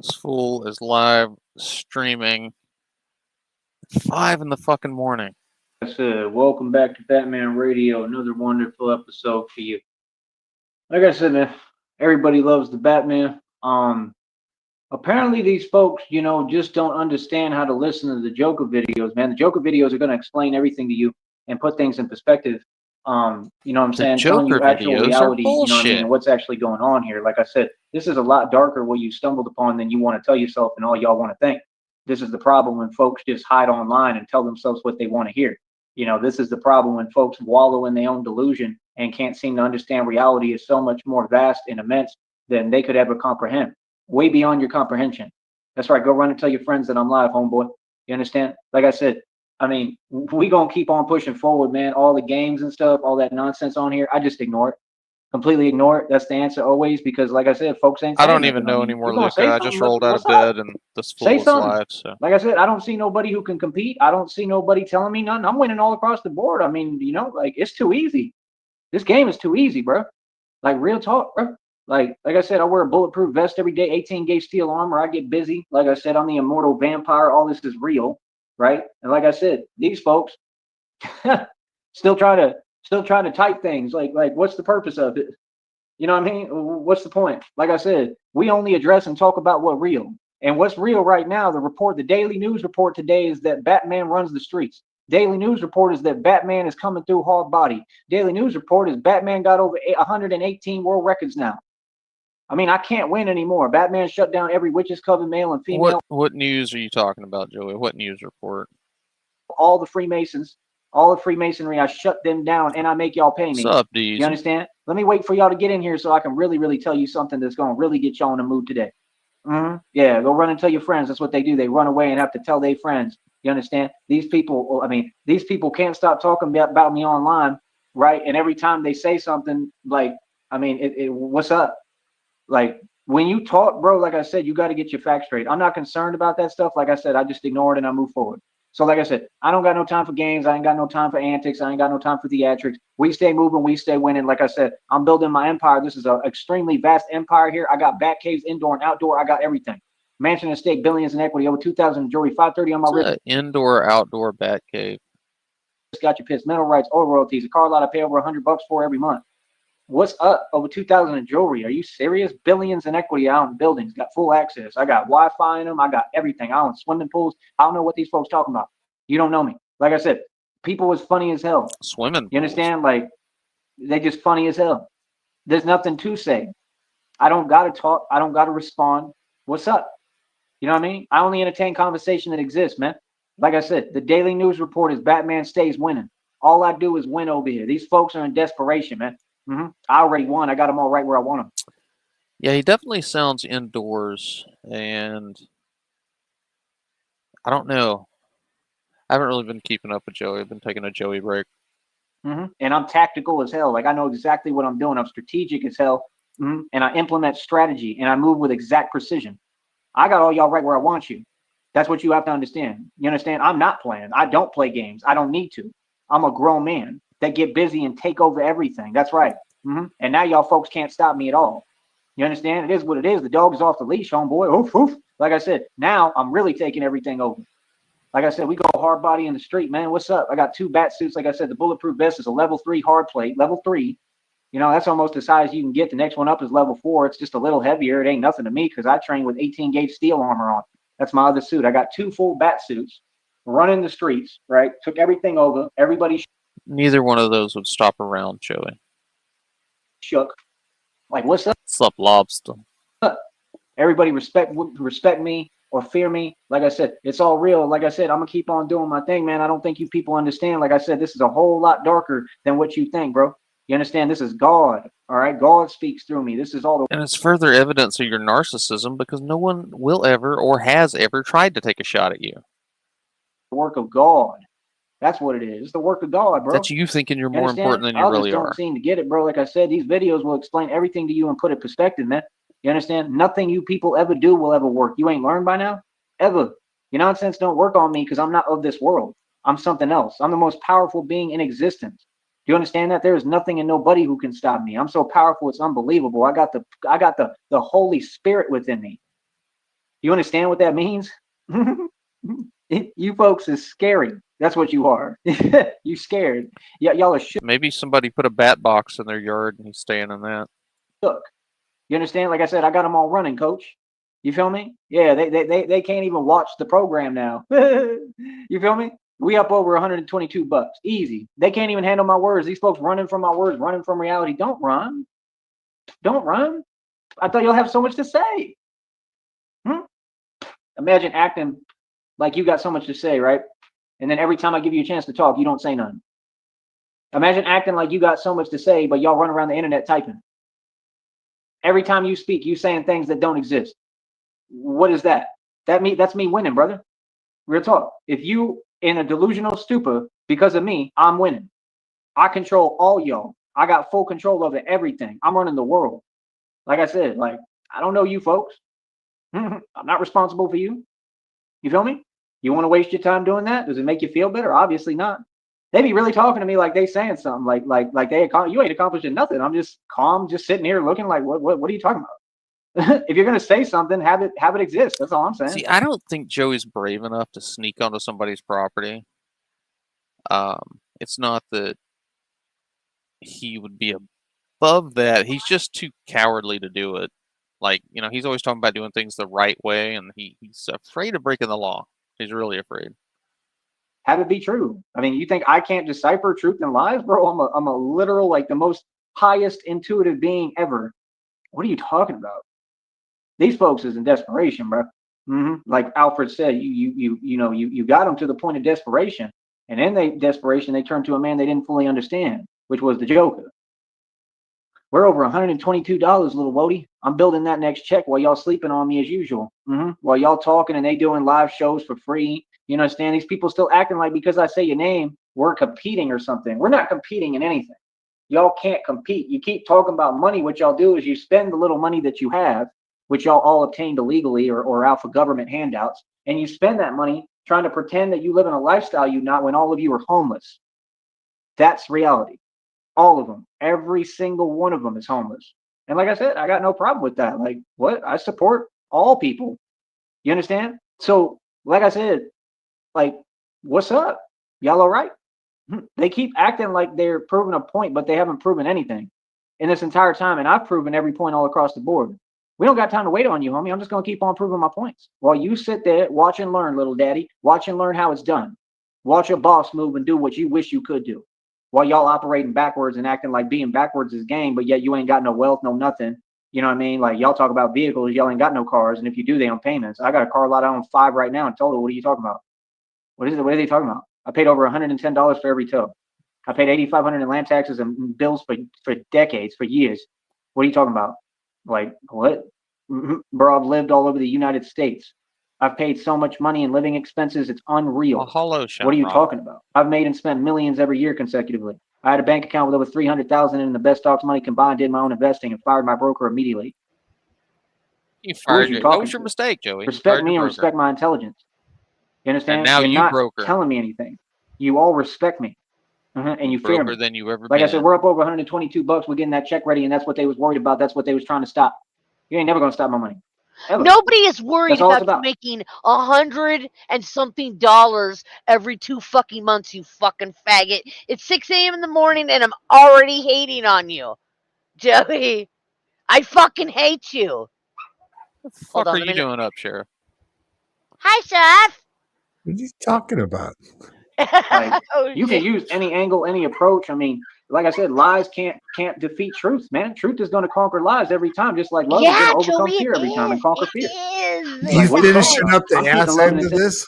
This fool is live streaming 5 in the fucking morning. I said, welcome back to Batman Radio, another wonderful episode for you. Like I said, man, everybody loves the Batman. Apparently these folks, just don't understand how to listen to the Joker videos, man. The Joker videos are going to explain everything to you and put things in perspective. You know what I'm saying? Telling Joker you actual videos are reality, you know what I mean, bullshit. and what's actually going on here. Like I said, this is a lot darker what you stumbled upon than you want to tell yourself and all y'all want to think. This is the problem when folks just hide online and tell themselves what they want to hear. This is the problem when folks wallow in their own delusion and can't seem to understand reality is so much more vast and immense than they could ever comprehend. Way beyond your comprehension. That's right. Go run and tell your friends that I'm live, homeboy. You understand? Like I said, we gonna keep on pushing forward, man. All the games and stuff, all that nonsense on here, I just ignore it. Completely ignore it. That's the answer always, because like I said, folks ain't I saying don't even nothing. know anymore, You gonna Luca. say I something? just rolled out of What's up? bed and this fool Say was something. live. So, Like I said, I don't see nobody who can compete. I don't see nobody telling me nothing. I'm winning all across the board. Like it's too easy. This game is too easy, bro. Like real talk, bro. Like I said, I wear a bulletproof vest every day, 18 gauge steel armor. I get busy. Like I said, I'm the immortal vampire. All this is real, right? And like I said, these folks still try to type things. Like what's the purpose of it? You know what I mean? What's the point? Like I said, we only address and talk about what real. And what's real right now, the daily news report today is that Batman runs the streets. Daily news report is that Batman is coming through hard body. Daily news report is Batman got over 118 world records now. I can't win anymore. Batman shut down every witch's coven, male and female. What news are you talking about, Joey? What news report? All the Freemasons, all the Freemasonry, I shut them down and I make y'all pay me. What's up, Deezy? You understand? Let me wait for y'all to get in here so I can really, really tell you something that's going to really get y'all in the mood today. Yeah, go run and tell your friends. That's what they do. They run away and have to tell their friends. You understand? These people can't stop talking about me online, right? And every time they say something, what's up? Like when you talk, bro, like I said, you got to get your facts straight. I'm not concerned about that stuff. Like I said, I just ignore it and I move forward. So like I said, I don't got no time for games. I ain't got no time for antics. I ain't got no time for theatrics. We stay moving. We stay winning. Like I said, I'm building my empire. This is an extremely vast empire here. I got bat caves, indoor and outdoor. I got everything. Mansion estate, billions in equity, over 2,000 jewelry, 530 on my wrist. Indoor, outdoor bat cave. Got your pits, mental rights, oil royalties. A car lot I pay over $100 for every month. What's up? Over 2,000 in jewelry. Are you serious? Billions in equity out in buildings. Got full access. I got Wi-Fi in them. I got everything. I own swimming pools. I don't know what these folks talking about. You don't know me. Like I said, people was funny as hell. Swimming. You understand? Like they just funny as hell. There's nothing to say. I don't gotta talk. I don't gotta respond. What's up? You know what I mean? I only entertain conversation that exists, man. Like I said, the daily news report is Batman stays winning. All I do is win over here. These folks are in desperation, man. I already won. I got them all right where I want them. Yeah, he definitely sounds indoors, and I don't know. I haven't really been keeping up with Joey. I've been taking a Joey break. And I'm tactical as hell. Like I know exactly what I'm doing. I'm strategic as hell, and I implement strategy and I move with exact precision. I got all y'all right where I want you. That's what you have to understand. You understand? I'm not playing. I don't play games. I don't need to. I'm a grown man that get busy and take over everything. That's right. And now y'all folks can't stop me at all. You understand? It is what it is. The dog is off the leash, homeboy. Oof, oof. Like I said, now I'm really taking everything over. Like I said, we go hard body in the street, man. What's up? I got 2 bat suits. Like I said, the bulletproof vest is a level 3 hard plate. Level 3. That's almost as high as you can get. The next one up is level 4. It's just a little heavier. It ain't nothing to me because I train with 18 gauge steel armor on. That's my other suit. I got 2 full bat suits, running the streets, right? Took everything over. Everybody Neither one of those would stop around Joey. shook. Like, what's up? What's up, lobster? Everybody respect me or fear me. Like I said, it's all real. Like I said, I'm going to keep on doing my thing, man. I don't think you people understand. Like I said, this is a whole lot darker than what you think, bro. You understand? This is God, all right? God speaks through me. This is all the... And it's further evidence of your narcissism because no one will ever or has ever tried to take a shot at you. work of God. That's what it is. It's the work of God, bro. That's you thinking you're more important than you Others really don't are. seem to get it, bro. Like I said, these videos will explain everything to you and put it in perspective, man. You understand? Nothing you people ever do will ever work. You ain't learned by now? Ever. Your nonsense don't work on me because I'm not of this world. I'm something else. I'm the most powerful being in existence. Do you understand that? There is nothing and nobody who can stop me. I'm so powerful, it's unbelievable. I got the Holy Spirit within me. You understand what that means? You folks is scary. That's what you are. You scared. Y'all are shook. Maybe somebody put a bat box in their yard and he's staying in that. You understand? Like I said, I got them all running, coach. You feel me? Yeah, they can't even watch the program now. You feel me? We up over 122 bucks. Easy. They can't even handle my words. These folks running from my words, running from reality. Don't run. Don't run. I thought you'll have so much to say. Imagine acting like you got so much to say, right? And then every time I give you a chance to talk, you don't say nothing. Imagine acting like you got so much to say, but y'all run around the internet typing. Every time you speak, you saying things that don't exist. What is that? That's me winning, brother. Real talk. If you in a delusional stupor because of me, I'm winning. I control all y'all. I got full control over everything. I'm running the world. Like I said, like, I don't know you folks. I'm not responsible for you. You feel me? You want to waste your time doing that? Does it make you feel better? Obviously not. They be really talking to me like they saying something, like you ain't accomplishing nothing. I'm just calm, just sitting here looking like, what are you talking about? If you're gonna say something, have it exist. That's all I'm saying. See, I don't think Joey's brave enough to sneak onto somebody's property. It's not that he would be above that. He's just too cowardly to do it. Like, he's always talking about doing things the right way, and he's afraid of breaking the law. He's really afraid. Have it be true. I mean, you think I can't decipher truth and lies, bro? I'm a literal, like, the most highest intuitive being ever. What are you talking about? These folks is in desperation, bro. Like Alfred said, you got them to the point of desperation, and in desperation they turned to a man they didn't fully understand, which was the Joker. We're over $122, little Wody. I'm building that next check while y'all sleeping on me as usual. While y'all talking and they doing live shows for free. You understand? These people still acting like because I say your name, we're competing or something. We're not competing in anything. Y'all can't compete. You keep talking about money. What y'all do is you spend the little money that you have, which y'all all obtained illegally or out for government handouts, and you spend that money trying to pretend that you live in a lifestyle you not when all of you are homeless. That's reality. All of them, every single one of them is homeless. And like I said, I got no problem with that. Like, what? I support all people. You understand? So, like I said, like, what's up? Y'all all right? They keep acting like they're proving a point, but they haven't proven anything in this entire time. And I've proven every point all across the board. We don't got time to wait on you, homie. I'm just going to keep on proving my points. While you sit there, watch and learn, little daddy. Watch and learn how it's done. Watch your boss move and do what you wish you could do. While y'all operating backwards and acting like being backwards is game, but yet you ain't got no wealth, no nothing. You know what I mean? Like, y'all talk about vehicles, y'all ain't got no cars. And if you do, they on payments. I got a car lot, I own 5 right now in total. What are you talking about? What is it? What are they talking about? I paid over $110 for every tow. I paid $8,500 in land taxes and bills for decades, for years. What are you talking about? Like, what? Bro, I've lived all over the United States. I've paid so much money in living expenses, it's unreal. Hello, What are you talking about? I've made and spent millions every year consecutively. I had a bank account with over 300,000 in the best stocks money combined, did my own investing, and fired my broker immediately. You fired you What talking was your to? mistake, Joey? Respect me and respect my intelligence. You understand? And now You're you not broker. telling me anything. You all respect me. And you fear me. Broker than you ever Like been. I said, we're up over 122 bucks. We're getting that check ready, and that's what they was worried about. That's what they was trying to stop. You ain't never gonna stop my money. Ever. Nobody is worried That's all it's about you about. making $100 and something dollars every 2 fucking months, you fucking faggot. It's 6 a.m. in the morning and I'm already hating on you. Joey, I fucking hate you. What the Hold fuck on are a you minute. doing up, Sheriff? Hi, Chef. What are you talking about? Like, Oh, you can shit. use any angle, any approach. I mean, like I said, lies can't defeat truth, man. Truth is gonna conquer lies every time, just like love is Yeah, gonna overcome Joey, fear every time and conquer it fear. is. You Like, what are you talking finishing about? up the I'm keeping ass love end and of this?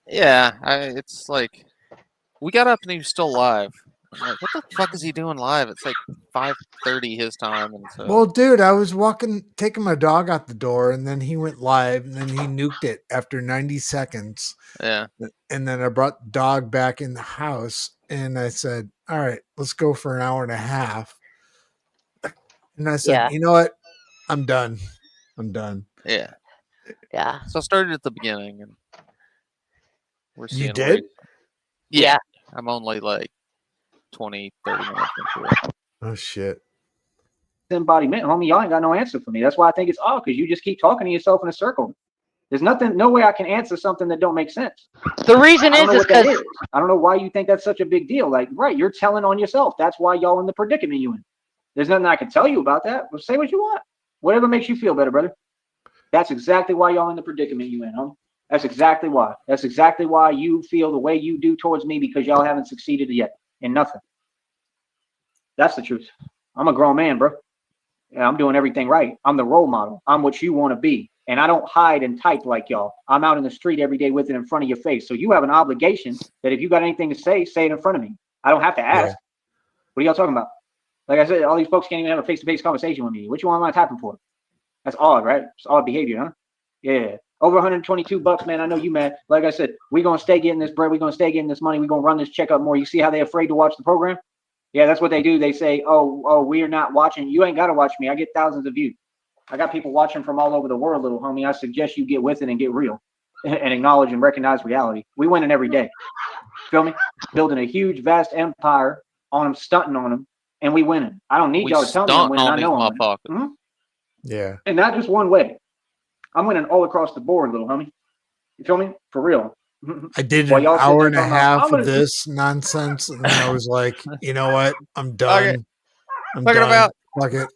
Yeah, it's like we got up and he was still live. I'm like, what the fuck is he doing live? It's like 5:30 his time, and so Well, dude, I was taking my dog out the door, and then he went live, and then he nuked it after 90 seconds. yeah. And then I brought the dog back in the house, and I said, all right, let's go for an hour and a half. And I said, Yeah. you know what? I'm done. I'm done. Yeah. Yeah. So I started at the beginning, and we're seeing You did? Yeah. I'm only like 20, 30 minutes into it. Oh, shit. embodiment, homie, y'all ain't got no answer for me. That's why I think it's odd, because you just keep talking to yourself in a circle. There's no way I can answer something that don't make sense. The reason is because I don't know why you think that's such a big deal. Like, right, you're telling on yourself. That's why y'all in the predicament you in. There's nothing I can tell you about that. Well, say what you want. Whatever makes you feel better, brother. That's exactly why y'all in the predicament you in, homie. That's exactly why. That's exactly why you feel the way you do towards me, because y'all haven't succeeded yet in nothing. That's the truth. I'm a grown man, bro. Yeah, I'm doing everything right. I'm the role model. I'm what you want to be. And I don't hide and type like y'all. I'm out in the street every day with it in front of your face. So you have an obligation that if you got anything to say it in front of me. I don't have to ask. Yeah. What are y'all talking about? Like I said, all these folks can't even have a face-to-face conversation with me. What you want my typing for? That's odd, right? It's odd behavior, huh? Yeah. Over $122, man. I know you mad. Like I said, we're going to stay getting this bread. We're going to stay getting this money. We're going to run this check up more. You see how they're afraid to watch the program? Yeah, that's what they do. They say, oh, we are not watching. You ain't got to watch me. I get thousands of views. I got people watching from all over the world, little homie. I suggest you get with it and get real and acknowledge and recognize reality. We winning every day. Feel me? Building a huge, vast empire on them, stunting on them, and we winning. I don't need y'all to tell me I'm winning. I know I'm winning. Mm-hmm. Yeah. And not just one way. I'm winning all across the board, little homie. You feel me? For real. I did an hour and a half of this nonsense, and then I was like, you know what? I'm done. I'm done. Fuck it.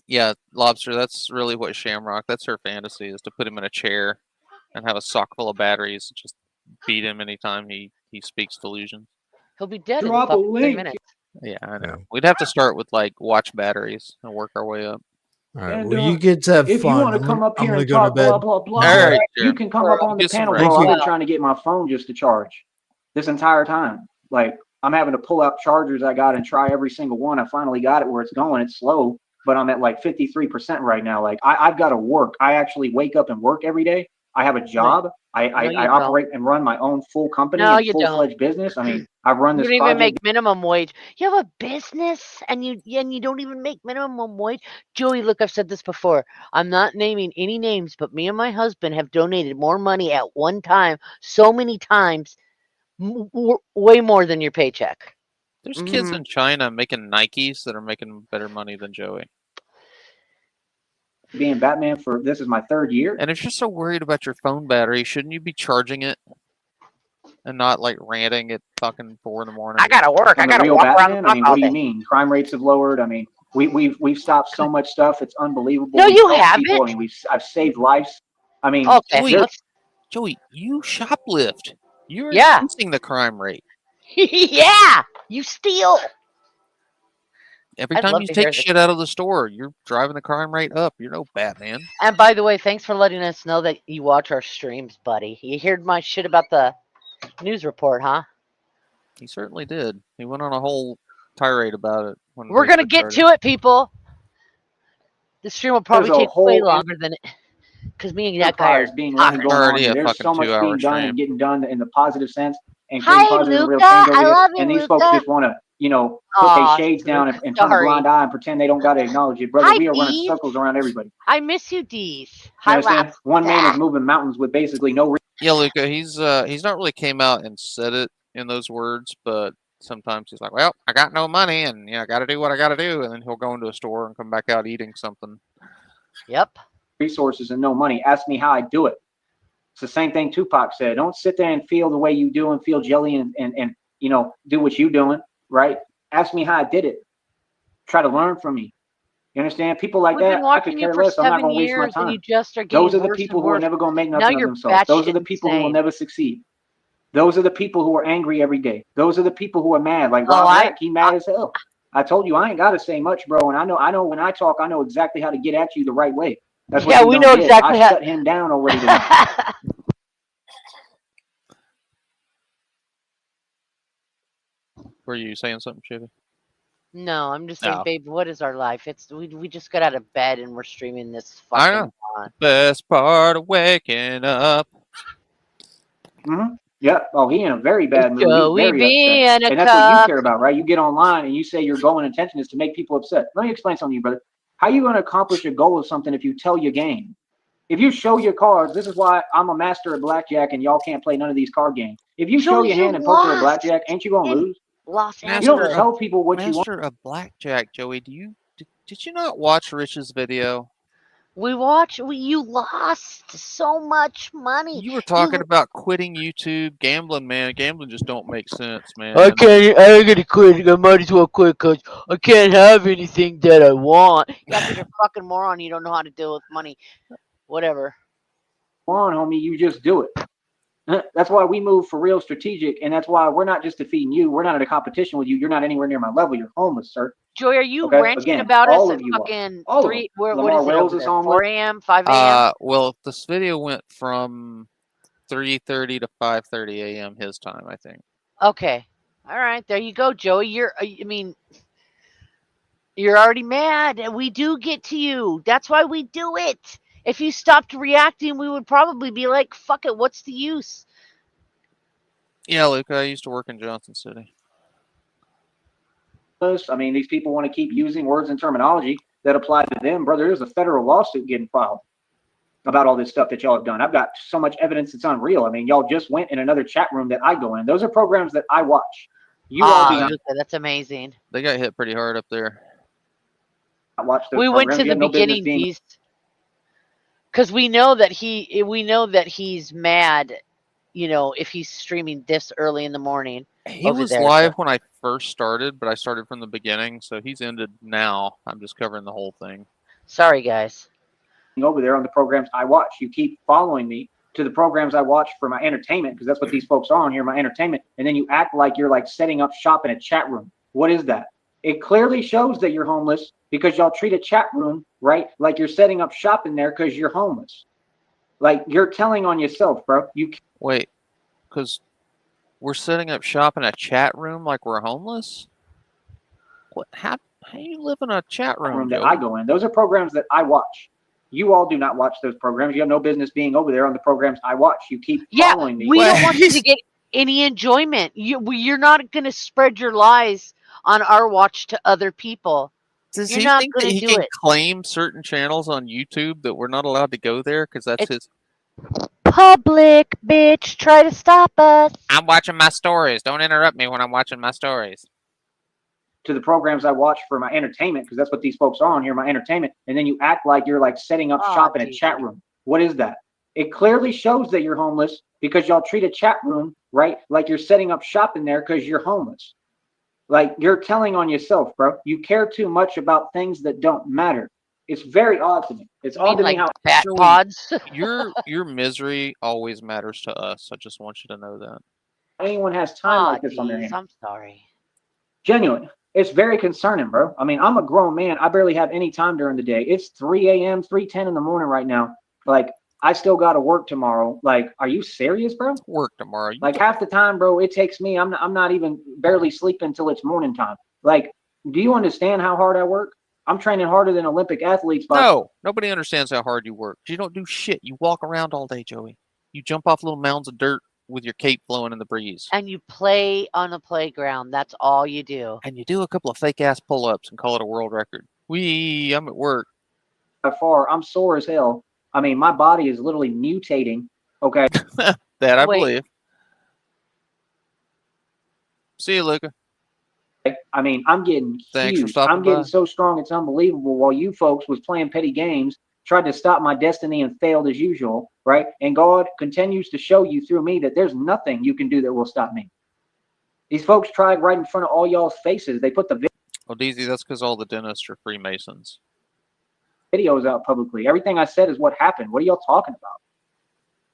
Yeah, Lobster, that's really what Shamrock, that's her fantasy, is to put him in a chair and have a sock full of batteries and just beat him anytime he speaks delusion. He'll be dead Drop in a 3 link. minutes. Yeah, I know. Yeah. We'd have to start with like watch batteries and work our way up. All right. And, Well, you get to have if fun. you want to come up here I'm and gonna talk go to bed. blah, blah, blah, All right, you can come up on the Get some panel, rest. bro. I've been trying to get my phone just to charge this entire time. Like, I'm having to pull out chargers I got and try every single one. I finally got it where it's going. It's slow, but I'm at like 53% right now. Like, I've got to work. I actually wake up and work every day. I have a job. I operate and run my own full company and full-fledged business. I mean, I run this. You don't even make minimum wage. You have a business and you don't even make minimum wage. Joey, look, I've said this before. I'm not naming any names, but me and my husband have donated more money at one time, so many times, way more than your paycheck. There's kids in China making Nikes that are making better money than Joey. Being Batman for this is my 3rd year. And if you're so worried about your phone battery, shouldn't you be charging it and not like ranting at fucking 4 in the morning? I gotta work. I gotta walk around. I mean, what do you mean? Crime rates have lowered. I mean, we've stopped so much stuff. It's unbelievable. No, you haven't. I mean, I've saved lives. I mean, Joey, you shoplift. You're increasing the crime rate. Yeah, you steal. Every time you take shit out of the store, you're driving the crime rate up. You're no Batman. And by the way, thanks for letting us know that you watch our streams, buddy. You heard my shit about the news report, huh? He certainly did. He went on a whole tirade about it. We're going to get to it, people. The stream will probably take way longer than it. Because me and that guy are being run going on. There's so much being done and getting done in the positive sense. And hi, Luca. I love you, and these Luca. folks just want to, you know, put their shades down and turn a blind eye and pretend they don't got to acknowledge it. Brother, we are running circles around everybody. I miss you, Dees. One man is moving mountains with basically no reason. Yeah, Luca, he's not really came out and said it in those words, but sometimes he's like, well, I got no money and I got to do what I got to do. And then he'll go into a store and come back out eating something. Yep. Resources and no money. Ask me how I do it. It's the same thing Tupac said. Don't sit there and feel the way you do and feel jelly and you know, do what you doing, right? Ask me how I did it. Try to learn from me. You understand? People like that, I could care less. I'm not going to waste my time. Those are the people who are never going to make nothing of themselves. Those are the people who will never succeed. Those are the people who are angry every day. Those are the people who are mad. Like Rob, he mad as hell. I told you I ain't got to say much, bro. And I know when I talk, I know exactly how to get at you the right way. That's what we know exactly how. I shut him down already. Were you saying something, Chevy? No, I'm just saying, babe, what is our life? It's we just got out of bed and we're streaming this fucking I know. Best part of waking up. Yeah. Oh, he in a very bad mood. He's very upset. And that's what you care about, right? You get online and you say your goal and intention is to make people upset. Let me explain something to you, brother. How are you going to accomplish your goal of something if you tell your game? If you show your cards, this is why I'm a master at blackjack and y'all can't play none of these card games. If you show your hand in poker or blackjack, ain't you going to lose? Los You don't Angeles. tell people what you want. Master of Blackjack, Joey. Did you not watch Rich's video? You lost so much money. You were talking about quitting YouTube, gambling, man. Gambling just don't make sense, man. I gotta quit. I might as well quit because I can't have anything that I want. Yeah, because you're a fucking moron. You don't know how to deal with money. Whatever. On, homie, you just do it. That's why we move for real strategic, and that's why we're not just defeating you. We're not in a competition with you. You're not anywhere near my level. You're homeless, sir. Joy, are you Okay? ranting Again, about all us of at you are. fucking All of 3? them. What Lamar is it Wells over is there? homeless. 4 a.m., 5 a.m. Well, this video went from 3:30 to 5:30 a.m. his time, I think. Okay. All right. There you go, Joey. I mean, you're already mad, and we do get to you. That's why we do it. If you stopped reacting, we would probably be like, fuck it, what's the use? Yeah, Luke, I used to work in Johnson City. I mean, these people want to keep using words and terminology that apply to them. Brother, there's a federal lawsuit getting filed about all this stuff that y'all have done. I've got so much evidence it's unreal. I mean, y'all just went in another chat room that I go in. Those are programs that I watch. You all do not That's amazing. They got hit pretty hard up there. watch those We went programs. to You the have no business beginning, being Beast, because we know that he's mad. You know, if he's streaming this early in the morning. He over was there, live so- when I first started, but I started from the beginning, so he's ended now. I'm just covering the whole thing. Sorry, guys. over there on the programs I watch. You keep following me to the programs I watch for my entertainment, because that's what these folks are on here, my entertainment. And then you act like you're like setting up shop in a chat room. What is that? It clearly shows that you're homeless because y'all treat a chat room, right, like you're setting up shop in there because you're homeless. Like, you're telling on yourself, bro. Wait, because we're setting up shop in a chat room like we're homeless? What? How you live in a chat room, that Joey? I go in. Those are programs that I watch. You all do not watch those programs. You have no business being over there on the programs I watch. You keep following me. We don't want you to get any enjoyment. You're not going to spread your lies on our watch to other people. Does You're he not think that gonna he do can it. claim certain channels on YouTube that we're not allowed to go there because that's his? Public, bitch. Try to stop us. I'm watching my stories. Don't interrupt me when I'm watching my stories. To the programs I watch for my entertainment, because that's what these folks are on here, my entertainment. And then you act like you're like setting up shop in a chat room. What is that? It clearly shows that you're homeless because y'all treat a chat room, right, like you're setting up shop in there because you're homeless. Like, you're telling on yourself, bro. You care too much about things that don't matter. It's very odd to me. It's odd to me how bat pods. Your misery always matters to us. I just want you to know that. anyone has time like this on their hands. I'm sorry. Genuine. It's very concerning, bro. I mean, I'm a grown man. I barely have any time during the day. It's 3 a.m., 3:10 in the morning right now. Like, I still got to work tomorrow. Like, are you serious, bro? Work tomorrow. Like, half the time, bro, it takes me. I'm not even barely sleeping until it's morning time. Like, do you understand how hard I work? I'm training harder than Olympic athletes. No, nobody understands how hard you work. You don't do shit. You walk around all day, Joey. You jump off little mounds of dirt with your cape blowing in the breeze. And you play on the playground. That's all you do. And you do a couple of fake ass pull ups and call it a world record. I'm at work. By far, I'm sore as hell. I mean, my body is literally mutating. Okay. That I believe. See you, Luca. I mean, I'm getting Thanks huge. for stopping I'm getting by. so strong, it's unbelievable. While you folks was playing petty games, tried to stop my destiny and failed as usual, right? And God continues to show you through me that there's nothing you can do that will stop me. These folks tried right in front of all y'all's faces. They put the Well, DZ, that's because all the dentists are Freemasons. videos out publicly. Everything I said is what happened. What are y'all talking about?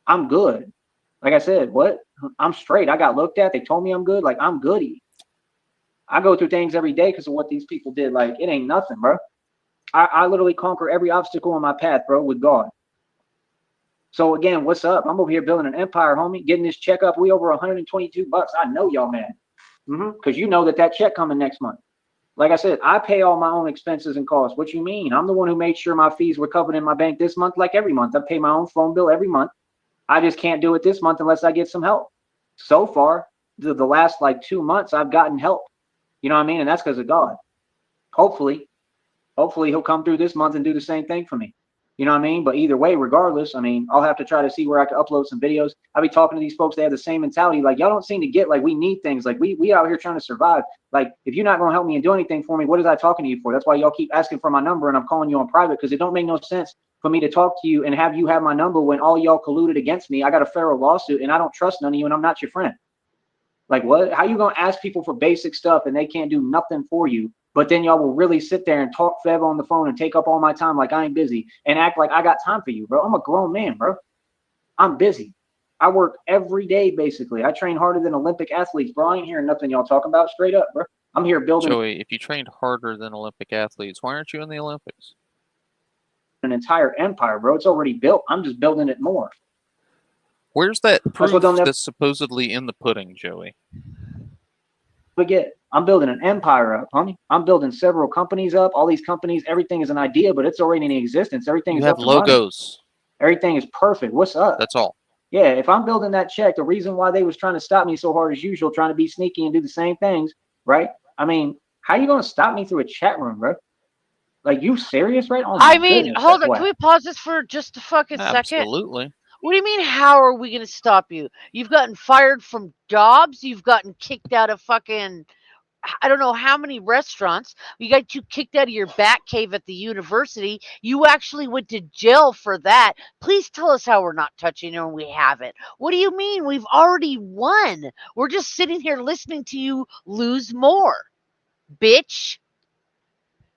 I'm good. Like I said, what? I'm straight. I got looked at. They told me I'm good. Like, I'm goody. I go through things every day because of what these people did. Like, it ain't nothing, bro. I literally conquer every obstacle on my path, bro, with God. So again, what's up? I'm over here building an empire, homie. Getting this check up. We over $122. I know y'all mad. Because you know that check coming next month. Like I said, I pay all my own expenses and costs. What you mean? I'm the one who made sure my fees were covered in my bank this month, like every month. I pay my own phone bill every month. I just can't do it this month unless I get some help. So far, the last like 2 months, I've gotten help. You know what I mean? And that's because of God. Hopefully he'll come through this month and do the same thing for me. You know what I mean? But either way, regardless, I mean, I'll have to try to see where I can upload some videos. I'll be talking to these folks. They have the same mentality. Like, y'all don't seem to get, like, we need things. Like, we out here trying to survive. Like, if you're not going to help me and do anything for me, what is I talking to you for? That's why y'all keep asking for my number and I'm calling you on private, because it don't make no sense for me to talk to you and have you have my number when all y'all colluded against me. I got a federal lawsuit and I don't trust none of you and I'm not your friend. Like, what? How you going to ask people for basic stuff and they can't do nothing for you? But then y'all will really sit there and talk forever on the phone and take up all my time like I ain't busy and act like I got time for you, bro. I'm a grown man, bro. I'm busy. I work every day, basically. I train harder than Olympic athletes, bro. I ain't hearing nothing y'all talking about, straight up, bro. I'm here building Joey, if you trained harder than Olympic athletes, why aren't you in the Olympics? an entire empire, bro. It's already built. I'm just building it more. Where's that That's proof what they'll never that's supposedly in the pudding, Joey? forget. I'm building an empire up, homie. I'm building several companies up. All these companies, everything is an idea, but it's already in existence. Everything You is have up and running. logos. Everything is perfect. What's up? That's all. Yeah, if I'm building that check, the reason why they was trying to stop me so hard as usual, trying to be sneaky and do the same things, right? I mean, how you gonna stop me through a chat room, bro? Like, you serious, right? Oh my I mean, goodness, hold that's on. why. Can we pause this for just a fucking second? Absolutely. What do you mean, how are we going to stop you? You've gotten fired from jobs. You've gotten kicked out of fucking, I don't know how many restaurants. You got you kicked out of your bat cave at the university. You actually went to jail for that. Please tell us how we're not touching you and we haven't. What do you mean? We've already won. We're just sitting here listening to you lose more, bitch.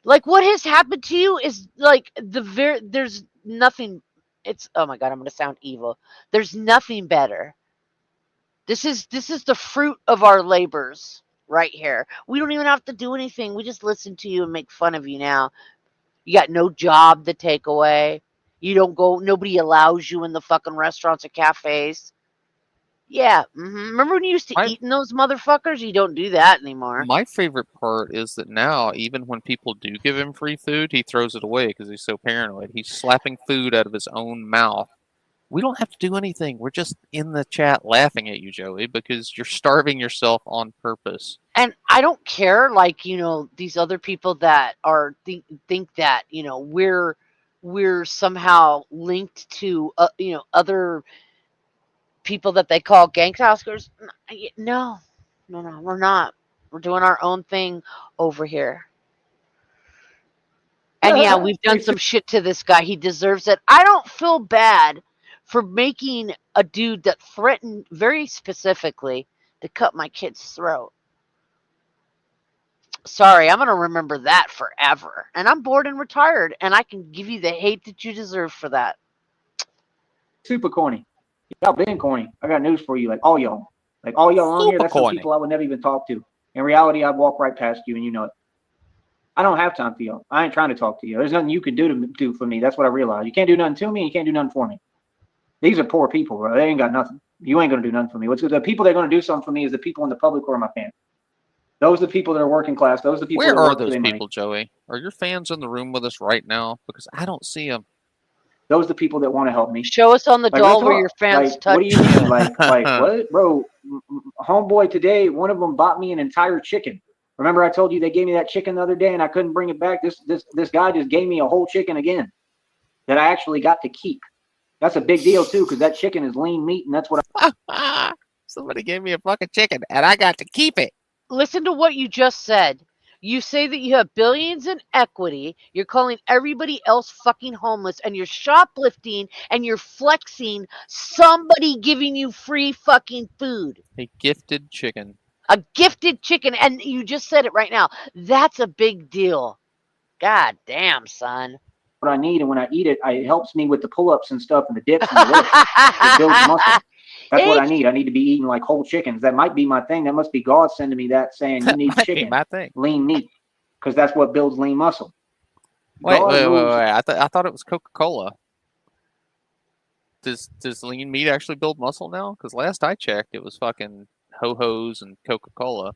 Like, what has happened to you is like there's nothing. It's, oh my god, I'm gonna sound evil. There's nothing better. This is the fruit of our labors right here. We don't even have to do anything. We just listen to you and make fun of you now. You got no job to take away. You don't go, nobody allows you in the fucking restaurants or cafes. Yeah. Remember when you used to My eat in those motherfuckers? You don't do that anymore. my favorite part is that now, even when people do give him free food, he throws it away because he's so paranoid. He's slapping food out of his own mouth. We don't have to do anything. We're just in the chat laughing at you, Joey, because you're starving yourself on purpose. And I don't care, like, these other people that are think that, we're somehow linked to, other people that they call gangsters. No, no, we're not. We're doing our own thing over here. And yeah, we've done some shit to this guy. He deserves it. I don't feel bad for making a dude that threatened very specifically to cut my kid's throat. Sorry, I'm going to remember that forever. And I'm bored and retired, and I can give you the hate that you deserve for that. Super corny. Y'all been corny. I got news for you. Like, all y'all. Like, all y'all on here, that's some corny. people I would never even talk to. In reality, I'd walk right past you and you know it. I don't have time for y'all. I ain't trying to talk to you. There's nothing you can do for me. That's what I realized. You can't do nothing to me and you can't do nothing for me. These are poor people, bro. They ain't got nothing. You ain't going to do nothing for me. The people that are going to do something for me is the people in the public or my fans. Those are the people that are working class. Those are the people Where that are work for those their money. people, Joey? Are your fans in the room with us right now? Because I don't see them. Those are the people that want to help me. Show us on the Like, doll let's where talk. your fans Like, touch. what do you mean? Like what, bro? Homeboy today, one of them bought me an entire chicken. Remember, I told you they gave me that chicken the other day and I couldn't bring it back. This guy just gave me a whole chicken again that I actually got to keep. That's a big deal too, because that chicken is lean meat, and that's what Somebody gave me a fucking chicken, and I got to keep it. Listen to what you just said. You say that you have billions in equity. You're calling everybody else fucking homeless, and you're shoplifting, and you're flexing somebody giving you free fucking food. A gifted chicken. A gifted chicken, and you just said it right now. That's a big deal. God damn, son. I need, and when I eat it, it helps me with the pull-ups and stuff and the dips and the lifts. It builds muscle. That's what I need. I need to be eating like whole chickens. That might be my thing. That must be God sending me that, saying you need chicken, my thing. Lean meat, because that's what builds lean muscle. Wait. I thought it was Coca-Cola. Does lean meat actually build muscle now? Because last I checked, it was fucking Ho-Hos and Coca-Cola.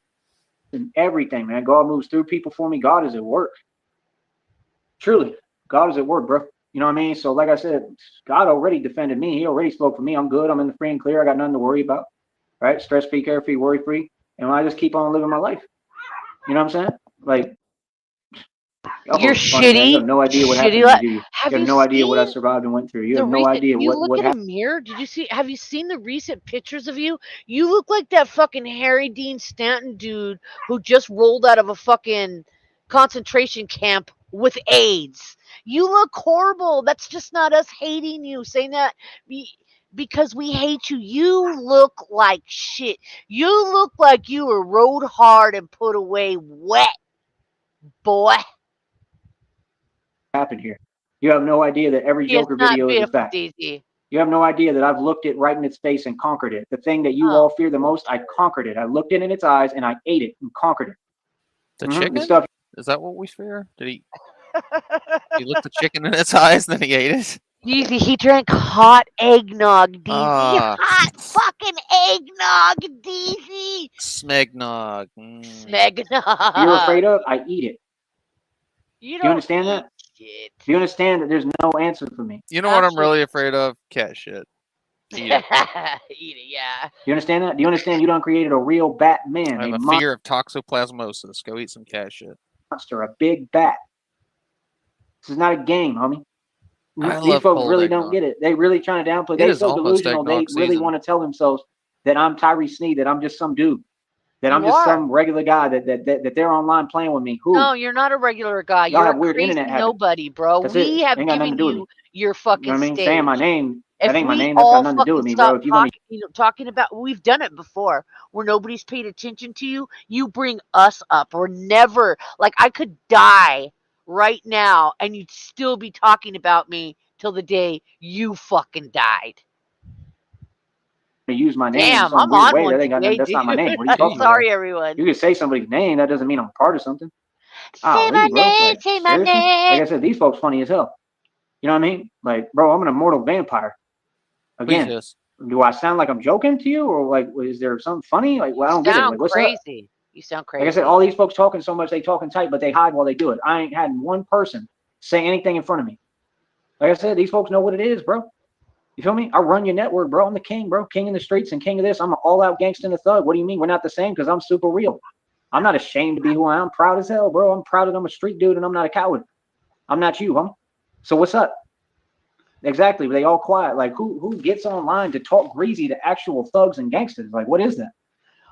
And everything, man. God moves through people for me. God is at work. Truly, God is at work, bro. You know what I mean? So, like I said, God already defended me. He already spoke for me. I'm good. I'm in the free and clear. I got nothing to worry about. Right? Stress-free, carefree, worry-free. And I just keep on living my life. You know what I'm saying? Like, You're it's funny, man. You shitty, have no idea what happened shitty. to me, do you? Have You have you no idea what I seen survived and went through. You the have no recent? idea You look what in a happened. mirror. Did you see? Have you seen the recent pictures of you? You look like that fucking Harry Dean Stanton dude who just rolled out of a fucking concentration camp with AIDS. You look horrible. That's just not us hating you, saying that because we hate you. You look like shit. You look like you were rode hard and put away wet, boy. Happened here. You have no idea that every He is Joker not video is a beautiful, fact. Daisy. You have no idea that I've looked it right in its face and conquered it. The thing that you Oh, all fear the most, I conquered it. I looked it in its eyes and I ate it and conquered it. The The chicken? stuff Is that what we fear? Did he looked the chicken in its eyes, then he ate it? Deezy, he drank hot eggnog, Deezy. Ah, Hot fucking eggnog, Deezy. smegnog. Smegnog. you're afraid of, I eat it. You Do you don't understand eat that? shit. Do you understand that there's no answer for me? You know what I'm Actually- really afraid of? Cat shit. Eat it. Eat it, yeah. Do you understand that? Do you understand you done created a real Batman, I have a a fear of toxoplasmosis. Go eat some cat shit. monster, a big bat? This is not a game, homie. I These love folks cold really eggnog. don't get it. They really trying to downplay. It They is so almost delusional. They eggnog really season. want to tell themselves that I'm Tyree Sneed, that I'm just some dude, that I'm You just are. some regular guy, that they're online playing with me. Who? No, you're not a regular guy. Y'all You're have a weird crazy internet habits. nobody, bro. That's We it. have Ain't got nothing given to do with you me. your You fucking know what I mean? stage. Saying my name, If that ain't my we name. That's got all nothing to do fucking with me, bro. stop If you gonna talking about, we've done it before, where nobody's paid attention to you. You bring us up. We're never like I could die right now, and you'd still be talking about me till the day you fucking died. use my name in Damn, some I'm weird on way, one that ain't got today, nothing. That's dude. not my name. What are you I'm talking about? sorry, everyone. You can say somebody's name. That doesn't mean I'm part of something. Say my bro. name. Like, Say my seriously? name. Like I said, these folks funny as hell. You know what I mean? Like, bro, I'm an immortal vampire. Please, Again, yes. do I sound like I'm joking to you, or like, is there something funny? Like, well, I don't get it. Sound Like, what's up? crazy. You sound crazy. Like I said, all these folks talking so much, they talking tight, but they hide while they do it. I ain't had one person say anything in front of me. Like I said, these folks know what it is, bro. You feel me? I run your network, bro. I'm the king, bro. King in the streets and king of this. I'm an all-out gangster and a thug. What do you mean we're not the same? Because I'm super real. I'm not ashamed to be who I am. I'm proud as hell, bro. I'm proud that I'm a street dude and I'm not a coward. I'm not you, huh? So what's up? Exactly. They all quiet. Like who gets online to talk greasy to actual thugs and gangsters? Like what is that?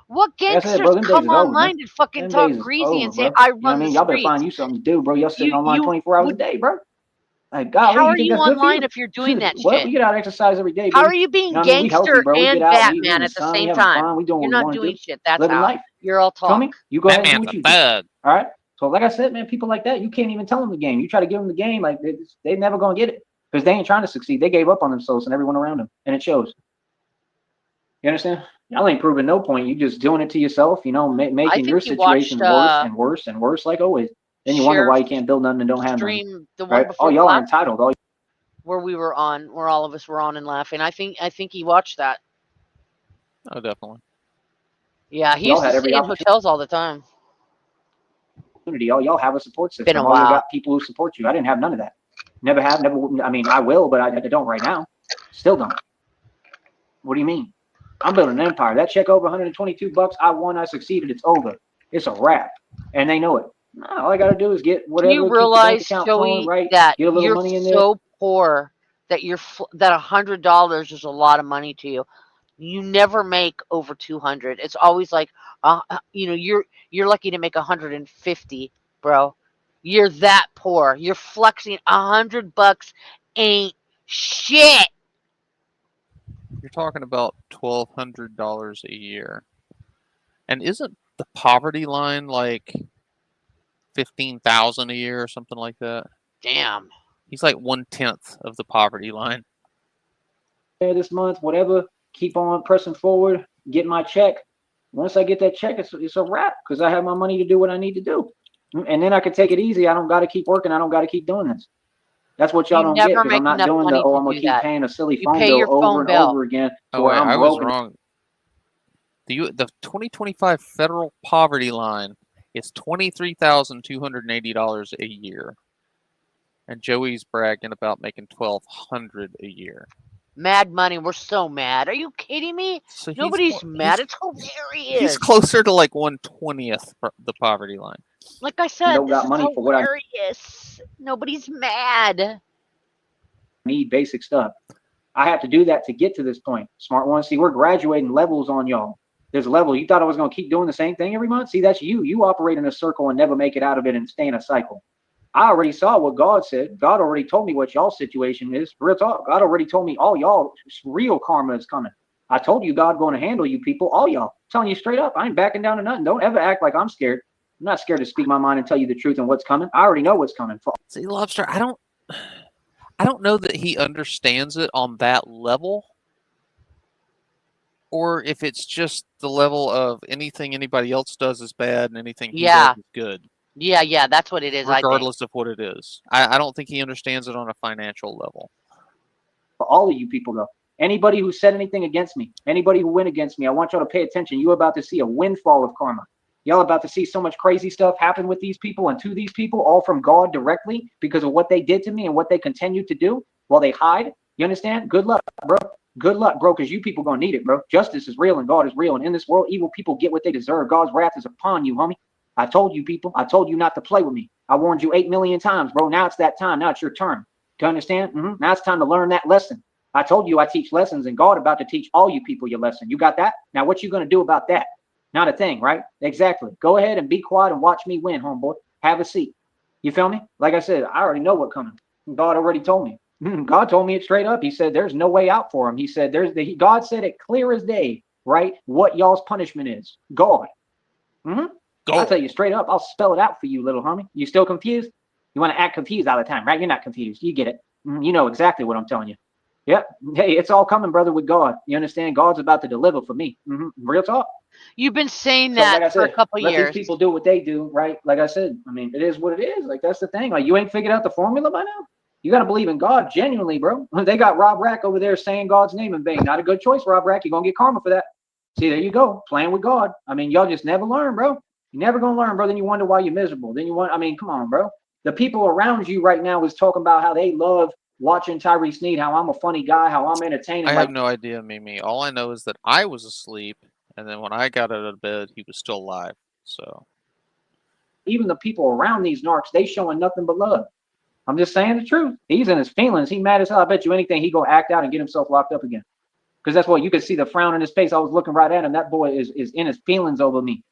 What Like I said, gangsters bro, them days come is over, man. online to fucking Them talk days is greasy over, and say, bro. I You know what I run the mean? Y'all better find streets? you something to do, bro. Y'all sitting online 24 hours a day, bro. Like, golly, How you are think you that's good for online you? if you're doing that What? shit? We get out and exercise every day, How baby. are you being You know what I mean? We healthy, gangster bro. We and get out, we in Batman the at the sun, we same having time? fun. We doing You're what we not want to doing do. shit. That's Living how. life. You're all Feel talk. me? You go ahead and do Batman's what a you do. thug. All right. So like I said, man, people like that, you can't even tell them the game. You try to give them the game, like they never gonna get it because they ain't trying to succeed. They gave up on themselves and everyone around them, and it shows. You understand? Y'all ain't proving no point. You just doing it to yourself. You know, I making think your you watched situation worse and worse and worse, like always. Then you wonder why Sheriff you can't build nothing and don't have nothing. stream, the one Right? Oh, before the y'all are last, entitled. All where we were on, where all of us were on and laughing. I think he watched that. Oh, definitely. Yeah, he y'all used to had stay every in opportunity. hotels all the time. All y'all have a support Been a system. All y'all while. got people who support you. I didn't have none of that. Never have. Never. I mean, I will, but I don't right now. Still don't. What do you mean? I'm building an empire. That check over 122 bucks. I won. I succeeded. It's over. It's a wrap, and they know it. All I got to do is get Can whatever, you keep the bank realize, account flowing, Joey, right? that Get a little you're money in there. so poor that that $100 is a lot of money to you? You never make over 200. It's always like, you're lucky to make 150, bro. You're that poor. You're flexing. $100 ain't shit. You're talking about $1,200 a year. And isn't the poverty line like 15,000 a year or something like that? Damn. He's like 1/10 of the poverty line. This month, whatever. Keep on pressing forward. Get my check. Once I get that check, it's a wrap because I have my money to do what I need to do, and then I can take it easy. I don't got to keep working. I don't got to keep doing this. That's what y'all You don't get never because I'm make not enough doing money I'm to gonna do keep that. paying a silly You phone pay bill your over phone and bill. over again to Oh, where wait, I'm I was broke. wrong. The 2025 federal poverty line is $23,280 a year. And Joey's bragging about making $1,200 a year. Mad money. We're so mad. Are you kidding me? So Nobody's mad. It's he's hilarious. closer to like 1/20th the poverty line. Like I said, don't this got is money for what I hilarious. Nobody's mad. need, basic stuff. I have to do that to get to this point. Smart one. See, we're graduating levels on y'all. There's a level. You thought I was going to keep doing the same thing every month? See, that's you. You operate in a circle and never make it out of it and stay in a cycle. I already saw what God said. God already told me what y'all situation is. Real talk. God already told me all y'all real karma is coming. I told you God going to handle you people, all y'all. I'm telling you straight up. I ain't backing down to nothing. Don't ever act like I'm scared. I'm not scared to speak my mind and tell you the truth and what's coming. I already know what's coming. See, Lobster, I don't know that he understands it on that level, or if it's just the level of anything anybody else does is bad and anything he Yeah. does is good, Yeah, that's what it is, I think. regardless of what it is. I don't think he understands it on a financial level. For all of you people, though. Anybody who said anything against me, anybody who went against me, I want y'all to pay attention. You're about to see a windfall of karma. Y'all about to see so much crazy stuff happen with these people and to these people, all from God directly because of what they did to me and what they continue to do while they hide. You understand? Good luck, bro. Good luck, bro, because you people going to need it, bro. Justice is real and God is real. And in this world, evil people get what they deserve. God's wrath is upon you, homie. I told you, people. I told you not to play with me. I warned you 8 million times, bro. Now it's that time. Now it's your turn. Do you understand? Now it's time to learn that lesson. I told you I teach lessons, and God about to teach all you people your lesson. You got that? Now what you going to do about that? Not a thing, right? Exactly. Go ahead and be quiet and watch me win, homeboy. Have a seat. You feel me? Like I said, I already know what's coming. God already told me. God told me it straight up. He said there's no way out for him. He said God said it clear as day, right? What y'all's punishment is. God. I'll tell you straight up. I'll spell it out for you, little homie. You still confused? You want to act confused all the time, right? You're not confused. You get it. You know exactly what I'm telling you. Yep. Hey, it's all coming, brother, with God. You understand? God's about to deliver for me. Real talk. You've been saying So, that like I for a said, couple let years. these people do what they do, right? Like I said, I mean, it is what it is. Like, that's the thing. Like, you ain't figured out the formula by now? You got to believe in God genuinely, bro. They got Rob Rack over there saying God's name in vain. Not a good choice, Rob Rack. You're going to get karma for that. See, there you go. Playing with God. I mean, y'all just never learn, bro. You're never going to learn, bro. Then you wonder why you're miserable. Then you want, I mean, come on, bro. The people around you right now is talking about how they love watching Tyree Sneed, how I'm a funny guy, how I'm entertaining. I have no idea, Mimi. All I know is that I was asleep, and then when I got out of bed, he was still alive. So even the people around these narcs, they showing nothing but love. I'm just saying the truth. He's in his feelings. He mad as hell. I bet you anything he gonna act out and get himself locked up again. Because that's what you could see the frown in his face. I was looking right at him. That boy is in his feelings over me.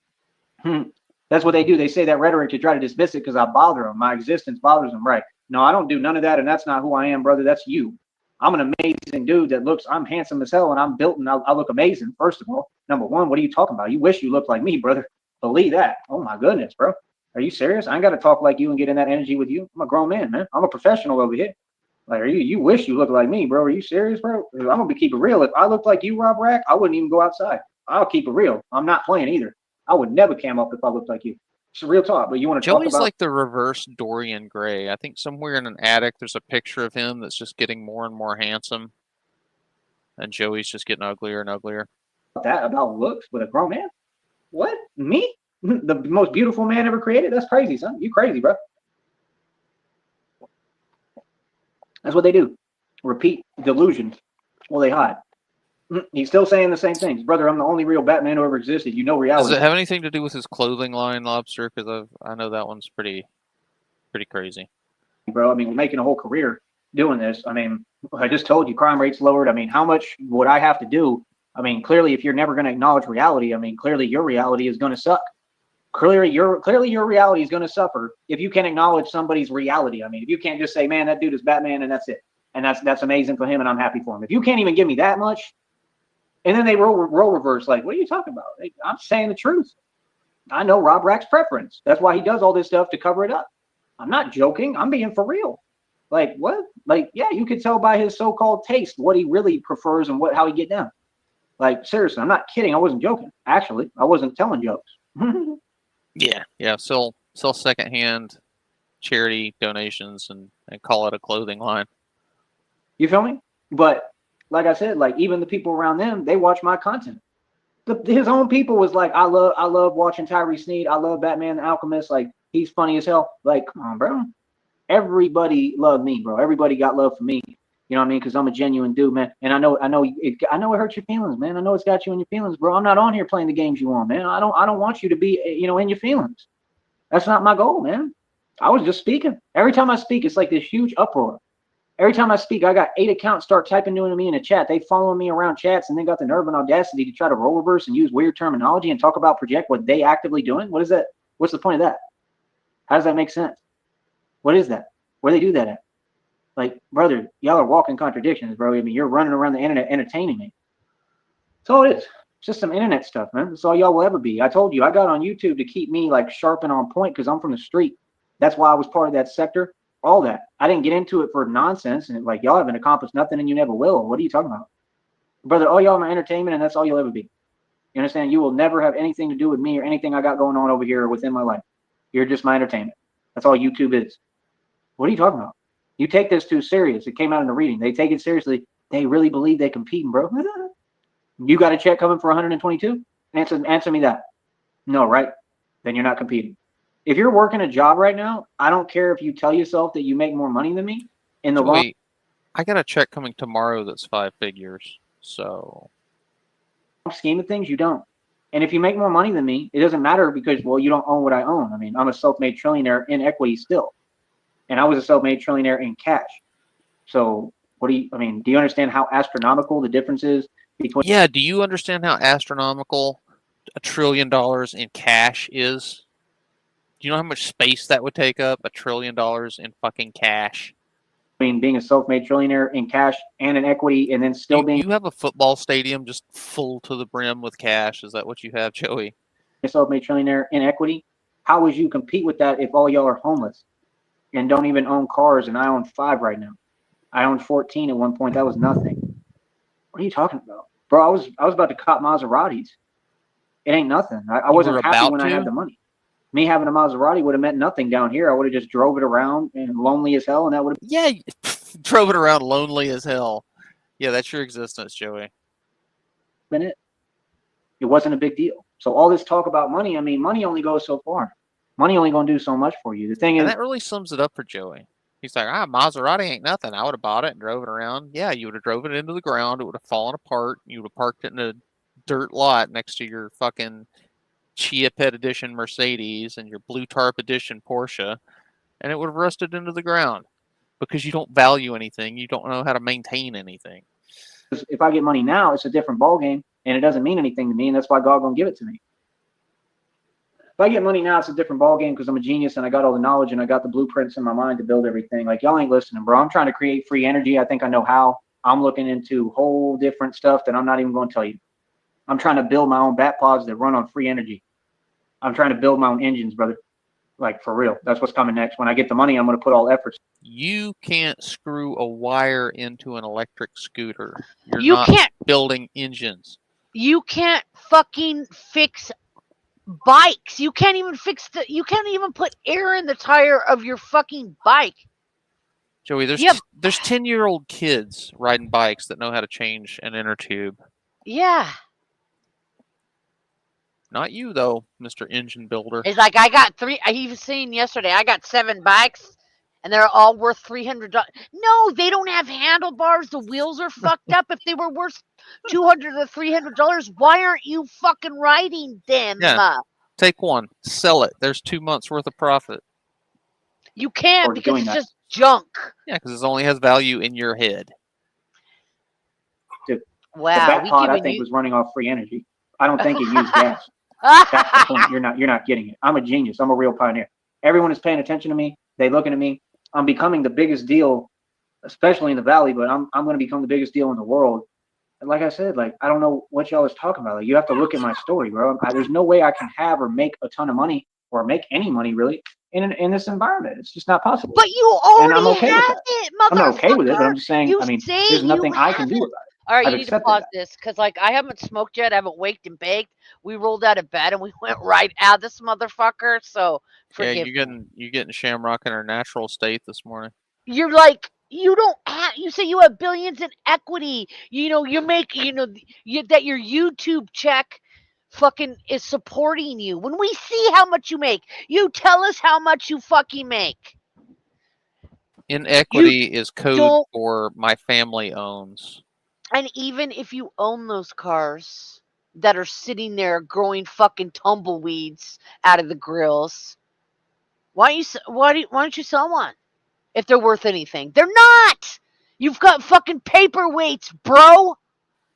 That's what they do. They say that rhetoric to try to dismiss it because I bother them. My existence bothers them, right? No, I don't do none of that, and that's not who I am, brother. That's you. I'm an amazing dude that I'm handsome as hell, and I'm built, and I look amazing, first of all. Number one, what are you talking about? You wish you looked like me, brother. Believe that. Oh, my goodness, bro. Are you serious? I ain't got to talk like you and get in that energy with you. I'm a grown man, man. I'm a professional over here. Like, you wish you looked like me, bro. Are you serious, bro? I'm going to keep it real. If I looked like you, Rob Rack, I wouldn't even go outside. I'll keep it real. I'm not playing either. I would never cam up if I looked like you. It's a real talk, but you want to talk Joey's about... like the reverse Dorian Gray. I think somewhere in an attic there's a picture of him that's just getting more and more handsome, and Joey's just getting uglier and uglier. That about looks with a grown man? What? Me? The most beautiful man ever created? That's crazy, son. You crazy, bro. That's what they do. Repeat delusions while they hide. He's still saying the same things. Brother, I'm the only real Batman who ever existed. You know reality. Does it have anything to do with his clothing line, Lobster? Because I know that one's pretty crazy. Bro, I mean, we're making a whole career doing this. I mean, I just told you crime rate's lowered. I mean, how much would I have to do? I mean, clearly, if you're never going to acknowledge reality, I mean, clearly your reality is going to suck. Clearly your reality is going to suffer if you can't acknowledge somebody's reality. I mean, if you can't just say, man, that dude is Batman and that's it. And that's amazing for him and I'm happy for him. If you can't even give me that much, and then they roll reverse, like, what are you talking about? I'm saying the truth. I know Rob Rack's preference. That's why he does all this stuff to cover it up. I'm not joking. I'm being for real. Like, what? Like, yeah, you could tell by his so-called taste what he really prefers and how he get down. Like, seriously, I'm not kidding. I wasn't joking. Actually, I wasn't telling jokes. Yeah. Sell secondhand charity donations and call it a clothing line. You feel me? But like I said, like even the people around them, they watch my content. His own people was like, I love watching Tyree Sneed. I love Batman the Alchemist. Like, he's funny as hell. Like, come on, bro. Everybody loved me, bro. Everybody got love for me. You know what I mean? Because I'm a genuine dude, man. And I know it hurts your feelings, man. I know it's got you in your feelings, bro. I'm not on here playing the games you want, man. I don't want you to be, in your feelings. That's not my goal, man. I was just speaking. Every time I speak, it's like this huge uproar. Every time I speak, I got 8 accounts start typing to me in a chat. They follow me around chats and then got the nerve and audacity to try to role reverse and use weird terminology and talk about project what they actively doing. What is that? What's the point of that? How does that make sense? What is that? Where they do that at? Like, brother, y'all are walking contradictions, bro. I mean, you're running around the internet entertaining me. That's all it is. It's just some internet stuff, man. That's all y'all will ever be. I told you, I got on YouTube to keep me like sharp and on point because I'm from the street. That's why I was part of that sector. All that. I didn't get into it for nonsense and like y'all haven't accomplished nothing and you never will. What are you talking about? Brother, all y'all are my entertainment and that's all you'll ever be. You understand? You will never have anything to do with me or anything I got going on over here or within my life. You're just my entertainment. That's all YouTube is. What are you talking about? You take this too serious. It came out in the reading. They take it seriously. They really believe they competing, bro. You got a check coming for 122? Answer me that. No, right? Then you're not competing. If you're working a job right now, I don't care if you tell yourself that you make more money than me. In the long I got a check coming tomorrow that's 5 figures. So scheme of things, you don't. And if you make more money than me, it doesn't matter because, well, you don't own what I own. I mean, I'm a self-made trillionaire in equity still. And I was a self-made trillionaire in cash. So do you understand how astronomical the difference is between? Yeah, do you understand how astronomical $1 trillion in cash is? Do you know how much space that would take up? $1 trillion in fucking cash. Being a self-made trillionaire in cash and in equity and then still being you have a football stadium just full to the brim with cash. Is that what you have, Joey? A self-made trillionaire in equity. How would you compete with that if all y'all are homeless and don't even own cars? And I own 5 right now. I owned 14 at one point. That was nothing. What are you talking about, bro? I was about to cop Maseratis. It ain't nothing. I wasn't happy when I had the money. Me having a Maserati would have meant nothing down here. I would have just drove it around and lonely as hell, and that would have drove it around lonely as hell. Yeah, that's your existence, Joey. been it. It wasn't a big deal. So all this talk about money, I mean, money only goes so far. Money only gonna do so much for you. The thing is, that really sums it up for Joey. He's like, Maserati ain't nothing. I would have bought it and drove it around. Yeah, you would have drove it into the ground. It would have fallen apart. You would have parked it in a dirt lot next to your fucking Chia Pet Edition Mercedes and your Blue Tarp Edition Porsche, and it would have rusted into the ground because you don't value anything. You don't know how to maintain anything. If I get money now, it's a different ballgame, and it doesn't mean anything to me, and that's why God gonna give it to me. If I get money now, it's a different ballgame because I'm a genius and I got all the knowledge and I got the blueprints in my mind to build everything. Like, y'all ain't listening, bro. I'm trying to create free energy. I think I know how. I'm looking into whole different stuff that I'm not even going to tell you. I'm trying to build my own bat pods that run on free energy. I'm trying to build my own engines, brother. Like, for real. That's what's coming next. When I get the money, I'm going to put all efforts. You can't screw a wire into an electric scooter. You not can't building engines. You can't fucking fix bikes. You can't even you can't even put air in the tire of your fucking bike. Joey, there's 10-year-old kids riding bikes that know how to change an inner tube. Yeah. Not you though, Mr. Engine Builder. It's like I got 3. I was saying yesterday I got 7 bikes, and they're all worth $300. No, they don't have handlebars. The wheels are fucked up. If they were worth $200 or $300, why aren't you fucking riding them? Yeah. Take one, sell it. There's 2 months worth of profit. You can't because it's just junk. Yeah, because it only has value in your head. Wow, the bat pod I think was running off free energy. I don't think it used gas. That's the point. You're not getting it. I'm a genius. I'm a real pioneer. Everyone is paying attention to me. They looking at me. I'm becoming the biggest deal, especially in the Valley, but I'm going to become the biggest deal in the world. And like I said, like, I don't know what y'all is talking about. Like, you have to look at my story, bro. There's no way I can have or make a ton of money or make any money really in this environment. It's just not possible. But you already have it, motherfucker. I'm not okay with it, but I'm just saying, I mean, there's nothing I can do about it. All right, you need to pause this because, like, I haven't smoked yet. I haven't waked and baked. We rolled out of bed and we went right at this motherfucker. So forgive me. You're getting Shamrock in her natural state this morning. You're like, you don't have. You say you have billions in equity. You know, you make. You know that your YouTube check fucking is supporting you. When we see how much you make, you tell us how much you fucking make. Inequity is code don't- for my family owns. And even if you own those cars that are sitting there growing fucking tumbleweeds out of the grills, why don't you sell one if they're worth anything? They're not. You've got fucking paperweights, bro.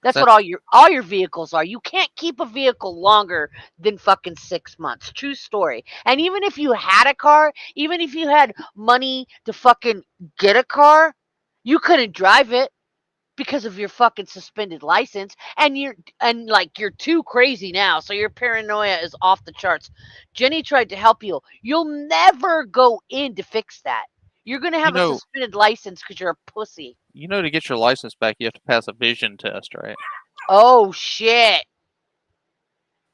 That's what all your vehicles are. You can't keep a vehicle longer than fucking 6 months. True story. And even if you had a car, even if you had money to fucking get a car, you couldn't drive it because of your fucking suspended license. And you're too crazy now, so your paranoia is off the charts. Jenny tried to help you. You'll never go in to fix that. You're gonna have a suspended license because you're a pussy. You know, to get your license back, you have to pass a vision test, right? Oh shit.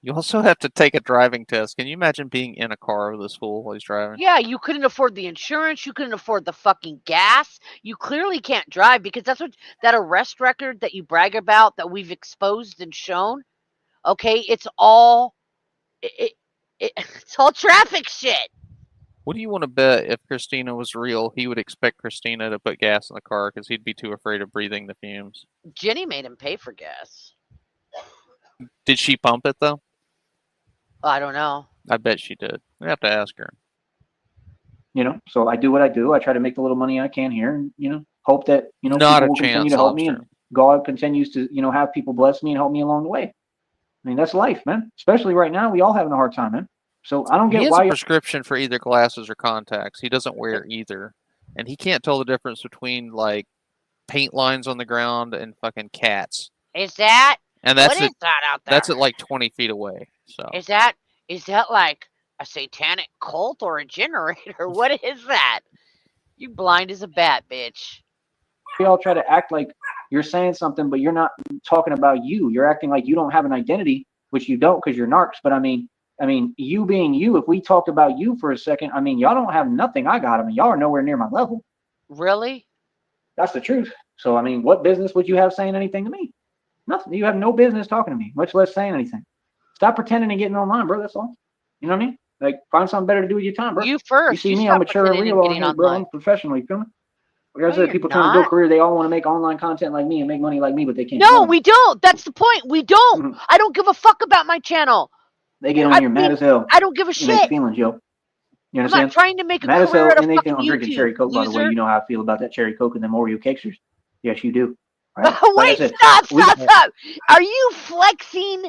You also have to take a driving test. Can you imagine being in a car with this fool while he's driving? Yeah, you couldn't afford the insurance. You couldn't afford the fucking gas. You clearly can't drive because that's what that arrest record that you brag about that we've exposed and shown. Okay, it's all it's all traffic shit. What do you want to bet if Christina was real, he would expect Christina to put gas in the car because he'd be too afraid of breathing the fumes? Jenny made him pay for gas. Did she pump it, though? I don't know. I bet she did. We have to ask her. You know, so I do what I do. I try to make the little money I can here, and hope that Not people a will continue chance, to help me, Lobster. and God continues to have people bless me and help me along the way. I mean, that's life, man. Especially right now, we all having a hard time, man. So I don't He get has why a you prescription for either glasses or contacts. He doesn't wear either. And he can't tell the difference between, like, paint lines on the ground and fucking cats. Is that And what is that out there? That's at like 20 feet away. So Is that like a satanic cult or a generator? What is that? You blind as a bat, bitch. all try to act like you're saying something, but you're not talking about you. You're acting like you don't have an identity, which you don't because you're narcs. But I mean, you being you, if we talked about you for a second, I mean, y'all don't have nothing I got. I mean, y'all are nowhere near my level. Really? That's the truth. So, I mean, what business would you have saying anything to me? Nothing. You have no business talking to me, much less saying anything. Stop pretending and getting online, bro. That's all. You know what I mean? Like, find something better to do with your time, bro. You first. You see me, I'm mature and real on here, bro. I'm professional. You feel me? Like I said, people trying to build a career, they all want to make online content like me and make money like me, but they can't. No, we don't. That's the point. We don't. I don't give a fuck about my channel. They get on here mad as hell. I don't give a shit. They feelings, yo. You understand? I'm not trying to make a mad as career hell, out of and they fucking feel I'm drinking YouTube, cherry coke. loser. By the way, you know how I feel about that cherry coke and them Oreo cakesters. Yes, you do. Right? Wait, stop. Are you flexing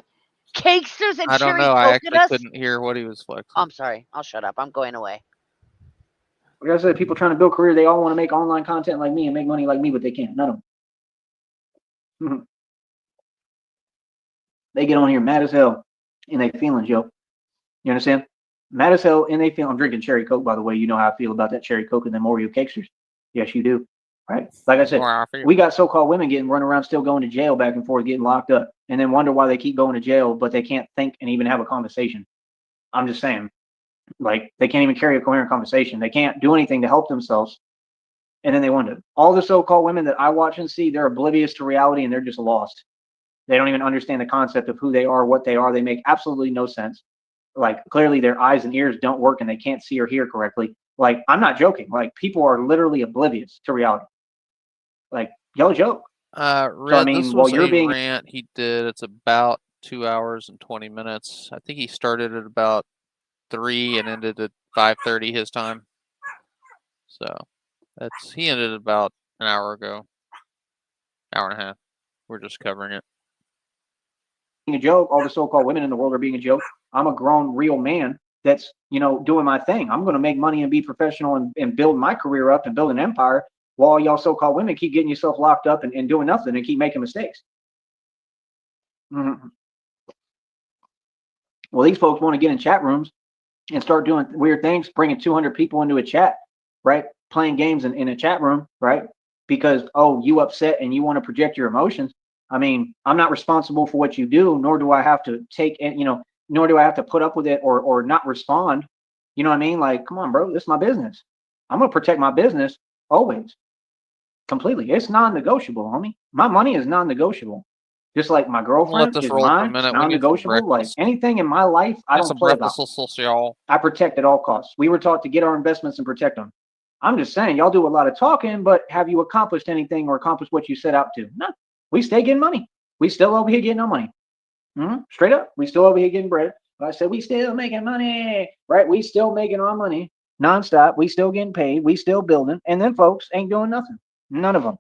cakesters and I don't cherry know. coke I at actually us? couldn't hear what he was flexing. I'm sorry. I'll shut up. I'm going away. Like I said, people trying to build a career, they all want to make online content like me and make money like me, but they can't. None of them. They get on here mad as hell and they feelings, yo. You understand? Mad as hell and they feel. I'm drinking cherry coke, by the way. You know how I feel about that cherry coke and them Oreo cakesters. Yes, you do. Right? Like I said, we got so-called women getting run around, still going to jail back and forth, getting locked up, and then wonder why they keep going to jail, but they can't think and even have a conversation. I'm just saying, like, they can't even carry a coherent conversation. They can't do anything to help themselves. And then they wonder. All the so-called women that I watch and see, they're oblivious to reality and they're just lost. They don't even understand the concept of who they are, what they are. They make absolutely no sense. Like, clearly their eyes and ears don't work and they can't see or hear correctly. Like, I'm not joking. Like, people are literally oblivious to reality. Like, y'all joke. Red, so, I mean, this while was you're a being rant he did. It's about 2 hours and 20 minutes. I think he started at about 3 and ended at 5:30 his time. So he ended about an hour ago, hour and a half. We're just covering it. A joke. All the so-called women in the world are being a joke. I'm a grown, real man that's, doing my thing. I'm going to make money and be professional and build my career up and build an empire while y'all so-called women keep getting yourself locked up and doing nothing and keep making mistakes. Mm-hmm. Well, these folks want to get in chat rooms and start doing weird things, bringing 200 people into a chat, right? Playing games in a chat room, right? Because, oh, you upset and you want to project your emotions. I mean, I'm not responsible for what you do, nor do I have to nor do I have to put up with it or not respond. You know what I mean? Like, come on, bro, this is my business. I'm going to protect my business always. Completely. It's non-negotiable, homie. My money is non-negotiable. Just like my girlfriend is mine, it's non-negotiable. Like anything in my life, I don't play about. I protect at all costs. We were taught to get our investments and protect them. I'm just saying, y'all do a lot of talking, but have you accomplished anything or accomplished what you set out to? No. We stay getting money. We still over here getting our money. Straight up. We still over here getting bread. I said, we still making money, right? We still making our money nonstop. We still getting paid. We still building. And then folks ain't doing nothing. None of them.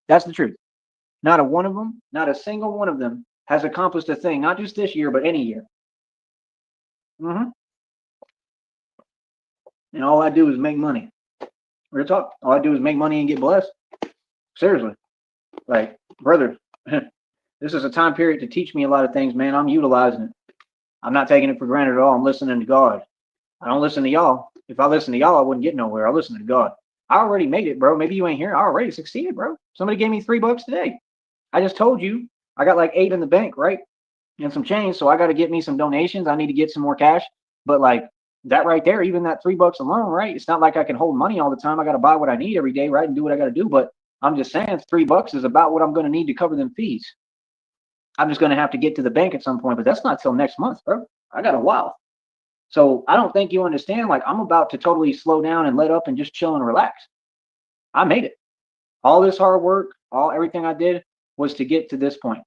That's the truth. Not a one of them, not a single one of them has accomplished a thing, not just this year, but any year. And all I do is make money. Real talk. All I do is make money and get blessed. Seriously. Like, brother, this is a time period to teach me a lot of things, man. I'm utilizing it. I'm not taking it for granted at all. I'm listening to God. I don't listen to y'all. If I listen to y'all, I wouldn't get nowhere. I listen to God. I already made it, bro. Maybe you ain't here. I already succeeded, bro. Somebody gave me $3 today. I just told you I got like 8 in the bank, right? And some change. So I got to get me some donations. I need to get some more cash. But like that right there, even that $3 alone, right? It's not like I can hold money all the time. I got to buy what I need every day, right? And do what I got to do. But I'm just saying $3 is about what I'm going to need to cover them fees. I'm just going to have to get to the bank at some point, but that's not till next month, bro. I got a while. So I don't think you understand. Like, I'm about to totally slow down and let up and just chill and relax. I made it. All this hard work, everything I did was to get to this point.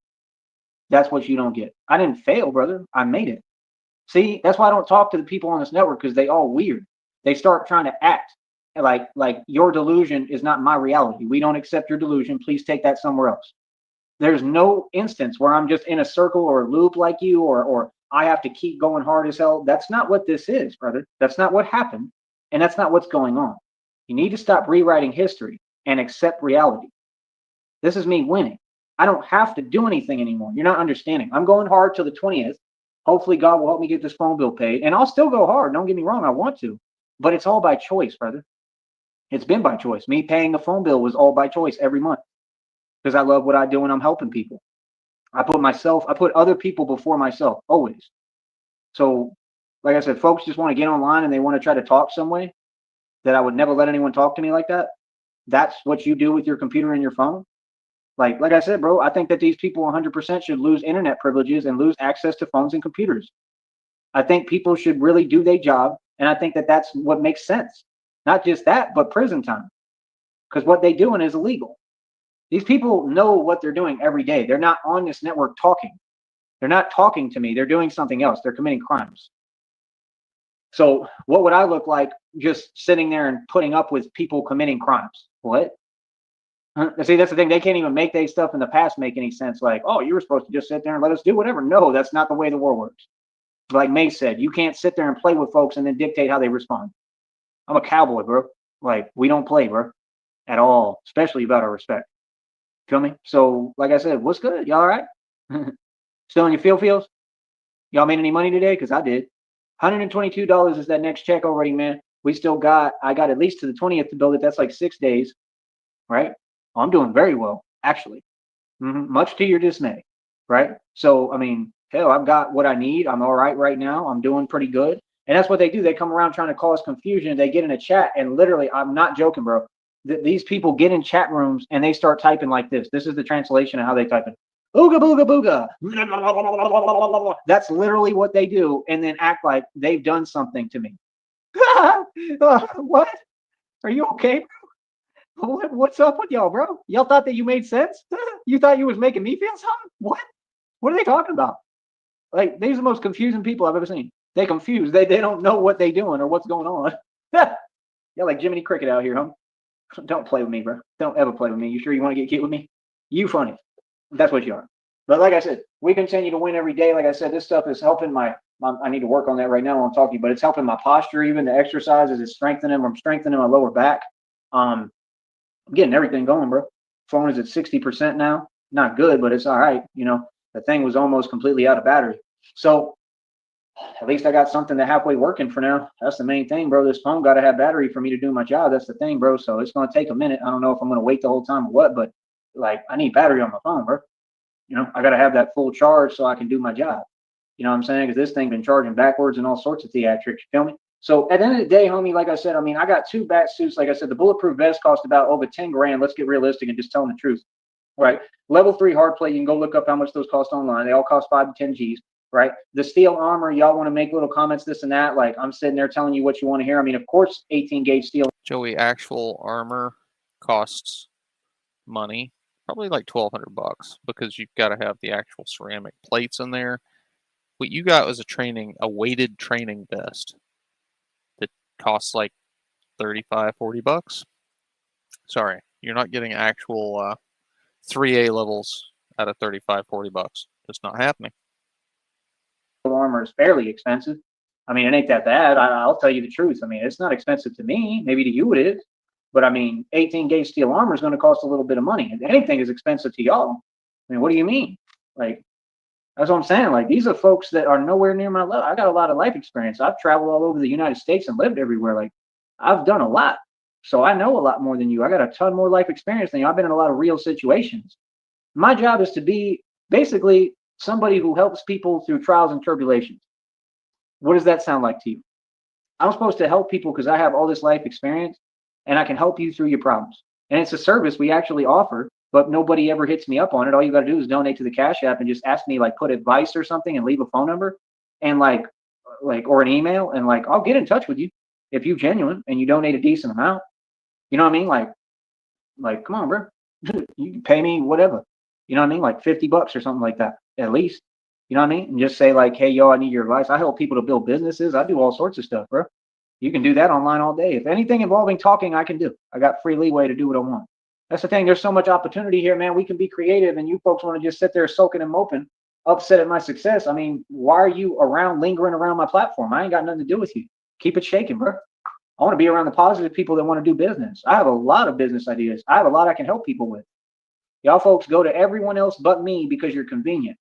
That's what you don't get. I didn't fail, brother. I made it. See, that's why I don't talk to the people on this network, because they all weird. They start trying to act like your delusion is not my reality. We don't accept your delusion. Please take that somewhere else. There's no instance where I'm just in a circle or a loop like you, or I have to keep going hard as hell. That's not what this is, brother. That's not what happened. And that's not what's going on. You need to stop rewriting history and accept reality. This is me winning. I don't have to do anything anymore. You're not understanding. I'm going hard till the 20th. Hopefully God will help me get this phone bill paid. And I'll still go hard. Don't get me wrong. I want to. But it's all by choice, brother. It's been by choice. Me paying the phone bill was all by choice every month. Because I love what I do and I'm helping people. I put other people before myself, always. So, like I said, folks just want to get online and they want to try to talk some way that I would never let anyone talk to me like that. That's what you do with your computer and your phone. Like I said, bro, I think that these people 100% should lose internet privileges and lose access to phones and computers. I think people should really do their job. And I think that that's what makes sense. Not just that, but prison time. Because what they're doing is illegal. These people know what they're doing every day. They're not on this network talking. They're not talking to me. They're doing something else. They're committing crimes. So what would I look like just sitting there and putting up with people committing crimes? What? See, that's the thing. They can't even make their stuff in the past make any sense. Like, oh, you were supposed to just sit there and let us do whatever. No, that's not the way the world works. Like May said, you can't sit there and play with folks and then dictate how they respond. I'm a cowboy, bro. Like, we don't play, bro, at all, especially about our respect. Feel me? So, like I said, what's good? Y'all all right? Still in your feels? Y'all made any money today? Because I did. $122 is that next check already, man. I got at least to the 20th to build it. That's like 6 days, right? I'm doing very well, actually. Much to your dismay, right? So, I mean, hell, I've got what I need. I'm all right now. I'm doing pretty good. And that's what they do. They come around trying to cause confusion. They get in a chat, and literally, I'm not joking, bro. These people get in chat rooms and they start typing like this. This is the translation of how they type it. Ooga booga booga. That's literally what they do, and then act like they've done something to me. What? Are you okay, bro? What's up with y'all, bro? Y'all thought that you made sense? You thought you was making me feel something? What? What are they talking about? Like, these are the most confusing people I've ever seen. They confused. They don't know what they doing or what's going on. Y'all like Jiminy Cricket out here, huh? Don't play with me, bro. Don't ever play with me. You sure you want to get cute with me? You funny. That's what you are. But like I said, we continue to win every day. Like I said, this stuff is helping I need to work on that right now while I'm talking, but it's helping my posture, even the exercises. It's strengthening. I'm strengthening my lower back. I'm getting everything going, bro. Phone is at 60% now. Not good, but it's all right. You know, the thing was almost completely out of battery. So at least I got something that halfway working for now. That's the main thing, bro. This phone got to have battery for me to do my job. That's the thing, bro. So it's going to take a minute. I don't know if I'm going to wait the whole time or what, but like, I need battery on my phone, bro. You know, I got to have that full charge so I can do my job. You know what I'm saying? Because this thing been charging backwards and all sorts of theatrics. You feel me? So at the end of the day, homie, like I said, I mean, I got 2 bat suits. Like I said, the bulletproof vest cost about over 10 grand. Let's get realistic and just tell them the truth. Right? Level 3 hard plate. You can go look up how much those cost online. They all cost 5 to 10 G's. right? The steel armor, y'all want to make little comments, this and that. Like, I'm sitting there telling you what you want to hear. I mean, of course, 18 gauge steel. Joey, actual armor costs money, probably like $1,200 because you've got to have the actual ceramic plates in there. What you got was a weighted training vest that costs like $35-40. Sorry, you're not getting actual 3A levels out of $35-40. Just not happening. Armor is fairly expensive. I mean, it ain't that bad. I'll tell you the truth. I mean, it's not expensive to me. Maybe to you it is. But I mean, 18 gauge steel armor is going to cost a little bit of money. If anything is expensive to y'all, I mean, what do you mean? Like, that's what I'm saying. Like, these are folks that are nowhere near my level. I got a lot of life experience. I've traveled all over the United States and lived everywhere. Like, I've done a lot. So I know a lot more than you. I got a ton more life experience than you. I've been in a lot of real situations. My job is to be basically somebody who helps people through trials and tribulations. What does that sound like to you? I'm supposed to help people because I have all this life experience and I can help you through your problems. And it's a service we actually offer, but nobody ever hits me up on it. All you got to do is donate to the Cash App and just ask me, like, put advice or something and leave a phone number and like or an email, and like, I'll get in touch with you if you're genuine and you donate a decent amount. You know what I mean? Like, come on, bro. You can pay me whatever. You know what I mean? Like $50 or something like that, at least. You know what I mean? And just say like, hey, yo, I need your advice. I help people to build businesses. I do all sorts of stuff, bro. You can do that online all day. If anything involving talking, I can do. I got free leeway to do what I want. That's the thing. There's so much opportunity here, man. We can be creative, and you folks want to just sit there soaking and moping, upset at my success. I mean, why are you around, lingering around my platform? I ain't got nothing to do with you. Keep it shaking, bro. I want to be around the positive people that want to do business. I have a lot of business ideas. I have a lot I can help people with. Y'all folks go to everyone else but me because you're convenient.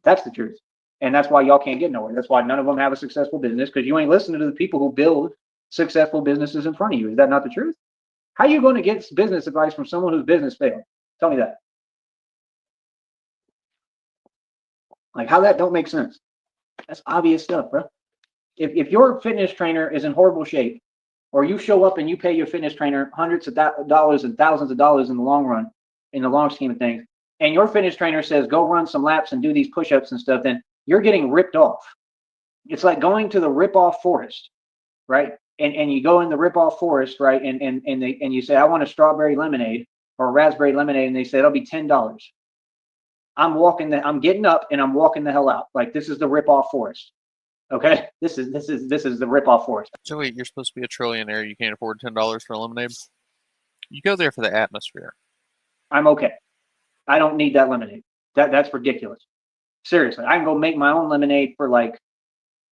That's the truth. And that's why y'all can't get nowhere. That's why none of them have a successful business, because you ain't listening to the people who build successful businesses in front of you. Is that not the truth? How are you going to get business advice from someone whose business failed? Tell me that. Like, how that don't make sense. That's obvious stuff, bro. If your fitness trainer is in horrible shape, or you show up and you pay your fitness trainer hundreds of dollars and thousands of dollars in the long run, in the long scheme of things, and your fitness trainer says, go run some laps and do these push-ups and stuff, then you're getting ripped off. It's like going to the rip-off forest, right? And you go in the rip-off forest, right? And you say, I want a strawberry lemonade or a raspberry lemonade, and they say, it'll be $10. I'm getting up and I'm walking the hell out. Like, this is the rip-off forest. Okay, this is the rip-off forest. Joey, you're supposed to be a trillionaire. You can't afford $10 for a lemonade. You go there for the atmosphere. I'm okay. I don't need that lemonade. That's ridiculous. Seriously, I can go make my own lemonade for, like,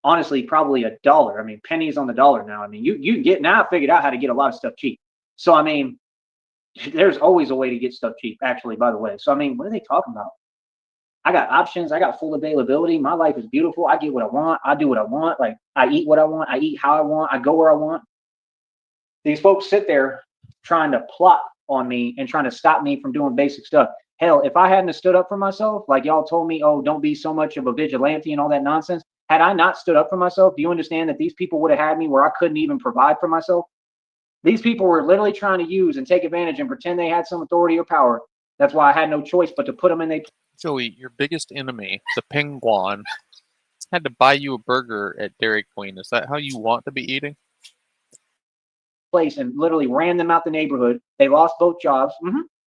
honestly, probably $1. I mean, pennies on the dollar now. I mean, you get, now I figured out how to get a lot of stuff cheap. So I mean, there's always a way to get stuff cheap, actually, by the way. So I mean, what are they talking about? I got options. I got full availability. My life is beautiful. I get what I want. I do what I want. Like, I eat what I want. I eat how I want. I go where I want. These folks sit there trying to plot on me and trying to stop me from doing basic stuff. Hell, if I hadn't have stood up for myself, like y'all told me, oh, don't be so much of a vigilante and all that nonsense. Had I not stood up for myself, do you understand that these people would have had me where I couldn't even provide for myself? These people were literally trying to use and take advantage and pretend they had some authority or power. That's why I had no choice but to put them in their. Joey, your biggest enemy, the penguin, had to buy you a burger at Dairy Queen. Is that how you want to be eating? Place and literally ran them out the neighborhood. They lost both jobs.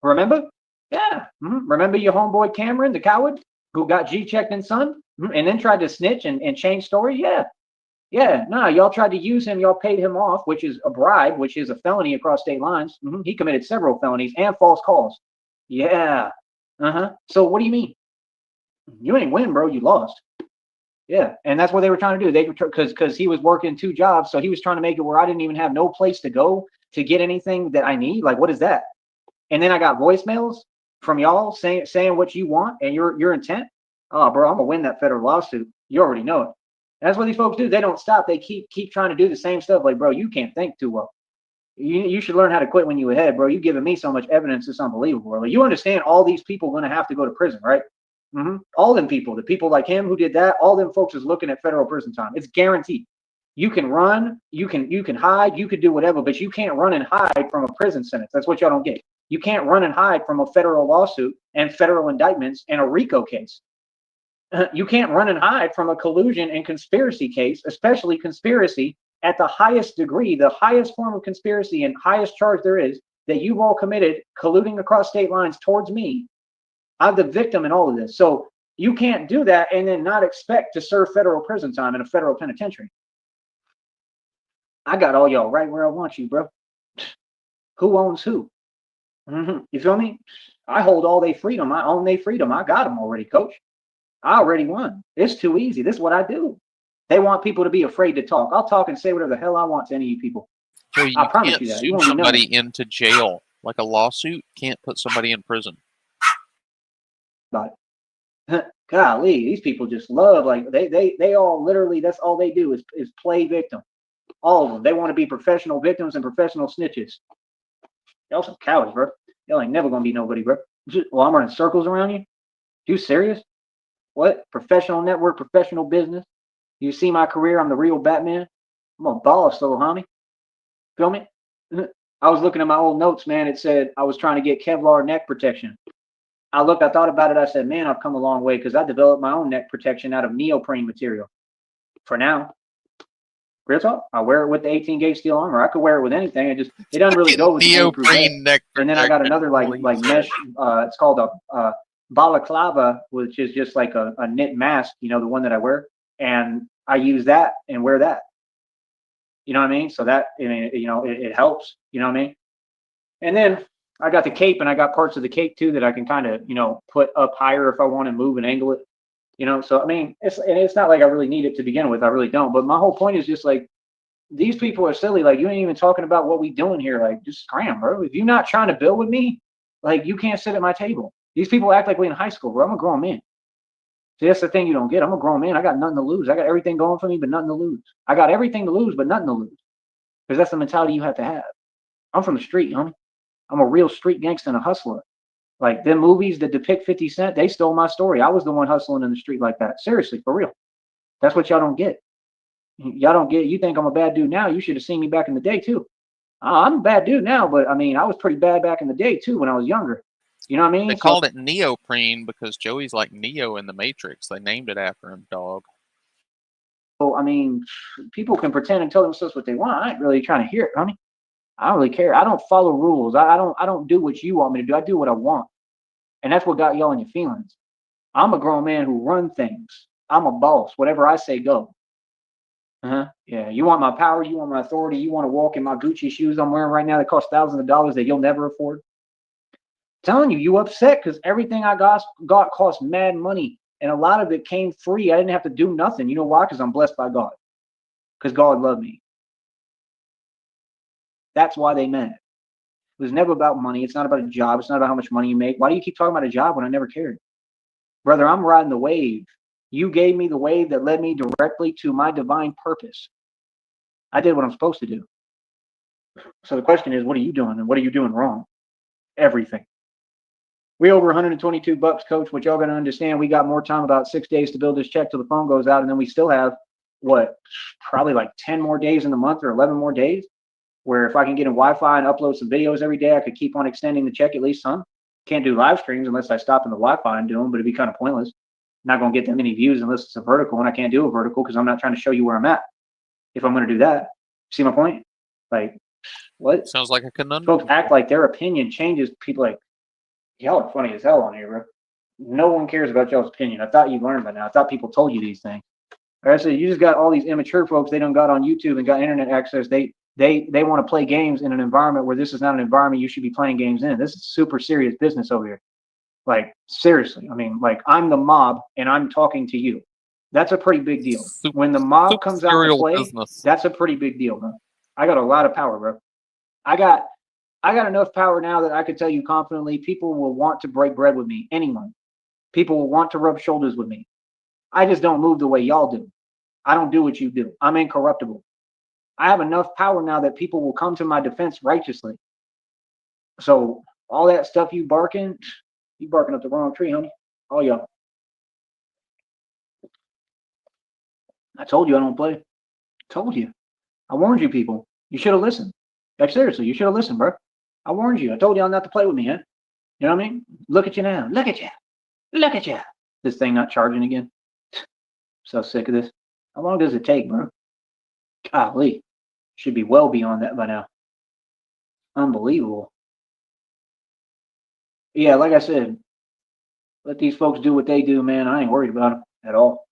Remember? Yeah. Remember your homeboy Cameron, the coward, who got G-checked in Sun and then tried to snitch and change story? Yeah. Yeah. No, y'all tried to use him. Y'all paid him off, which is a bribe, which is a felony across state lines. He committed several felonies and false calls. Yeah. So what do you mean? You ain't win, bro. You lost. Yeah. And that's what they were trying to do. They because he was working 2 jobs. So he was trying to make it where I didn't even have no place to go to get anything that I need. Like, what is that? And then I got voicemails from y'all saying what you want and your intent. Oh, bro, I'm gonna win that federal lawsuit. You already know it. That's what these folks do. They don't stop. They keep trying to do the same stuff. Like, bro, you can't think too well. You should learn how to quit when you ahead, bro. You giving me so much evidence, it's unbelievable. Bro. Like, you understand all these people are gonna have to go to prison, right? All them people, the people like him who did that, all them folks is looking at federal prison time. It's guaranteed. You can run, you can hide, you could do whatever, but you can't run and hide from a prison sentence. That's what y'all don't get. You can't run and hide from a federal lawsuit and federal indictments and a RICO case. You can't run and hide from a collusion and conspiracy case, especially conspiracy at the highest degree, the highest form of conspiracy and highest charge there is, that you've all committed, colluding across state lines towards me. I'm the victim in all of this. So you can't do that and then not expect to serve federal prison time in a federal penitentiary. I got all y'all right where I want you, bro. Who owns who? You feel me? I hold all their freedom. I own their freedom. I got them already, coach. I already won. It's too easy. This is what I do. They want people to be afraid to talk. I'll talk and say whatever the hell I want to any of you people. So you I promise can't you that. sue You won't be somebody knowing. into jail. Like a lawsuit can't put somebody in prison. But golly, these people just love, like they all literally, that's all they do is play victim. All of them. They want to be professional victims and professional snitches. Y'all some cowards, bro. Y'all ain't never gonna be nobody, bro. Well, I'm running circles around you. You serious? What? Professional network, professional business. You see my career? I'm the real Batman. I'm a boss, little homie. Feel me? I was looking at my old notes, man. It said I was trying to get Kevlar neck protection. I thought about it. I said, man, I've come a long way because I developed my own neck protection out of neoprene material. For now, real talk, I wear it with the 18 gauge steel armor. I could wear it with anything. It doesn't really go with the neoprene neck protection. And then I got another like mesh. It's called a balaclava, which is just like a knit mask. You know, the one that I wear, and I use that and wear that. You know what I mean? So that, I mean, you know, it helps. You know what I mean? And then I got the cape, and I got parts of the cape too that I can kind of, you know, put up higher if I want to move and angle it. You know, so I mean, it's not like I really need it to begin with. I really don't. But my whole point is just like, these people are silly. Like, you ain't even talking about what we doing here. Like, just scram, bro. If you're not trying to build with me, like, you can't sit at my table. These people act like we in high school, bro. I'm a grown man. See, that's the thing you don't get. I'm a grown man. I got nothing to lose. I got everything going for me, but nothing to lose. I got everything to lose, but nothing to lose. Because that's the mentality you have to have. I'm from the street, homie. I'm a real street gangster and a hustler. Like, them movies that depict 50 Cent, they stole my story. I was the one hustling in the street like that. Seriously, for real. That's what y'all don't get. Y'all don't get. You think I'm a bad dude now. You should have seen me back in the day, too. I'm a bad dude now, but, I mean, I was pretty bad back in the day, too, when I was younger. You know what I mean? They called it neoprene because Joey's like Neo in the Matrix. They named it after him, dog. So, I mean, people can pretend and tell themselves what they want. I ain't really trying to hear it, honey. I don't really care. I don't follow rules. I don't do what you want me to do. I do what I want. And that's what got y'all in your feelings. I'm a grown man who run things. I'm a boss. Whatever I say, go. Yeah. You want my power? You want my authority? You want to walk in my Gucci shoes I'm wearing right now that cost thousands of dollars that you'll never afford? I'm telling you, you upset because everything I got cost mad money. And a lot of it came free. I didn't have to do nothing. You know why? Because I'm blessed by God. Because God loved me. That's why they mad. It was never about money. It's not about a job. It's not about how much money you make. Why do you keep talking about a job when I never cared? Brother, I'm riding the wave. You gave me the wave that led me directly to my divine purpose. I did what I'm supposed to do. So the question is, what are you doing? And what are you doing wrong? Everything. We over 122 bucks, coach. What y'all got to understand, we got more time, about 6 days to build this check till the phone goes out. And then we still have, what, probably like 10 more days in the month or 11 more days, where if I can get in Wi-Fi and upload some videos every day, I could keep on extending the check at least some. Can't do live streams unless I stop in the Wi-Fi and do them, but it'd be kind of pointless. Not going to get that many views unless it's a vertical, and I can't do a vertical because I'm not trying to show you where I'm at. If I'm going to do that, see my point? Like, what? Sounds like a conundrum. Folks act like their opinion changes. People like, y'all are funny as hell on here, bro. No one cares about y'all's opinion. I thought you learned by now. I thought people told you these things. Like I said, you just got all these immature folks. They done got on YouTube and got internet access. They want to play games in an environment where this is not an environment you should be playing games in. This is super serious business over here. Like, seriously. I mean, like, I'm the mob and I'm talking to you. That's a pretty big deal. When the mob comes out to play, that's a pretty big deal, bro. I got a lot of power, bro. I got enough power now that I could tell you confidently, people will want to break bread with me. Anyone. People will want to rub shoulders with me. I just don't move the way y'all do. I don't do what you do. I'm incorruptible. I have enough power now that people will come to my defense righteously. So all that stuff you barking up the wrong tree, honey. All y'all. I told you I don't play. Told you. I warned you people. You should have listened. Like, seriously, you should have listened, bro. I warned you. I told y'all not to play with me, huh? You know what I mean? Look at you now. Look at you. Look at you. This thing not charging again. So sick of this. How long does it take, bro? Golly. Should be well beyond that by now. Unbelievable. Yeah, like I said, let these folks do what they do, man. I ain't worried about them at all.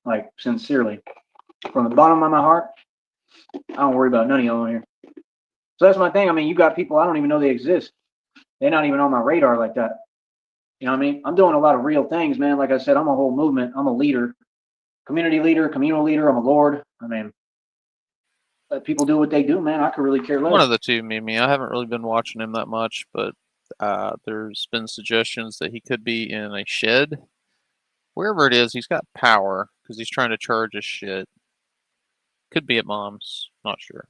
Like, sincerely. From the bottom of my heart, I don't worry about none of y'all here. So that's my thing. I mean, you got people I don't even know they exist. They're not even on my radar like that. You know what I mean? I'm doing a lot of real things, man. Like I said, I'm a whole movement. I'm a leader, community leader, communal leader. I'm a lord. I mean, let people do what they do, man. I could really care less. One of the two, Mimi. I haven't really been watching him that much, but there's been suggestions that he could be in a shed. Wherever it is, he's got power because he's trying to charge his shit. Could be at Mom's. Not sure.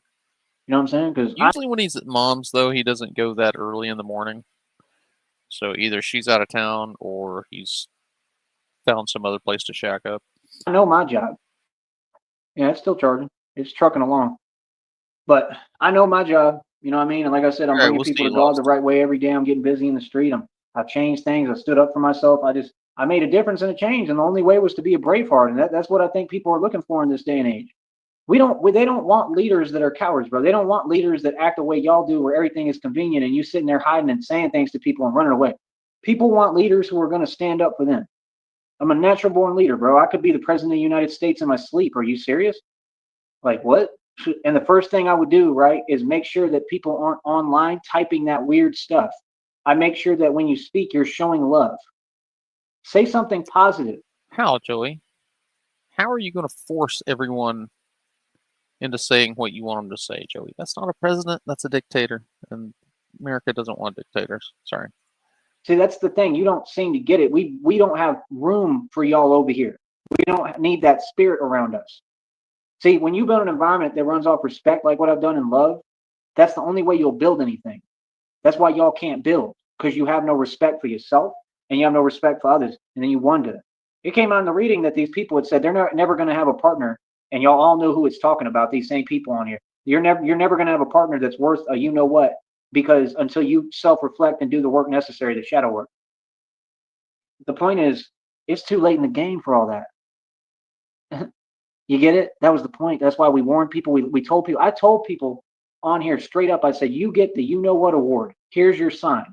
You know what I'm saying? Because usually when he's at Mom's, though, he doesn't go that early in the morning. So either she's out of town or he's found some other place to shack up. I know my job. Yeah, it's still charging. It's trucking along. But I know my job. You know what I mean? And like I said, I'm bringing people to God the right way every day. I'm getting busy in the street. I've changed things. I stood up for myself. I made a difference and a change. And the only way was to be a braveheart. And that's what I think people are looking for in this day and age. They don't want leaders that are cowards, bro. They don't want leaders that act the way y'all do, where everything is convenient and you sitting there hiding and saying things to people and running away. People want leaders who are going to stand up for them. I'm a natural born leader, bro. I could be the president of the United States in my sleep. Are you serious? Like, what? And the first thing I would do, right, is make sure that people aren't online typing that weird stuff. I make sure that when you speak, you're showing love. Say something positive. How, Joey? How are you going to force everyone into saying what you want them to say, Joey? That's not a president. That's a dictator. And America doesn't want dictators. Sorry. See, that's the thing. You don't seem to get it. We don't have room for y'all over here. We don't need that spirit around us. See, when you build an environment that runs off respect, like what I've done in love, that's the only way you'll build anything. That's why y'all can't build, because you have no respect for yourself and you have no respect for others. And then you wonder. It came out in the reading that these people had said they're never going to have a partner, and y'all all know who it's talking about, these same people on here. You're never going to have a partner that's worth a you know what, because until you self-reflect and do the work necessary, the shadow work. The point is, it's too late in the game for all that. You get it? That was the point. That's why we warned people. We told people. I told people on here straight up. I said, you get the you know what award. Here's your sign.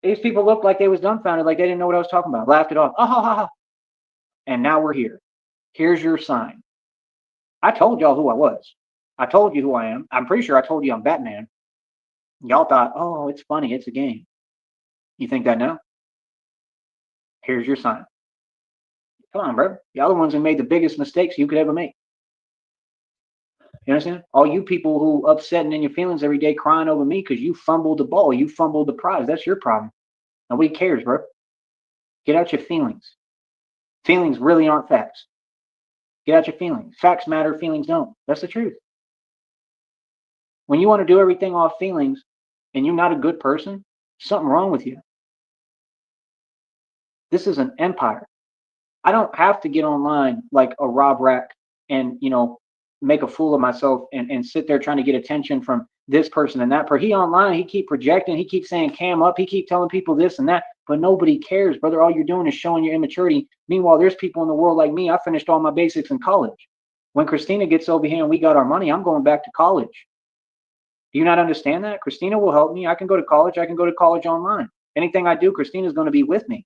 These people looked like they was dumbfounded, like they didn't know what I was talking about. Laughed it off. Oh, ha, ha, ha. And now we're here. Here's your sign. I told y'all who I was. I told you who I am. I'm pretty sure I told you I'm Batman. Y'all thought, oh, it's funny. It's a game. You think that now? Here's your sign. Come on, bro. Y'all the ones who made the biggest mistakes you could ever make. You understand? All you people who upset and in your feelings every day crying over me because you fumbled the ball, you fumbled the prize. That's your problem. Nobody cares, bro. Get out your feelings. Feelings really aren't facts. Get out your feelings. Facts matter, feelings don't. That's the truth. When you want to do everything off feelings and you're not a good person, something wrong with you. This is an empire. I don't have to get online like a Rob Rack and, make a fool of myself and sit there trying to get attention from this person and that person. He online, he keep projecting, he keeps saying cam up, he keep telling people this and that, but nobody cares, brother. All you're doing is showing your immaturity. Meanwhile, there's people in the world like me. I finished all my basics in college. When Christina gets over here and we got our money, I'm going back to college. Do you not understand that? Christina will help me. I can go to college. I can go to college online. Anything I do, Christina's going to be with me.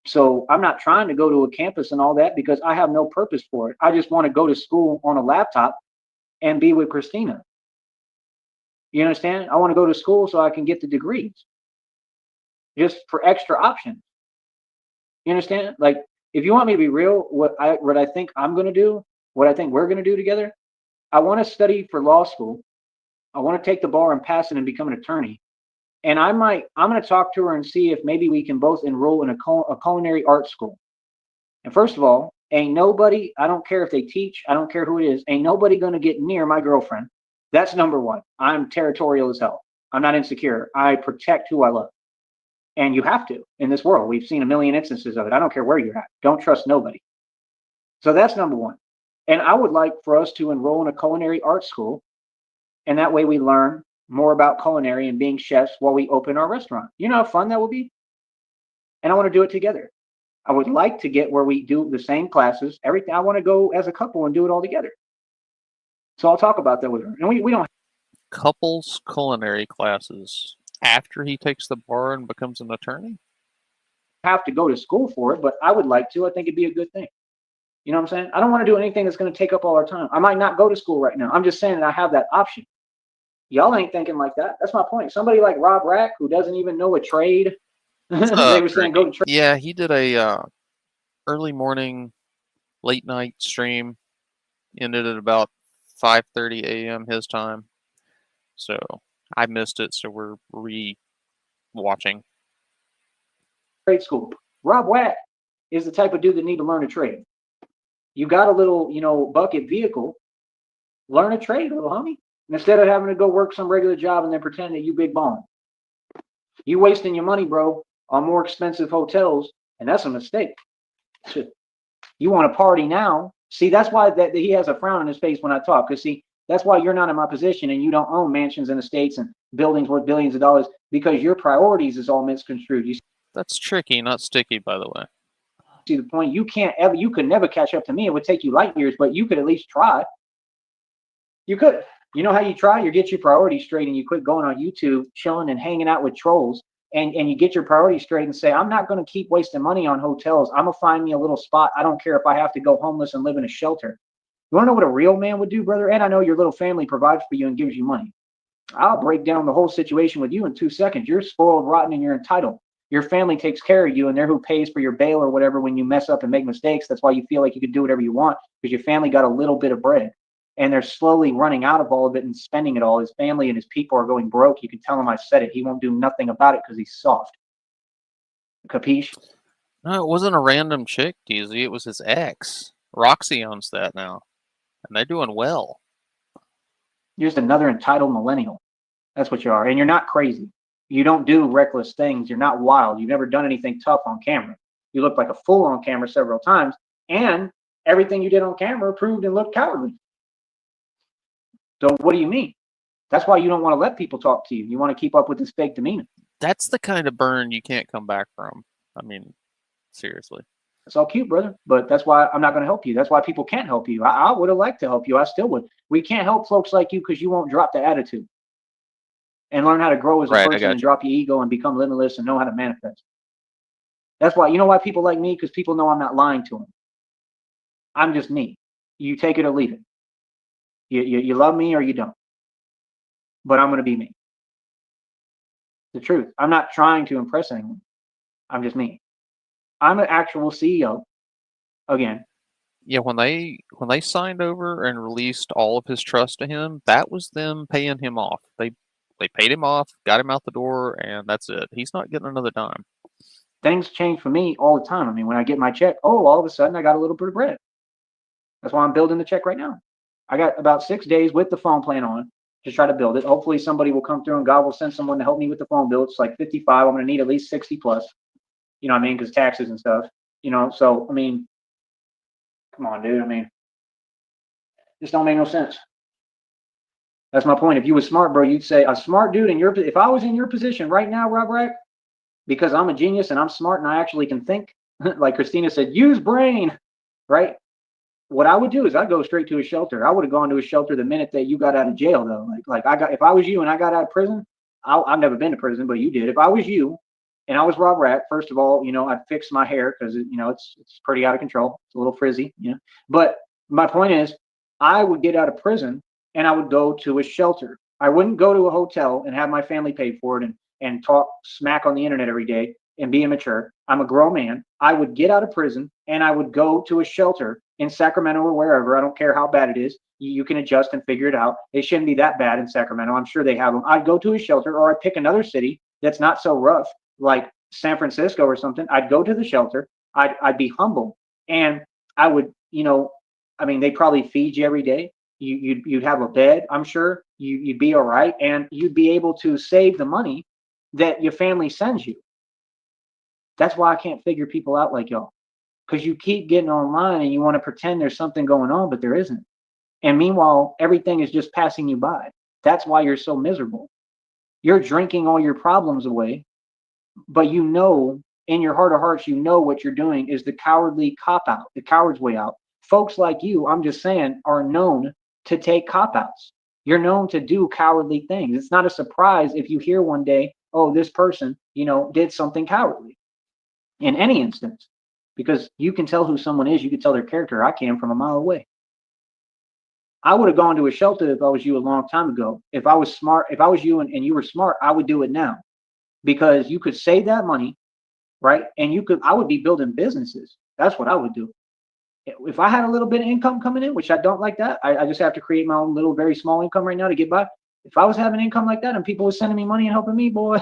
So I'm not trying to go to a campus and all that because I have no purpose for it. I just want to go to school on a laptop and be with Christina. You understand? I want to go to school so I can get the degrees just for extra options. You understand? Like, if you want me to be real, what I think I'm going to do, what I think we're going to do together, I want to study for law school. I want to take the bar and pass it and become an attorney. And I'm going to talk to her and see if maybe we can both enroll in a culinary arts school. And first of all, ain't nobody, I don't care if they teach, I don't care who it is, ain't nobody going to get near my girlfriend. That's number one. I'm territorial as hell. I'm not insecure. I protect who I love. And you have to in this world. We've seen a million instances of it. I don't care where you're at. Don't trust nobody. So that's number one. And I would like for us to enroll in a culinary arts school. And that way we learn more about culinary and being chefs while we open our restaurant. You know how fun that will be? and I want to do it together. I would like to get where we do the same classes, everything. I want to go as a couple and do it all together. So I'll talk about that with her. And we don't Couples culinary classes after he takes the bar and becomes an attorney? have to go to school for it, but I would like to. I think it'd be a good thing. You know what I'm saying? I don't want to do anything that's going to take up all our time. I might not go to school right now. I'm just saying that I have that option. Y'all ain't thinking like that. That's my point. Somebody like Rob Rack, who doesn't even know a trade, they were saying go to trade. Yeah, he did a early morning, late night stream. Ended at about 5:30 a.m. his time. So I missed it. So we're re-watching. Trade school. Rob Rack is the type of dude that need to learn a trade. You got a little, bucket vehicle. Learn a trade, little homie. Instead of having to go work some regular job and then pretend that you big bone. You wasting your money, bro, on more expensive hotels, and that's a mistake. You want to party now. See, that's why that he has a frown on his face when I talk. Because, see, that's why you're not in my position and you don't own mansions and estates and buildings worth billions of dollars, because your priorities is all misconstrued. You That's tricky, not sticky, by the way. see the point? You could never catch up to me. It would take you light years, but you could at least try. You could. You know how you try? You get your priorities straight and you quit going on YouTube, chilling and hanging out with trolls. And you get your priorities straight and say, I'm not going to keep wasting money on hotels. I'm going to find me a little spot. I don't care if I have to go homeless and live in a shelter. You want to know what a real man would do, brother? And I know your little family provides for you and gives you money. I'll break down the whole situation with you in 2 seconds. You're spoiled, rotten, and you're entitled. Your family takes care of you, and they're who pays for your bail or whatever when you mess up and make mistakes. That's why you feel like you can do whatever you want, because your family got a little bit of bread. And they're slowly running out of all of it and spending it all. His family and his people are going broke. You can tell him I said it. He won't do nothing about it because he's soft. Capiche? No, it wasn't a random chick, DZ. It was his ex. Roxy owns that now. And they're doing well. You're just another entitled millennial. That's what you are. And you're not crazy. You don't do reckless things. You're not wild. You've never done anything tough on camera. You look like a fool on camera several times. And everything you did on camera proved and looked cowardly. So what do you mean? That's why you don't want to let people talk to you. You want to keep up with this fake demeanor. That's the kind of burn you can't come back from. I mean, seriously. It's all cute, brother. But that's why I'm not going to help you. That's why people can't help you. I would have liked to help you. I still would. We can't help folks like you because you won't drop the attitude and learn how to grow as a person and drop your ego and become limitless and know how to manifest. That's why, you know why people like me? Because people know I'm not lying to them. I'm just me. You take it or leave it. You love me or you don't. But I'm going to be me. The truth. I'm not trying to impress anyone. I'm just me. I'm an actual CEO. Again. Yeah, when they signed over and released all of his trust to him, that was them paying him off. They paid him off, got him out the door, and that's it. He's not getting another dime. Things change for me all the time. I mean, when I get my check, all of a sudden I got a little bit of bread. That's why I'm building the check right now. I got about 6 days with the phone plan on to try to build it. Hopefully somebody will come through and God will send someone to help me with the phone bill. It's like 55. I'm going to need at least 60 plus. You know what I mean? Because taxes and stuff. So, I mean, come on, dude. I mean, this don't make no sense. That's my point. If you were smart, bro, you'd say a smart dude if I was in your position right now, Rob Rack, because I'm a genius and I'm smart and I actually can think, like Christina said, use brain, right? What I would do is I'd go straight to a shelter. I would have gone to a shelter the minute that you got out of jail, though. If I was you and I got out of prison, I've never been to prison, but you did. If I was you and I was Rob Rack, first of all, I'd fix my hair because it's pretty out of control. It's a little frizzy, But my point is, I would get out of prison and I would go to a shelter. I wouldn't go to a hotel and have my family pay for it and talk smack on the internet every day and be immature. I'm a grown man. I would get out of prison and I would go to a shelter in Sacramento or wherever. I don't care how bad it is. You can adjust and figure it out. It shouldn't be that bad in Sacramento. I'm sure they have them. I'd go to a shelter or I'd pick another city that's not so rough, like San Francisco or something. I'd go to the shelter. I'd be humble. And I would, they probably feed you every day. You'd have a bed, I'm sure. You'd be all right. And you'd be able to save the money that your family sends you. That's why I can't figure people out like y'all. Because you keep getting online and you want to pretend there's something going on, but there isn't. And meanwhile, everything is just passing you by. That's why you're so miserable. You're drinking all your problems away, but you know in your heart of hearts, you know what you're doing is the cowardly cop out, the coward's way out. Folks like you, I'm just saying, are known to take cop outs. You're known to do cowardly things. It's not a surprise if you hear one day, oh, this person, did something cowardly in any instance, because you can tell who someone is. You can tell their character. I can from a mile away. I would have gone to a shelter if I was you a long time ago. If I was smart, if I was you and you were smart, I would do it now, because you could save that money, right? And I would be building businesses. That's what I would do. If I had a little bit of income coming in, which I don't like that, I just have to create my own little, very small income right now to get by. If I was having income like that and people were sending me money and helping me, boy,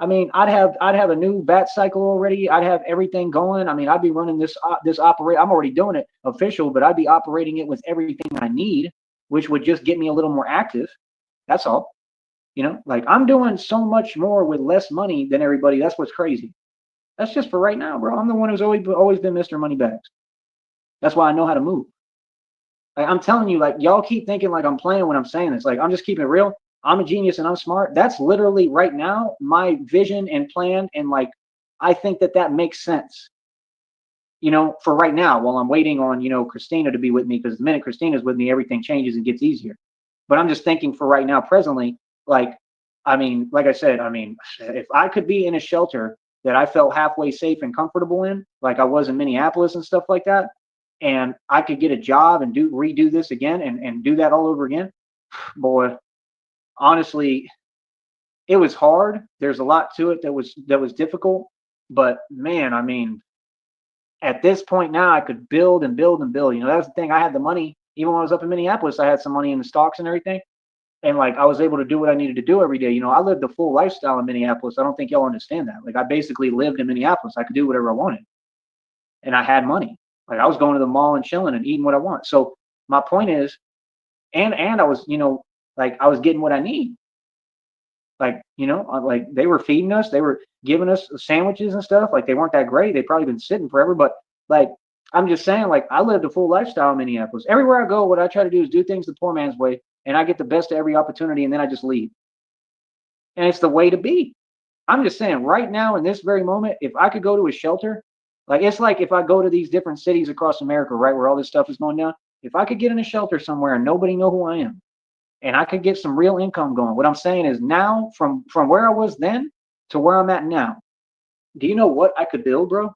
I mean, I'd have a new bat cycle already. I'd have everything going. I mean, I'd be running this operate. I'm already doing it official, but I'd be operating it with everything I need, which would just get me a little more active. That's all. Like I'm doing so much more with less money than everybody. That's what's crazy. That's just for right now, bro. I'm the one who's always been Mr. Moneybags. That's why I know how to move. Like I'm telling you, like y'all keep thinking like I'm playing when I'm saying this. Like I'm just keeping it real. I'm a genius and I'm smart. That's literally right now my vision and plan, and like I think that makes sense. For right now, while I'm waiting on Christina to be with me, because the minute Christina's with me, everything changes and gets easier. But I'm just thinking for right now, presently, like I said, if I could be in a shelter that I felt halfway safe and comfortable in, like I was in Minneapolis and stuff like that, and I could get a job and redo this again and do that all over again, boy, honestly, it was hard. There's a lot to it that was difficult, but man, at this point now I could build and build and build. That's the thing. I had the money. Even when I was up in Minneapolis, I had some money in the stocks and everything. And like I was able to do what I needed to do every day. I lived a full lifestyle in Minneapolis. I don't think y'all understand that. Like I basically lived in Minneapolis. I could do whatever I wanted. And I had money. Like I was going to the mall and chilling and eating what I want. So my point is, and I was, like I was getting what I need. Like, like they were feeding us, they were giving us sandwiches and stuff. Like they weren't that great. They'd probably been sitting forever, but like, I'm just saying, like I lived a full lifestyle in Minneapolis. Everywhere I go, what I try to do is do things the poor man's way, and I get the best of every opportunity, and then I just leave. And it's the way to be. I'm just saying right now in this very moment, if I could go to a shelter, like it's like if I go to these different cities across America, right, where all this stuff is going down, if I could get in a shelter somewhere and nobody know who I am, and I could get some real income going. What I'm saying is now from where I was then to where I'm at now, do you know what I could build, bro?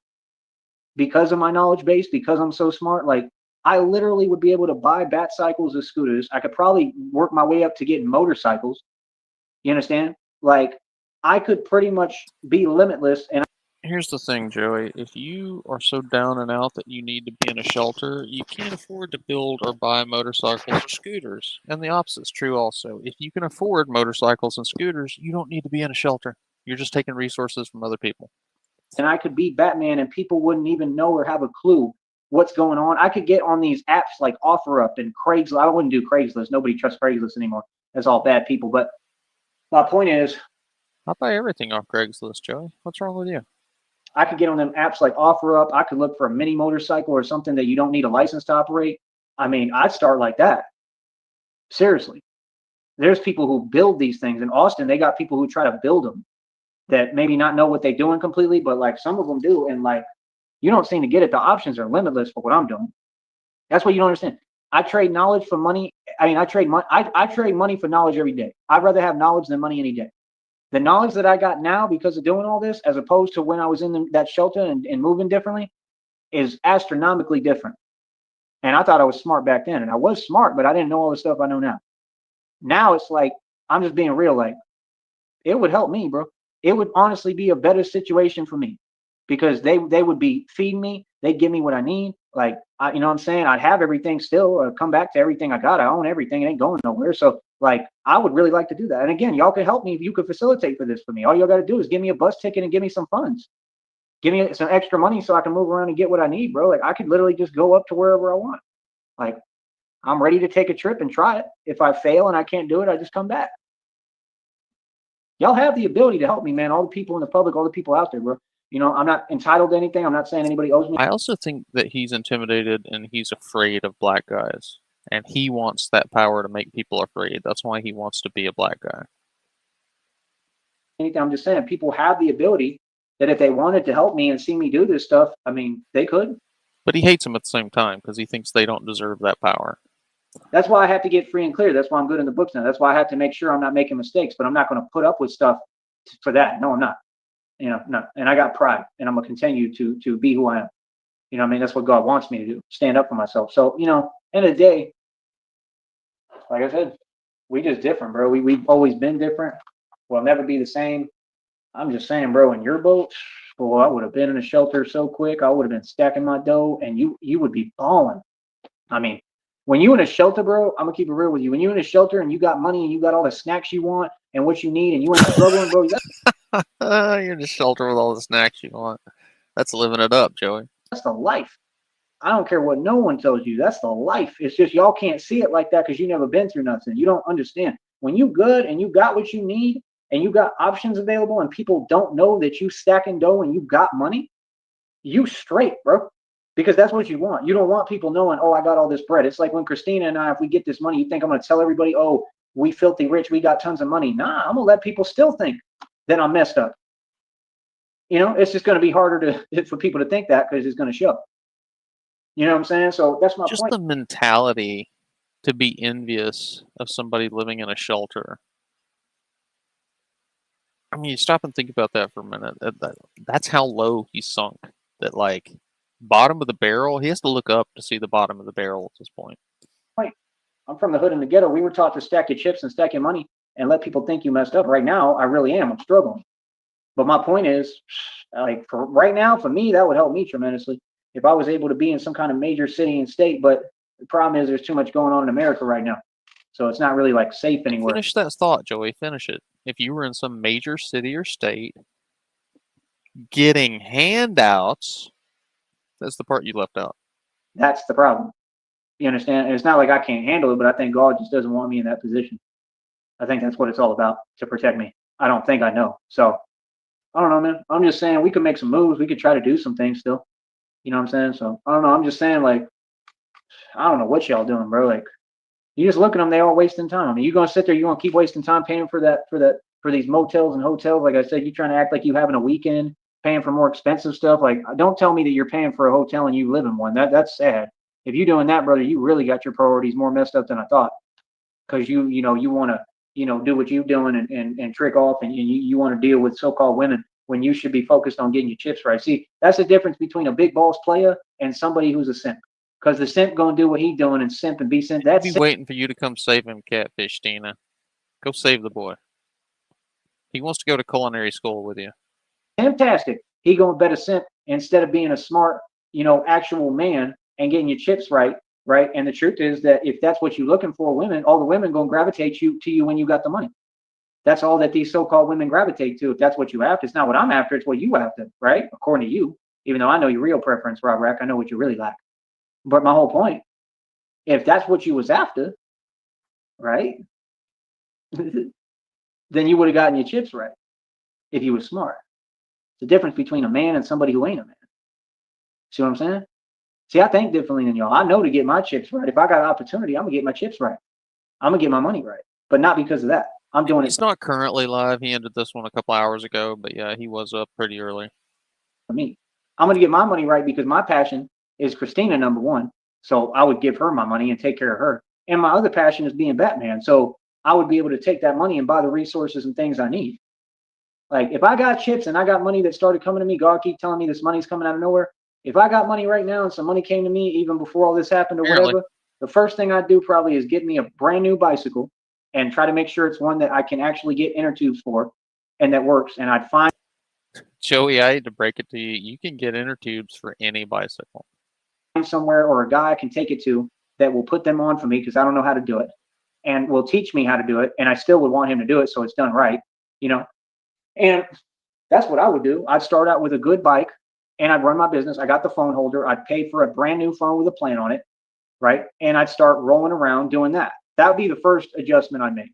Because of my knowledge base, because I'm so smart, like I literally would be able to buy bat cycles or scooters. I could probably work my way up to getting motorcycles. You understand? Like I could pretty much be limitless. And Here's the thing, Joey. If you are so down and out that you need to be in a shelter, you can't afford to build or buy motorcycles or scooters. And the opposite's true also. If you can afford motorcycles and scooters, you don't need to be in a shelter. You're just taking resources from other people. And I could be Batman and people wouldn't even know or have a clue what's going on. I could get on these apps like OfferUp and Craigslist. I wouldn't do Craigslist. Nobody trusts Craigslist anymore. That's all bad people. But my point is, I buy everything off Craigslist, Joey. What's wrong with you? I could get on them apps like OfferUp. I could look for a mini motorcycle or something that you don't need a license to operate. I'd start like that. Seriously. There's people who build these things. In Austin, they got people who try to build them that maybe not know what they're doing completely, but like some of them do. And like, you don't seem to get it. The options are limitless for what I'm doing. That's what you don't understand. I trade knowledge for money. I trade money. I trade money for knowledge every day. I'd rather have knowledge than money any day. The knowledge that I got now because of doing all this, as opposed to when I was in that shelter and moving differently, is astronomically different. And I thought I was smart back then. And I was smart, but I didn't know all the stuff I know now. Now it's like, I'm just being real. Like, it would help me, bro. It would honestly be a better situation for me because they would be feeding me. They'd give me what I need. Like, you know what I'm saying? I'd have everything still, come back to everything I got. I own everything. It ain't going nowhere. So like, I would really like to do that. And again, y'all can help me if you could facilitate for this for me. All y'all got to do is give me a bus ticket and give me some funds. Give me some extra money so I can move around and get what I need, bro. Like I could literally just go up to wherever I want. Like I'm ready to take a trip and try it. If I fail and I can't do it, I just come back. Y'all have the ability to help me, man. All the people in the public, all the people out there, bro. You know, I'm not entitled to anything. I'm not saying anybody owes me. I also think that he's intimidated and he's afraid of black guys. And he wants that power to make people afraid. That's why he wants to be a black guy. Anything. I'm just saying people have the ability that if they wanted to help me and see me do this stuff, I mean, they could. But he hates them at the same time because he thinks they don't deserve that power. That's why I have to get free and clear. That's why I'm good in the books now. That's why I have to make sure I'm not making mistakes, but I'm not going to put up with stuff for that. No, I'm not. You know, no. And I got pride, and I'm going to continue to be who I am. You know what I mean? That's what God wants me to do, stand up for myself. So, you know, end of the day, like I said, we just different, bro. We've always been different. We'll never be the same. I'm just saying, bro, in your boat, boy, I would have been in a shelter so quick. I would have been stacking my dough, and you would be balling. I mean, when you in a shelter, bro, I'm gonna keep it real with you. When you in a shelter and you got money and you got all the snacks you want and what you need, and you ain't struggling, bro, You're in the shelter with all the snacks you want. That's living it up, Joey. that's the life. I don't care what no one tells you. That's the life. It's just y'all can't see it like that because you never been through nothing. You don't understand. When you good and you got what you need and you got options available and people don't know that you stacking dough and you got money, you straight, bro. Because that's what you want. You don't want people knowing, oh, I got all this bread. It's like when Christina and I, if we get this money, you think I'm going to tell everybody, oh, we filthy rich, we got tons of money. Nah, I'm going to let people still think that I'm messed up. You know, it's just going to be harder for people to think that because it's going to show. You know what I'm saying? So that's my Just point. the mentality to be envious of somebody living in a shelter. I mean, you stop and think about that for a minute. That's how low he's sunk. That, like, bottom of the barrel, he has to look up to see the bottom of the barrel at this point. I'm from the hood and the ghetto. We were taught to stack your chips and stack your money and let people think you messed up. Right now, I really am. I'm struggling. But my point is, like, for right now, for me, that would help me tremendously if I was able to be in some kind of major city and state. But the problem is there's too much going on in America right now. So it's not really like safe anywhere. Finish that thought, Joey. Finish it. If you were in some major city or state getting handouts, that's the part you left out. That's the problem. You understand? And it's not like I can't handle it, but I think God just doesn't want me in that position. I think that's what it's all about, to protect me. I don't think I know. So I don't know, man. I'm just saying we could make some moves. We could try to do some things still. You know what I'm saying? So I don't know. I'm just saying, like, I don't know what y'all doing, bro. Like, you just look at them, they all wasting time. I mean, you gonna sit there, you gonna keep wasting time paying for these motels and hotels. Like I said, you trying to act like you having a weekend, paying for more expensive stuff. Like, don't tell me that you're paying for a hotel and you live in one. That's sad. If you're doing that, brother, you really got your priorities more messed up than I thought. Because you want to, do what you're doing and trick off, and you want to deal with so-called women when you should be focused on getting your chips right. See, that's the difference between a big boss player and somebody who's a simp. Because the simp gonna do what he doing and simp and be simp. That's He'd be waiting for you to come save him, Catfish Tina. Go save the boy. He wants to go to culinary school with you. fantastic. He gonna bet a simp instead of being a smart, actual man and getting your chips right, right? And the truth is that if that's what you're looking for, women, all the women gonna gravitate to you when you got the money. That's all that these so-called women gravitate to. If that's what you after, it's not what I'm after. It's what you after, right? According to you, even though I know your real preference, Rob Rack, I know what you really like. But my whole point, if that's what you was after, right, then you would have gotten your chips right if you were smart. The difference between a man and somebody who ain't a man. See what I'm saying? See, I think differently than y'all. I know to get my chips right. If I got an opportunity, I'm gonna get my chips right. I'm gonna get my money right, but not because of that. I'm doing He's not currently live. He ended this one a couple hours ago, but yeah, he was up pretty early. for me. I'm gonna get my money right because my passion is Christina, number one. So I would give her my money and take care of her. And my other passion is being Batman. So I would be able to take that money and buy the resources and things I need. Like, if I got chips and I got money that started coming to me, God keep telling me this money's coming out of nowhere. If I got money right now and some money came to me even before all this happened or Apparently. whatever, the first thing I'd do probably is get me a brand new bicycle and try to make sure it's one that I can actually get inner tubes for and that works. And I'd find Joey, I hate to break it to you. You can get inner tubes for any bicycle. somewhere or a guy I can take it to that will put them on for me because I don't know how to do it and will teach me how to do it. And I still would want him to do it so it's done right, And that's what I would do. I'd start out with a good bike and I'd run my business. I got the phone holder. I'd pay for a brand new phone with a plan on it, right? And I'd start rolling around doing that. That would be the first adjustment I'd make.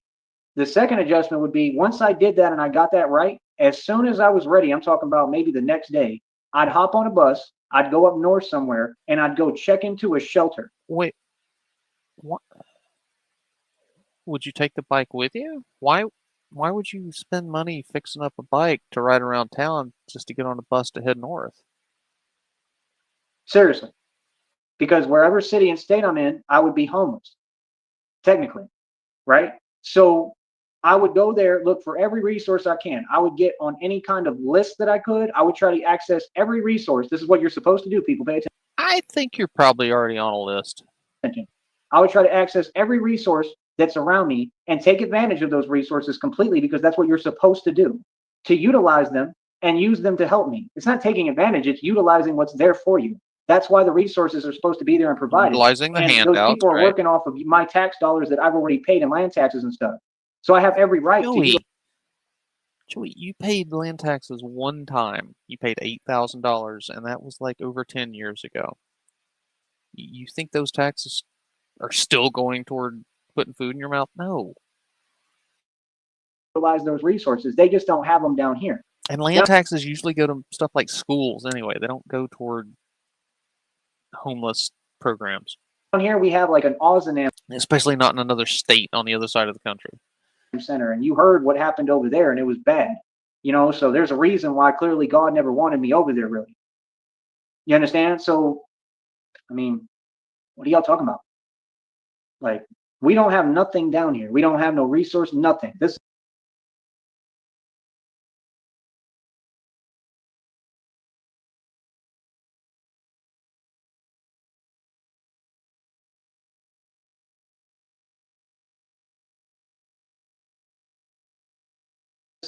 The second adjustment would be once I did that and I got that right, as soon as I was ready, I'm talking about maybe the next day, I'd hop on a bus, I'd go up north somewhere, and I'd go check into a shelter. Wait, what? Would you take the bike with you? Why? Why would you spend money fixing up a bike to ride around town just to get on a bus to head north? Seriously. Because wherever city and state I'm in, I would be homeless, technically, right? So I would go there, look for every resource I can. I would get on any kind of list that I could. I would try to access every resource. This is what you're supposed to do, people. Pay I think you're probably already on a list. attention. I would try to access every resource that's around me and take advantage of those resources completely because that's what you're supposed to do, to utilize them and use them to help me. It's not taking advantage, it's utilizing what's there for you. That's why the resources are supposed to be there and provided. Utilizing the And those handouts, people are right? working off of my tax dollars that I've already paid in land taxes and stuff. So I have every right to Joey, you paid land taxes one time. You paid $8,000, and that was like over 10 years ago. You think those taxes are still going toward putting food in your mouth? No. utilize those resources. They just don't have them down here. And land taxes usually go to stuff like schools anyway. They don't go toward homeless programs. Down here we have like an Ozanam Especially not in another state on the other side of the country. center, and you heard what happened over there, and it was bad. You know, so there's a reason why clearly God never wanted me over there, really. You understand? So, I mean, what are y'all talking about? Like, we don't have nothing down here. We don't have no resource, nothing. This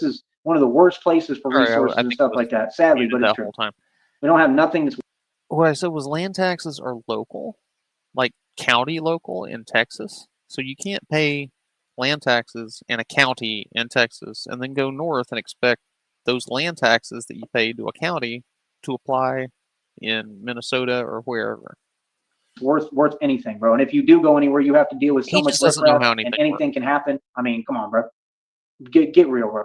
is one of the worst places for Sorry, resources I and think stuff like that. Sadly, but it's that true. whole time. We don't have nothing that's What I said was land taxes are local, like county local in Texas. So you can't pay land taxes in a county in Texas and then go north and expect those land taxes that you paid to a county to apply in Minnesota or wherever. worth anything, bro. And if you do go anywhere, you have to deal with so He much just doesn't know riffraff, how and anything anything works. can happen. I mean, come on, bro. Get real, bro.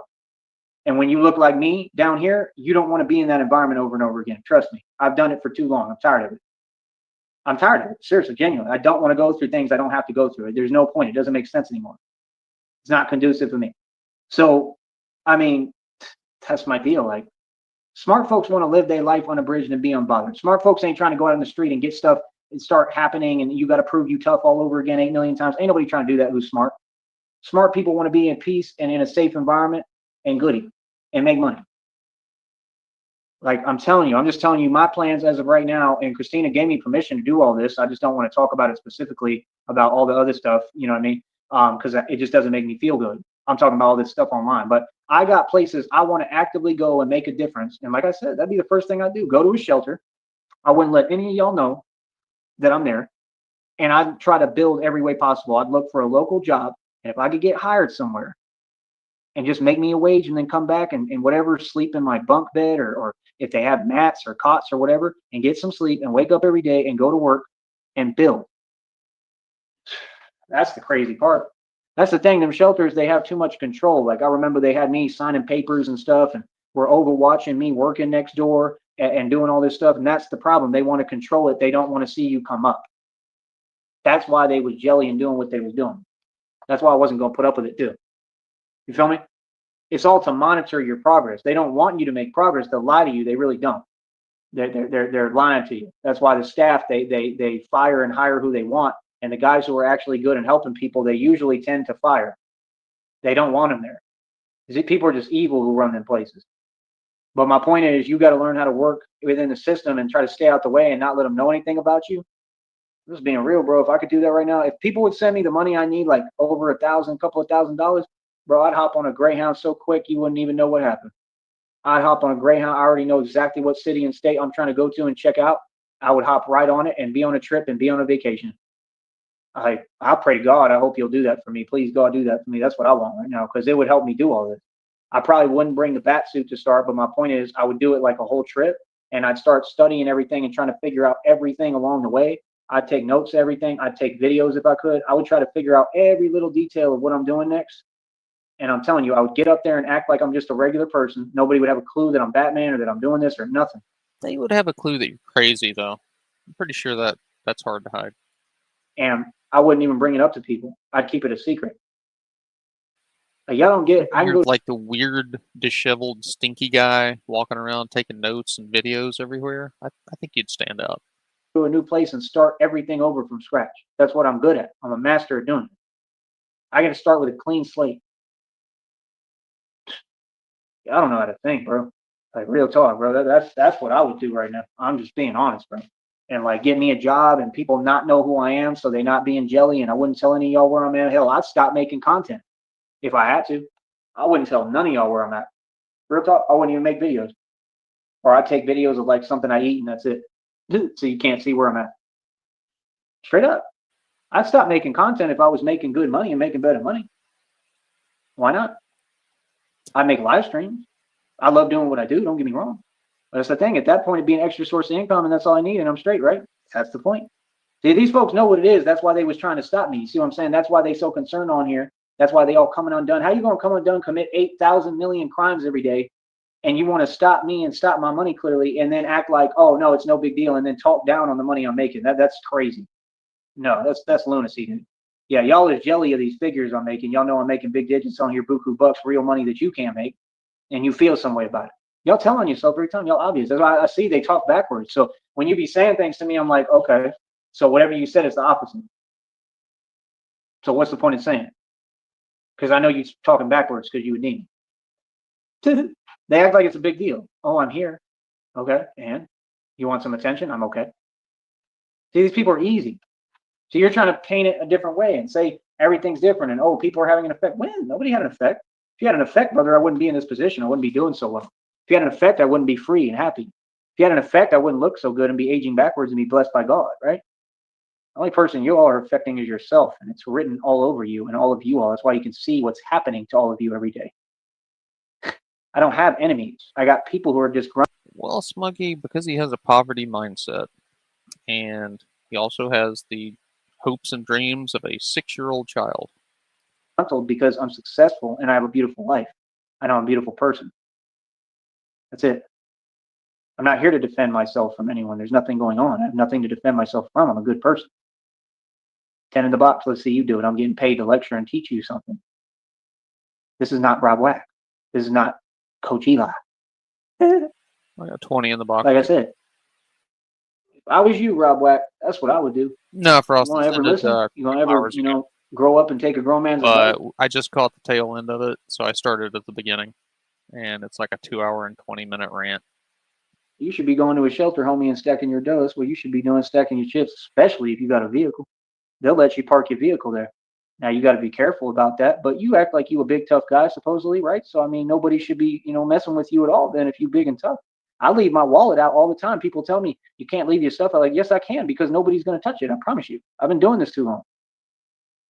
And when you look like me down here, you don't want to be in that environment over and over again. Trust me. I've done it for too long. I'm tired of it. I'm tired of it. Seriously, genuinely. I don't want to go through things I don't have to go through. There's no point. It doesn't make sense anymore. It's not conducive for me. So, I mean, that's my deal. Like, smart folks want to live their life unabridged and be unbothered. Smart folks ain't trying to go out in the street and get stuff and start happening and you got to prove you tough all over again 8 million times. Ain't nobody trying to do that who's smart. Smart people want to be in peace and in a safe environment and goody and make money. Like I'm telling you, I'm just telling you my plans as of right now. And Christina gave me permission to do all this. I just don't want to talk about it specifically about all the other stuff. You know what I mean? Because it just doesn't make me feel good. I'm talking about all this stuff online. But I got places I want to actively go and make a difference. And like I said, that'd be the first thing I do. Go to a shelter. I wouldn't let any of y'all know that I'm there. And I'd try to build every way possible. I'd look for a local job. And if I could get hired somewhere and just make me a wage and then come back and whatever, sleep in my bunk bed or if they have mats or cots or whatever, and get some sleep and wake up every day and go to work and build. That's the crazy part. That's the thing. Them shelters, they have too much control. Like I remember they had me signing papers and stuff and were overwatching me working next door and doing all this stuff. And that's the problem. They want to control it. They don't want to see you come up. That's why they was jelly and doing what they was doing. That's why I wasn't going to put up with it too. You feel me? It's all to monitor your progress. They don't want you to make progress. They'll lie to you. They really don't. They're lying to you. That's why the staff they fire and hire who they want, and the guys who are actually good and helping people they usually tend to fire. They don't want them there. People are just evil who run them places. But my point is, you got to learn how to work within the system and try to stay out the way and not let them know anything about you. This is being real, bro. If I could do that right now, if people would send me the money I need, like over $1,000, couple of $1,000s, bro, I'd hop on a Greyhound so quick you wouldn't even know what happened. I'd hop on a Greyhound. I already know exactly what city and state I'm trying to go to and check out. I would hop right on it and be on a trip and be on a vacation. I pray to God. I hope you'll do that for me. Please, God, do that for me. That's what I want right now because it would help me do all this. I probably wouldn't bring the bat suit to start, but my point is I would do it like a whole trip and I'd start studying everything and trying to figure out everything along the way. I'd take notes, everything. I'd take videos if I could. I would try to figure out every little detail of what I'm doing next. And I'm telling you, I would get up there and act like I'm just a regular person. Nobody would have a clue that I'm Batman or that I'm doing this or nothing. They would have a clue that you're crazy, though. I'm pretty sure that's hard to hide. And I wouldn't even bring it up to people. I'd keep it a secret. Like, y'all don't get. I can You're go like the weird, disheveled, stinky guy walking around taking notes and videos everywhere. I think you'd stand out. to a new place and start everything over from scratch. That's what I'm good at. I'm a master at doing it. I got to start with a clean slate. I don't know how to think, bro. Like real talk, bro. That's what I would do right now. I'm just being honest, bro. And like get me a job and people not know who I am, so they not being jelly. And I wouldn't tell any of y'all where I'm at. Hell, I'd stop making content if I had to. I wouldn't tell none of y'all where I'm at. Real talk. I wouldn't even make videos, or I'd take videos of like something I eat and that's it, so you can't see where I'm at. Straight up, I'd stop making content if I was making good money and making better money. Why not? I make live streams. I love doing what I do. Don't get me wrong. But that's the thing. At that point, it'd be an extra source of income, and that's all I need, and I'm straight, right? That's the point. See, these folks know what it is. That's why they was trying to stop me. You see what I'm saying? That's why they so concerned on here. That's why they all coming undone. How you gonna come undone, commit 8,000 million crimes every day, and you want to stop me and stop my money clearly, and then act like, oh no, it's no big deal, and then talk down on the money I'm making? That's crazy. No, that's lunacy, dude. Yeah, y'all is jelly of these figures I'm making. Y'all know I'm making big digits on your buku bucks, real money that you can't make, and you feel some way about it. Y'all telling yourself every time, y'all obvious. That's why I see they talk backwards. So when you be saying things to me, I'm like, okay, so whatever you said is the opposite. So what's the point in saying it? Because I know you're talking backwards because you would need me. They act like it's a big deal. Oh, I'm here. Okay, and you want some attention? I'm okay. See, these people are easy. So you're trying to paint it a different way and say everything's different and, oh, people are having an effect. When? Nobody had an effect. If you had an effect, brother, I wouldn't be in this position. I wouldn't be doing so well. If you had an effect, I wouldn't be free and happy. If you had an effect, I wouldn't look so good and be aging backwards and be blessed by God, right? The only person you all are affecting is yourself, and it's written all over you and all of you all. That's why you can see what's happening to all of you every day. I don't have enemies. I got people who are just grumpy. Well, Smuggy, because he has a poverty mindset, and he also has the hopes and dreams of a 6-year-old child. Because I'm successful and I have a beautiful life. I know I'm a beautiful person. That's it. I'm not here to defend myself from anyone. There's nothing going on. I have nothing to defend myself from. I'm a good person. 10 in the box. Let's see you do it. I'm getting paid to lecture and teach you something. This is not Rob Wack. This is not Coach Eli. I got 20 in the box. Like I said, if I was you, Rob Wack, that's what I would do. No, Frost. You want to ever listen? You want to ever, grow up and take a grown man's advice? But I just caught the tail end of it, so I started at the beginning, and it's like a 2-hour and 20-minute rant. You should be going to a shelter, homie, and stacking your dough. That's what you should be doing, stacking your chips, especially if you got a vehicle. They'll let you park your vehicle there. Now, you got to be careful about that, but you act like you a big, tough guy, supposedly, right? So, I mean, nobody should be, messing with you at all then if you big and tough. I leave my wallet out all the time. People tell me, you can't leave your stuff. I'm like, yes, I can, because nobody's going to touch it. I promise you. I've been doing this too long.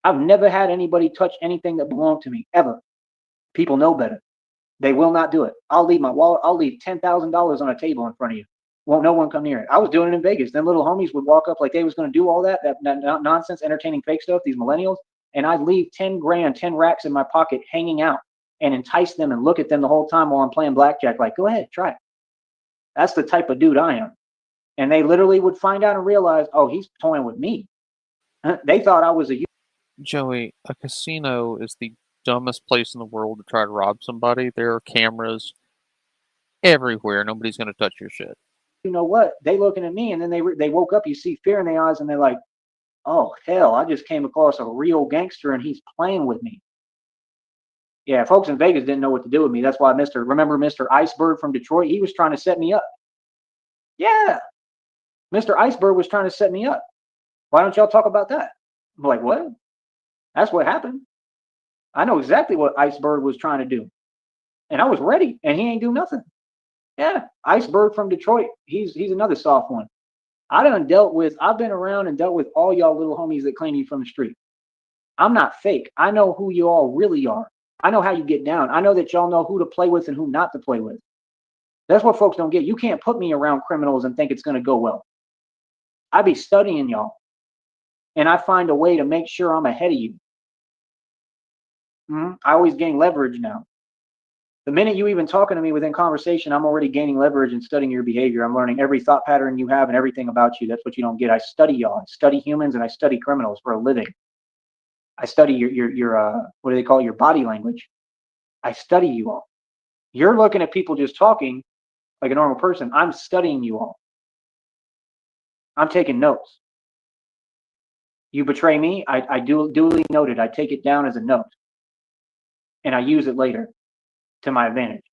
I've never had anybody touch anything that belonged to me, ever. People know better. They will not do it. I'll leave my wallet. I'll leave $10,000 on a table in front of you. Won't no one come near it. I was doing it in Vegas. Then little homies would walk up like they was going to do all that nonsense, entertaining fake stuff, these millennials. And I'd leave 10 grand, 10 racks in my pocket hanging out and entice them and look at them the whole time while I'm playing blackjack. Like, go ahead, try it. That's the type of dude I am. And they literally would find out and realize, oh, he's toying with me. They thought I was a... Joey, a casino is the dumbest place in the world to try to rob somebody. There are cameras everywhere. Nobody's going to touch your shit. You know what? They looking at me, and then they woke up. You see fear in their eyes, and they're like, oh, hell, I just came across a real gangster, and he's playing with me. Yeah, folks in Vegas didn't know what to do with me. That's why remember Mr. Iceberg from Detroit? He was trying to set me up. Yeah. Mr. Iceberg was trying to set me up. Why don't y'all talk about that? I'm like, what? That's what happened. I know exactly what Iceberg was trying to do. And I was ready, and he ain't do nothing. Yeah, Iceberg from Detroit. He's another soft one. I've been around and dealt with all y'all little homies that claim you from the street. I'm not fake. I know who you all really are. I know how you get down. I know that y'all know who to play with and who not to play with. That's what folks don't get. You can't put me around criminals and think it's going to go well. I be studying y'all, and I find a way to make sure I'm ahead of you. I always gain leverage now. The minute you even talking to me within conversation, I'm already gaining leverage and studying your behavior. I'm learning every thought pattern you have and everything about you. That's what you don't get. I study y'all. I study humans and I study criminals for a living. I study your what do they call it? Your body language. I study you all. You're looking at people just talking like a normal person. I'm studying you all. I'm taking notes. You betray me, I duly noted. I take it down as a note, and I use it later to my advantage.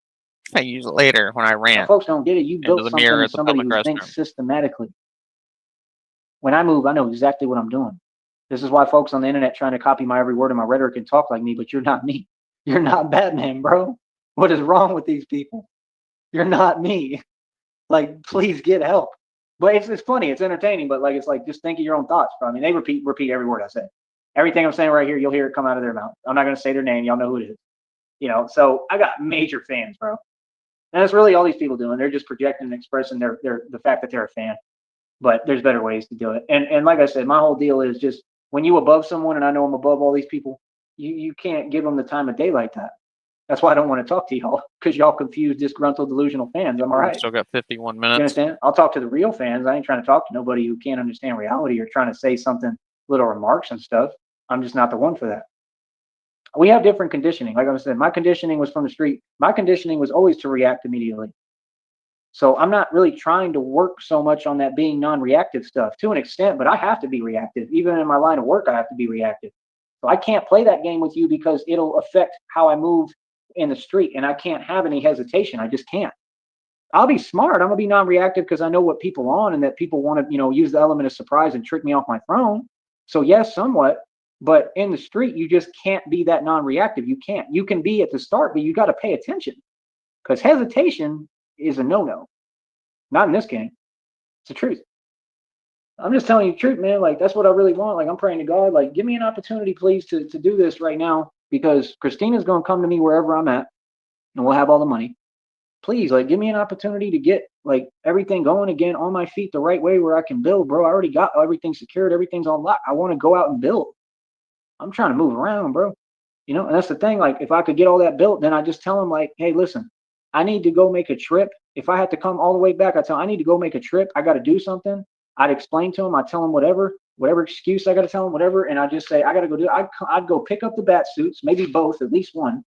I use it later when I Now, rant folks don't get it. You into built the something mirror as at the somebody public who thinks restroom. systematically. When I move, I know exactly what I'm doing. This is why folks on the internet trying to copy my every word of my rhetoric and talk like me, but you're not me. You're not Batman, bro. What is wrong with these people? You're not me. Like, please get help. But it's funny, it's entertaining, but like it's like just think of your own thoughts, bro. I mean, they repeat every word I say. Everything I'm saying right here, you'll hear it come out of their mouth. I'm not gonna say their name, y'all know who it is. You know, so I got major fans, bro. And that's really all these people doing. They're just projecting and expressing their the fact that they're a fan. But there's better ways to do it. And like I said, my whole deal is just when you above someone, and I know I'm above all these people, you can't give them the time of day like that. That's why I don't want to talk to y'all, because y'all confuse disgruntled delusional fans. I'm all right. Still got 51 You minutes. understand? I'll talk to the real fans. I ain't trying to talk to nobody who can't understand reality or trying to say something, little remarks and stuff. I'm just not the one for that. We have different conditioning. Like I said, my conditioning was from the street. My conditioning was always to react immediately. So I'm not really trying to work so much on that being non-reactive stuff to an extent, but I have to be reactive. Even in my line of work, I have to be reactive. So I can't play that game with you because it'll affect how I move in the street, and I can't have any hesitation. I just can't. I'll be smart. I'm gonna be non-reactive because I know what people want and that people want to, use the element of surprise and trick me off my throne. So yes, somewhat, but in the street, you just can't be that non-reactive. You can't. You can be at the start, but you got to pay attention because hesitation is a no-no. Not in this game. It's the truth. I'm just telling you the truth, man. Like that's what I really want. Like I'm praying to God, like give me an opportunity, please, to do this right now because Christina's gonna come to me wherever I'm at, and we'll have all the money. Please, like give me an opportunity to get like everything going again on my feet the right way where I can build, bro. I already got everything secured, everything's on lock. I want to go out and build. I'm trying to move around, bro. And that's the thing. Like if I could get all that built, then I just tell them like, hey, listen, I need to go make a trip. If I had to come all the way back, I tell them, I need to go make a trip. I got to do something. I'd explain to them. I tell them whatever excuse I got to tell them, whatever. And I just say, I got to go do it. I'd go pick up the bat suits, maybe both, at least one.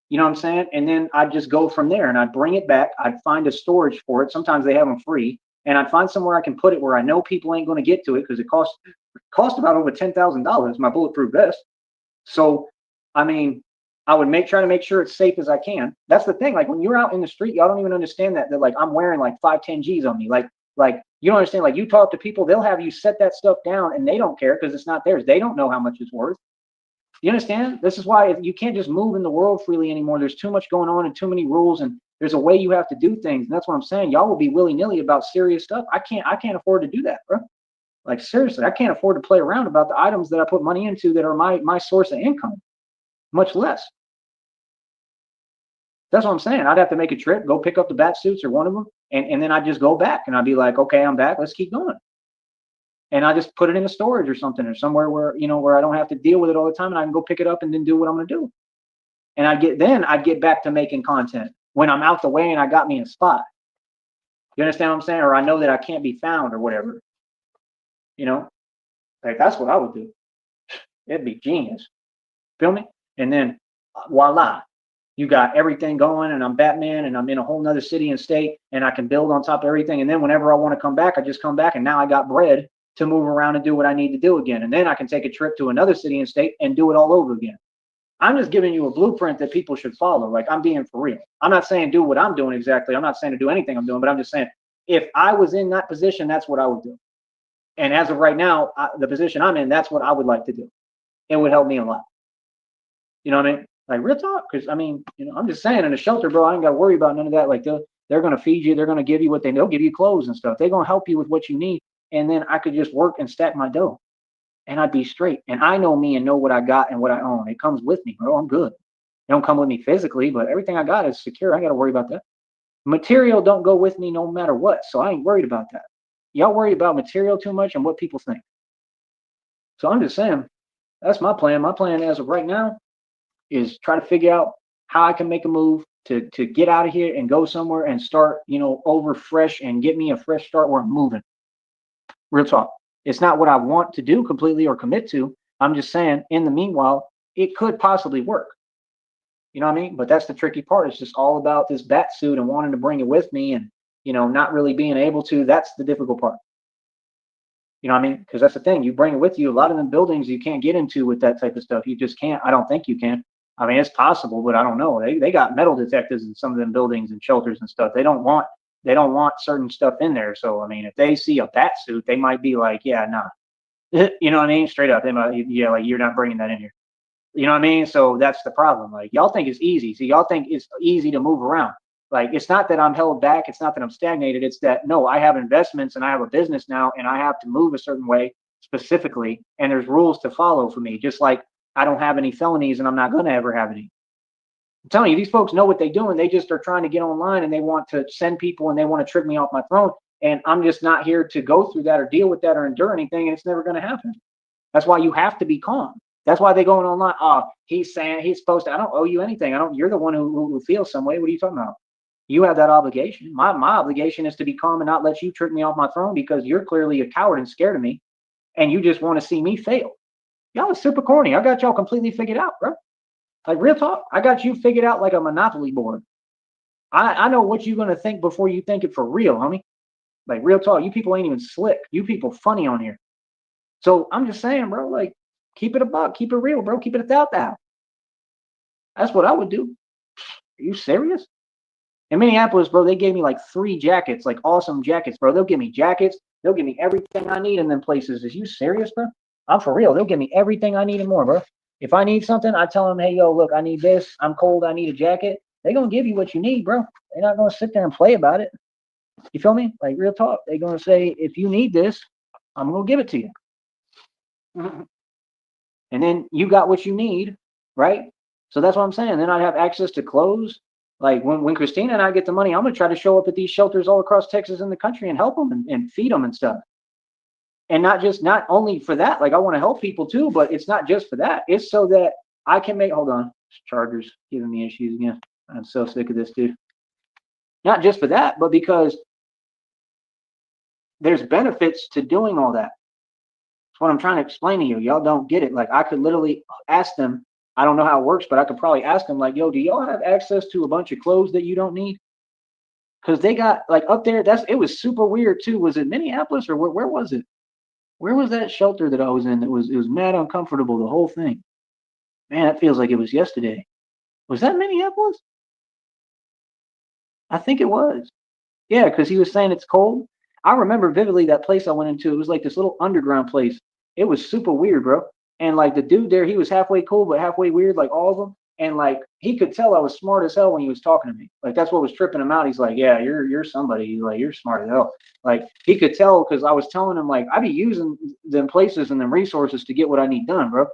You know what I'm saying? And then I'd just go from there and I'd bring it back. I'd find a storage for it. Sometimes they have them free. And I'd find somewhere I can put it where I know people ain't going to get to it because it cost about over $10,000, my bulletproof vest. So, I mean, I would try to make sure it's safe as I can. That's the thing. Like when you're out in the street, y'all don't even understand that like I'm wearing like 510 G's on me. Like you don't understand. Like you talk to people, they'll have you set that stuff down and they don't care because it's not theirs. They don't know how much it's worth. You understand? This is why you can't just move in the world freely anymore. There's too much going on and too many rules, and there's a way you have to do things. And that's what I'm saying. Y'all will be willy-nilly about serious stuff. I can't afford to do that, bro. Like seriously, I can't afford to play around about the items that I put money into that are my source of income, much less. That's what I'm saying. I'd have to make a trip, go pick up the bat suits or one of them, and then I'd just go back and I'd be like, okay, I'm back. Let's keep going. And I just put it in a storage or something or somewhere where I don't have to deal with it all the time and I can go pick it up and then do what I'm gonna do. And I'd get back to making content when I'm out the way and I got me a spot. You understand what I'm saying? Or I know that I can't be found or whatever. Like that's what I would do. It'd be genius. Feel me? And then voila, you got everything going and I'm Batman and I'm in a whole nother city and state and I can build on top of everything. And then whenever I want to come back, I just come back and now I got bread to move around and do what I need to do again. And then I can take a trip to another city and state and do it all over again. I'm just giving you a blueprint that people should follow. Like I'm being for real. I'm not saying do what I'm doing exactly. I'm not saying to do anything I'm doing, but I'm just saying if I was in that position, that's what I would do. And as of right now, the position I'm in, that's what I would like to do. It would help me a lot. You know what I mean? Like real talk. Because I mean, I'm just saying in a shelter, bro, I ain't got to worry about none of that. Like they're going to feed you. They're going to give you they'll give you clothes and stuff. They're going to help you with what you need. And then I could just work and stack my dough and I'd be straight. And I know me and know what I got and what I own. It comes with me, bro. I'm good. It don't come with me physically, but everything I got is secure. I got to worry about that. Material don't go with me no matter what. So I ain't worried about that. Y'all worry about material too much and what people think. So I'm just saying, that's my plan. My plan as of right now is try to figure out how I can make a move to get out of here and go somewhere and start, over fresh and get me a fresh start where I'm moving. Real talk. It's not what I want to do completely or commit to. I'm just saying, in the meanwhile, it could possibly work. You know what I mean? But that's the tricky part. It's just all about this bat suit and wanting to bring it with me and, not really being able to. That's the difficult part. You know what I mean? Because that's the thing. You bring it with you. A lot of them buildings you can't get into with that type of stuff. You just can't. I don't think you can. I mean, it's possible, but I don't know. They got metal detectors in some of them buildings and shelters and stuff. They don't want certain stuff in there. So I mean, if they see a bat suit, they might be like, yeah, nah. You know what I mean? Straight up, they might, yeah, like you're not bringing that in here. You know what I mean? So that's the problem. Like y'all think it's easy. So y'all think it's easy to move around. Like it's not that I'm held back. It's not that I'm stagnated. It's that no, I have investments and I have a business now and I have to move a certain way specifically. And there's rules to follow for me. Just like I don't have any felonies and I'm not going to ever have any. I'm telling you, these folks know what they're doing. They just are trying to get online and they want to send people and they want to trick me off my throne. And I'm just not here to go through that or deal with that or endure anything. And it's never going to happen. That's why you have to be calm. That's why they're going online. Oh, he's saying he's supposed to. I don't owe you anything. I don't. You're the one who feels some way. What are you talking about? You have that obligation. My obligation is to be calm and not let you trick me off my throne because you're clearly a coward and scared of me, and you just want to see me fail. Y'all are super corny. I got y'all completely figured out, bro. Like real talk. I got you figured out like a Monopoly board. I know what you're gonna think before you think it for real, homie. Like real talk. You people ain't even slick. You people funny on here. So I'm just saying, bro. Like keep it a buck. Keep it real, bro. Keep it a thou. That's what I would do. Are you serious? In Minneapolis, bro, they gave me like 3 jackets, like awesome jackets, bro. They'll give me jackets. They'll give me everything I need in them places. Is you serious, bro? I'm for real. They'll give me everything I need and more, bro. If I need something, I tell them, hey, yo, look, I need this. I'm cold. I need a jacket. They're going to give you what you need, bro. They're not going to sit there and play about it. You feel me? Like real talk. They're going to say, if you need this, I'm going to give it to you. And then you got what you need, right? So that's what I'm saying. Then I have access to clothes. Like when Christina and I get the money, I'm gonna try to show up at these shelters all across Texas and the country and help them and feed them and stuff. And not only for that, like I want to help people too, but it's not just for that. It's so that I can make. Hold on, Chargers giving me issues again. I'm so sick of this, dude. Not just for that, but because there's benefits to doing all that. That's what I'm trying to explain to you. Y'all don't get it. Like I could literally ask them. I don't know how it works, but I could probably ask them like, yo, do y'all have access to a bunch of clothes that you don't need? Because they got like up there, it was super weird too. Was it Minneapolis or where was it? Where was that shelter that I was in? It was mad uncomfortable, the whole thing. Man, that feels like it was yesterday. Was that Minneapolis? I think it was. Yeah, because he was saying it's cold. I remember vividly that place I went into. It was like this little underground place. It was super weird, bro. And like the dude there, he was halfway cool, but halfway weird, like all of them. And like he could tell I was smart as hell when he was talking to me. Like that's what was tripping him out. He's like, yeah, you're somebody. He's like, you're smart as hell. Like he could tell because I was telling him like I be using them places and them resources to get what I need done, bro.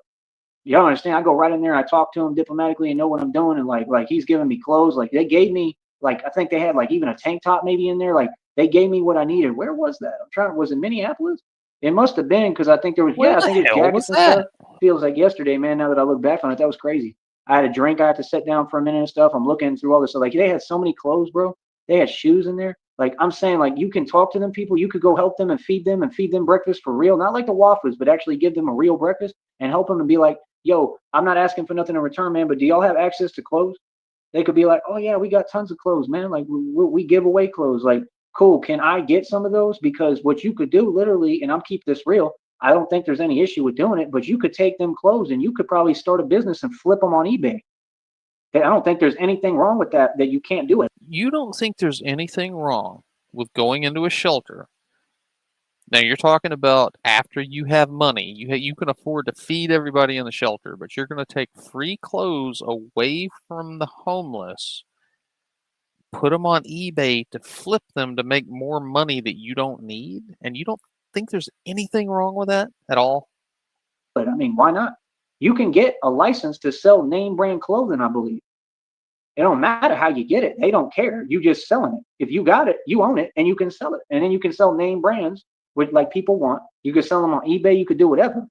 Y'all understand? I go right in there. I talk to him diplomatically and know what I'm doing. And like he's giving me clothes. Like they gave me like I think they had like even a tank top maybe in there. Like they gave me what I needed. Where was that? I'm trying. Was it Minneapolis? It must have been because I think there was Where I the think it was hell jackets was and stuff. that? Feels like yesterday, man. Now that I look back on it, that was crazy. I had a drink. I had to sit down for a minute and stuff. I'm looking through all this. So like they had so many clothes, bro. They had shoes in there. Like I'm saying, like you can talk to them people. You could go help them and feed them breakfast for real. Not like the waffles, but actually give them a real breakfast and help them and be like, yo, I'm not asking for nothing in return, man. But do y'all have access to clothes? They could be like, oh yeah, we got tons of clothes, man. Like we give away clothes. Like cool. Can I get some of those? Because what you could do literally, and I'm keep this real. I don't think there's any issue with doing it, but you could take them clothes and you could probably start a business and flip them on eBay. I don't think there's anything wrong with that you can't do it. You don't think there's anything wrong with going into a shelter. Now you're talking about after you have money, you can afford to feed everybody in the shelter, but you're going to take free clothes away from the homeless, put them on eBay to flip them to make more money that you don't need, and you don't think there's anything wrong with that at all? But I mean, why not? You can get a license to sell name brand clothing, I believe. It don't matter how you get it. They don't care. You just selling it. If you got it, you own it and you can sell it. And then you can sell name brands, which like people want. You could sell them on eBay. You could do whatever.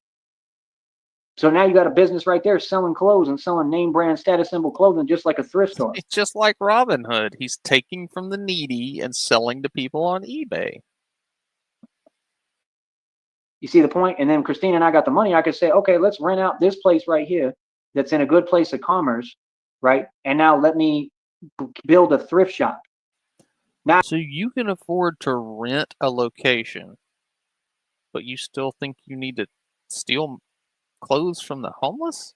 So now you got a business right there selling clothes and selling name brand status symbol clothing just like a thrift store. It's just like Robin Hood. He's taking from the needy and selling to people on eBay. You see the point? And then Christine and I got the money. I could say, okay, let's rent out this place right here that's in a good place of commerce, right? And now let me build a thrift shop. So you can afford to rent a location, but you still think you need to steal clothes from the homeless?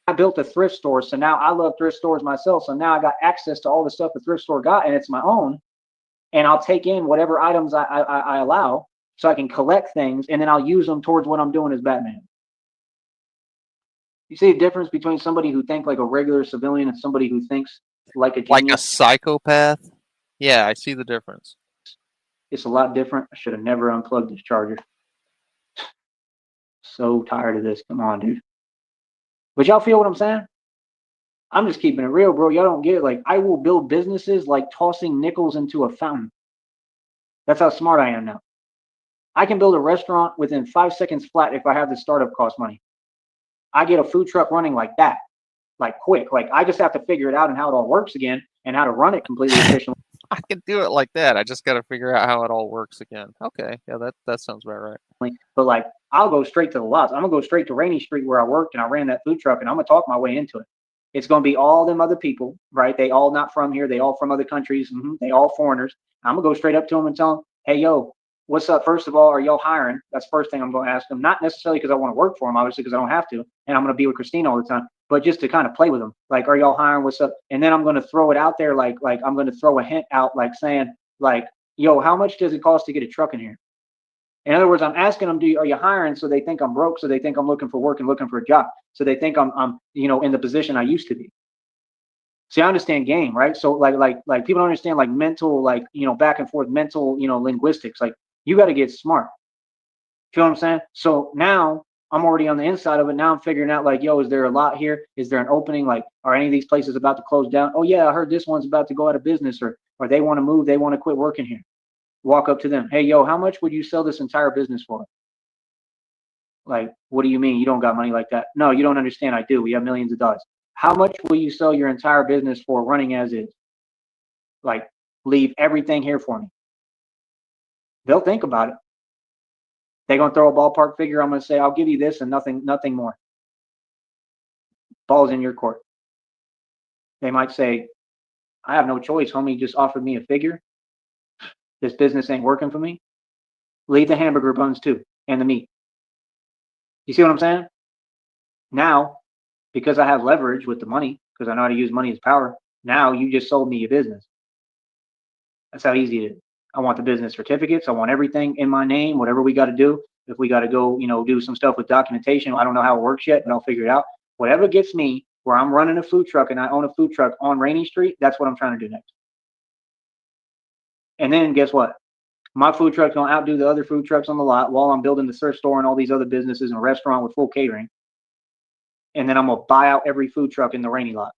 I built a thrift store, so now I love thrift stores myself. So now I got access to all the stuff the thrift store got, and it's my own. And I'll take in whatever items I allow, so I can collect things, and then I'll use them towards what I'm doing as Batman. You see the difference between somebody who thinks like a regular civilian and somebody who thinks like a Like a genius? psychopath? Yeah, I see the difference. It's a lot different. I should have never unplugged this charger. So tired of this. Come on, dude. But y'all feel what I'm saying? I'm just keeping it real, bro. Y'all don't get it. Like, I will build businesses like tossing nickels into a fountain. That's how smart I am now. I can build a restaurant within 5 seconds flat if I have the startup cost money. I get a food truck running like that, like quick. Like, I just have to figure it out and how it all works again and how to run it completely efficiently. I can do it like that. I just got to figure out how it all works again. Okay, yeah, that sounds about right. But like, I'll go straight to the lots. I'm gonna go straight to Rainy Street where I worked and I ran that food truck, and I'm gonna talk my way into it. It's gonna be all them other people, right? They all not from here. They all from other countries. They all foreigners. I'm gonna go straight up to them and tell them, "Hey, yo, what's up? First of all, are y'all hiring?" That's the first thing I'm gonna ask them. Not necessarily because I want to work for them, obviously, because I don't have to, and I'm gonna be with Christina all the time. But just to kind of play with them, like, "Are y'all hiring? What's up?" And then I'm gonna throw it out there, like I'm gonna throw a hint out, like saying, like, "Yo, how much does it cost to get a truck in here?" In other words, I'm asking them, are you hiring? So they think I'm broke. So they think I'm looking for work and looking for a job. So they think I'm in the position I used to be. See, I understand game, right? So like people don't understand like mental, like, back and forth mental, linguistics. Like, you got to get smart. Feel what I'm saying? So now I'm already on the inside of it. Now I'm figuring out like, yo, is there a lot here? Is there an opening? Like, are any of these places about to close down? Oh yeah, I heard this one's about to go out of business, or they want to move. They want to quit working here. Walk up to them. Hey, yo, how much would you sell this entire business for? Like, what do you mean? You don't got money like that? No, you don't understand. I do. We have millions of dollars. How much will you sell your entire business for running as is? Like, leave everything here for me. They'll think about it. They're going to throw a ballpark figure. I'm going to say, I'll give you this and nothing more. Ball's in your court. They might say, I have no choice. Homie just offered me a figure. This business ain't working for me. Leave the hamburger buns too, and the meat. You see what I'm saying? Now, because I have leverage with the money, because I know how to use money as power, now you just sold me your business. That's how easy it is. I want the business certificates. I want everything in my name, whatever we got to do. If we got to go, do some stuff with documentation, I don't know how it works yet, but I'll figure it out. Whatever gets me where I'm running a food truck and I own a food truck on Rainy Street, that's what I'm trying to do next. And then guess what? My food truck's going to outdo the other food trucks on the lot while I'm building the thrift store and all these other businesses and a restaurant with full catering. And then I'm going to buy out every food truck in the Rainy lot,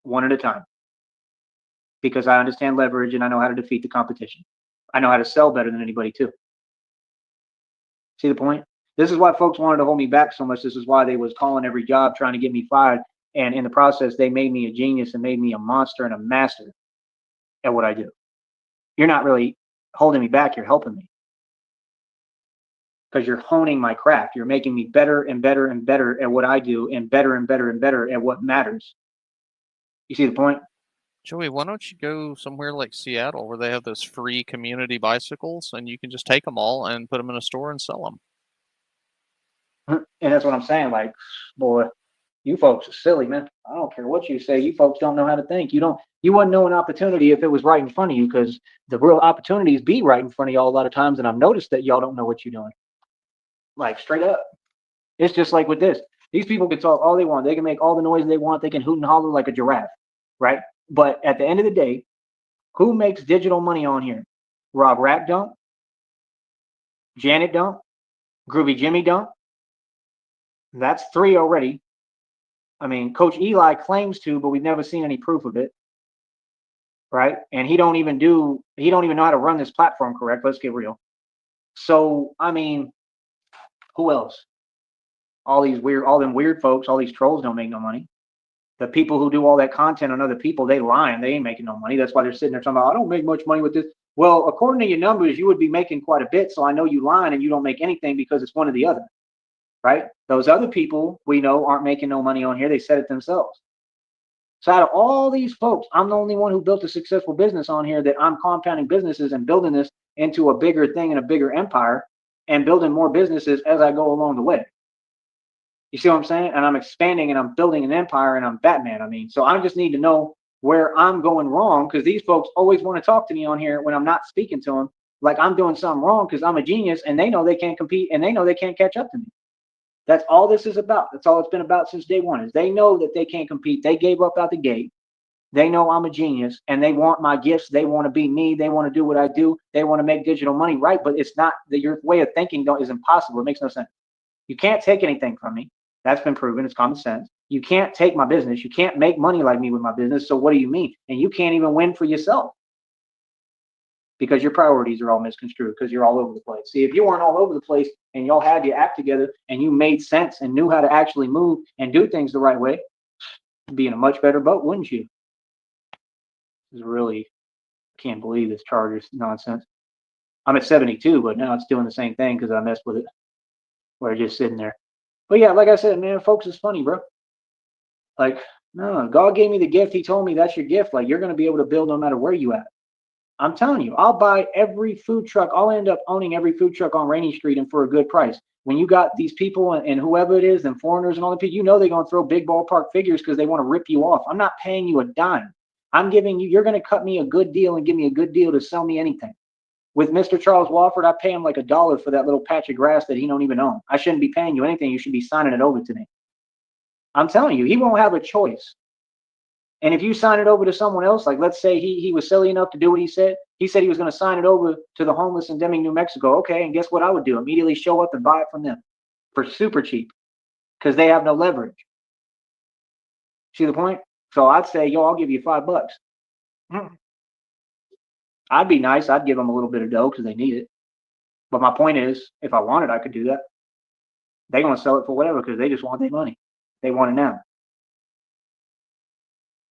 one at a time. Because I understand leverage and I know how to defeat the competition. I know how to sell better than anybody too. See the point? This is why folks wanted to hold me back so much. This is why they was calling every job trying to get me fired. And in the process, they made me a genius and made me a monster and a master at what I do. You're not really holding me back. You're helping me. Because you're honing my craft. You're making me better and better and better at what I do, and better and better and better at what matters. You see the point? Joey, why don't you go somewhere like Seattle where they have those free community bicycles and you can just take them all and put them in a store and sell them? And that's what I'm saying. Like, boy, you folks are silly, man. I don't care what you say. You folks don't know how to think. You wouldn't know an opportunity if it was right in front of you, because the real opportunities be right in front of y'all a lot of times. And I've noticed that y'all don't know what you're doing. Like, straight up. It's just like with this. These people can talk all they want. They can make all the noise they want. They can hoot and holler like a giraffe, right? But at the end of the day, who makes digital money on here? Rob Rapp don't. Janet don't. Groovy Jimmy don't. That's 3 already. I mean, Coach Eli claims to, but we've never seen any proof of it, right? And he don't even know how to run this platform correct. Let's get real. So, I mean, who else? All them weird folks, all these trolls don't make no money. The people who do all that content on other people, they lying. They ain't making no money. That's why they're sitting there talking about, I don't make much money with this. Well, according to your numbers, you would be making quite a bit. So I know you lying and you don't make anything because it's one or the other, right? Those other people we know aren't making no money on here. They said it themselves. So out of all these folks, I'm the only one who built a successful business on here that I'm compounding businesses and building this into a bigger thing and a bigger empire and building more businesses as I go along the way. You see what I'm saying? And I'm expanding and I'm building an empire and I'm Batman. I mean, so I just need to know where I'm going wrong because these folks always want to talk to me on here when I'm not speaking to them like I'm doing something wrong because I'm a genius and they know they can't compete and they know they can't catch up to me. That's all this is about. That's all it's been about since day one is they know that they can't compete. They gave up out the gate. They know I'm a genius and they want my gifts. They want to be me. They want to do what I do. They want to make digital money, right? But it's not that your way of thinking is impossible. It makes no sense. You can't take anything from me. That's been proven. It's common sense. You can't take my business. You can't make money like me with my business. So what do you mean? And you can't even win for yourself because your priorities are all misconstrued because you're all over the place. See, if you weren't all over the place and y'all had your act together and you made sense and knew how to actually move and do things the right way, you'd be in a much better boat, wouldn't you? This is really, can't believe this Chargers nonsense. I'm at 72, but now it's doing the same thing because I messed with it. We're just sitting there. But yeah, like I said, man, folks, is funny, bro. Like, no, God gave me the gift. He told me that's your gift. Like, you're going to be able to build no matter where you at. I'm telling you, I'll buy every food truck. I'll end up owning every food truck on Rainy Street and for a good price. When you got these people and whoever it is and foreigners and all the people, you know they're going to throw big ballpark figures because they want to rip you off. I'm not paying you a dime. I'm giving you, you're going to cut me a good deal and give me a good deal to sell me anything. With Mr. Charles Wofford, I pay him like $1 for that little patch of grass that he don't even own. I shouldn't be paying you anything. You should be signing it over to me. I'm telling you, he won't have a choice. And if you sign it over to someone else, like let's say he was silly enough to do what he said he was going to sign it over to the homeless in Deming, New Mexico. Okay, and guess what I would do? Immediately show up and buy it from them for super cheap because they have no leverage. See the point? So I'd say, yo, I'll give you $5. I'd be nice. I'd give them a little bit of dough because they need it. But my point is, if I wanted, I could do that. They're going to sell it for whatever because they just want their money. They want it now.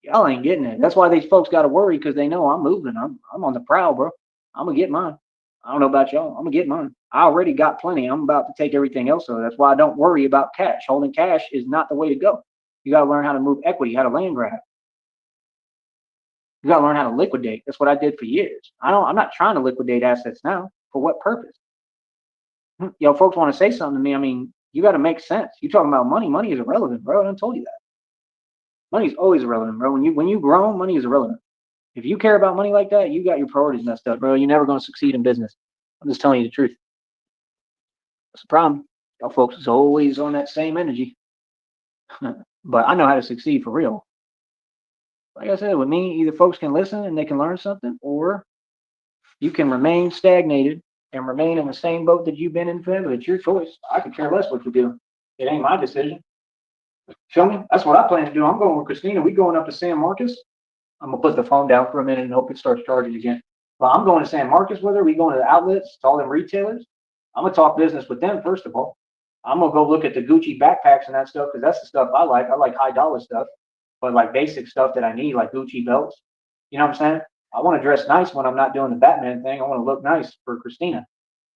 Y'all ain't getting it. That's why these folks got to worry because they know I'm moving. I'm on the prowl, bro. I'm going to get mine. I don't know about y'all. I'm going to get mine. I already got plenty. I'm about to take everything else. So that's why I don't worry about cash. Holding cash is not the way to go. You got to learn how to move equity, how to land grab. You got to learn how to liquidate. That's what I did for years. I'm not trying to liquidate assets now. For what purpose? Yo, folks want to say something to me. I mean, you got to make sense. You talking about money. Money is irrelevant, bro. I done told you that. Money is always irrelevant, bro. When you grow, money is irrelevant. If you care about money like that, you got your priorities messed up, bro. You're never going to succeed in business. I'm just telling you the truth. That's the problem. Y'all folks is always on that same energy. But I know how to succeed for real. Like I said, with me, either folks can listen and they can learn something, or you can remain stagnated and remain in the same boat that you've been in forever. It's your choice. I could care less what you do. It ain't my decision. Feel me? That's what I plan to do. I'm going with Christina. We going up to San Marcos. I'm gonna put the phone down for a minute and hope it starts charging again. But I'm going to San Marcos with her. We going to the outlets, to all them retailers. I'm gonna talk business with them first of all. I'm gonna go look at the Gucci backpacks and that stuff because that's the stuff I like. I like high dollar stuff, but like basic stuff that I need, like Gucci belts. You know what I'm saying? I want to dress nice when I'm not doing the Batman thing. I want to look nice for Christina,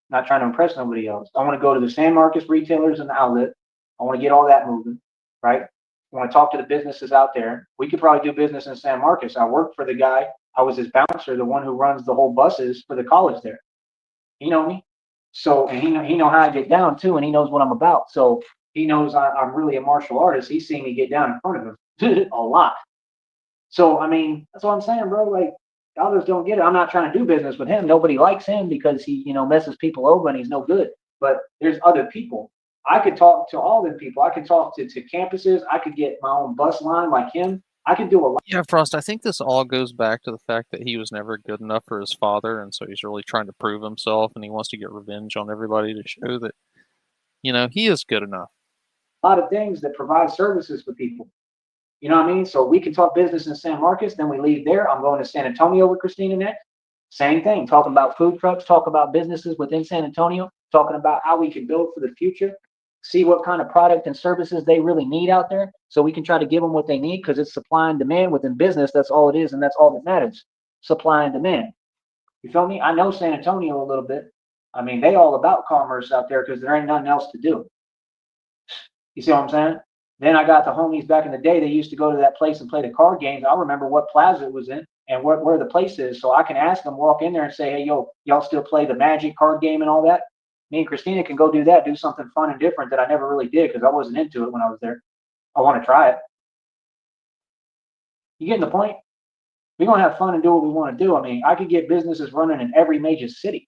not trying to impress nobody else. I want to go to the San Marcos retailers and the outlet. I want to get all that moving, right? I want to talk to the businesses out there. We could probably do business in San Marcos. I worked for the guy. I was his bouncer, the one who runs the whole buses for the college there. He know me. So, and he know how I get down too, and he knows what I'm about. So he knows I'm really a martial artist. He's seen me get down in front of him a lot. So, I mean, that's what I'm saying, bro. Like, others don't get it. I'm not trying to do business with him. Nobody likes him because he, messes people over and he's no good. But there's other people. I could talk to all them people. I could talk to campuses. I could get my own bus line like him. I could do a lot. Yeah, Frost, I think this all goes back to the fact that he was never good enough for his father, and so he's really trying to prove himself, and he wants to get revenge on everybody to show that, he is good enough. A lot of things that provide services for people. You know what I mean? So we can talk business in San Marcos, then we leave there. I'm going to San Antonio with Christina next. Same thing, talking about food trucks, talk about businesses within San Antonio, talking about how we can build for the future, see what kind of product and services they really need out there so we can try to give them what they need because it's supply and demand within business. That's all it is, and that's all that matters, supply and demand. You feel me? I know San Antonio a little bit. I mean, they all about commerce out there because there ain't nothing else to do. You see what I'm saying? Then I got the homies back in the day. They used to go to that place and play the card games. I remember what plaza it was in and where the place is. So I can ask them, walk in there and say, hey, yo, y'all still play the Magic card game and all that? Me and Christina can go do that, do something fun and different that I never really did because I wasn't into it when I was there. I want to try it. You getting the point? We're going to have fun and do what we want to do. I mean, I could get businesses running in every major city.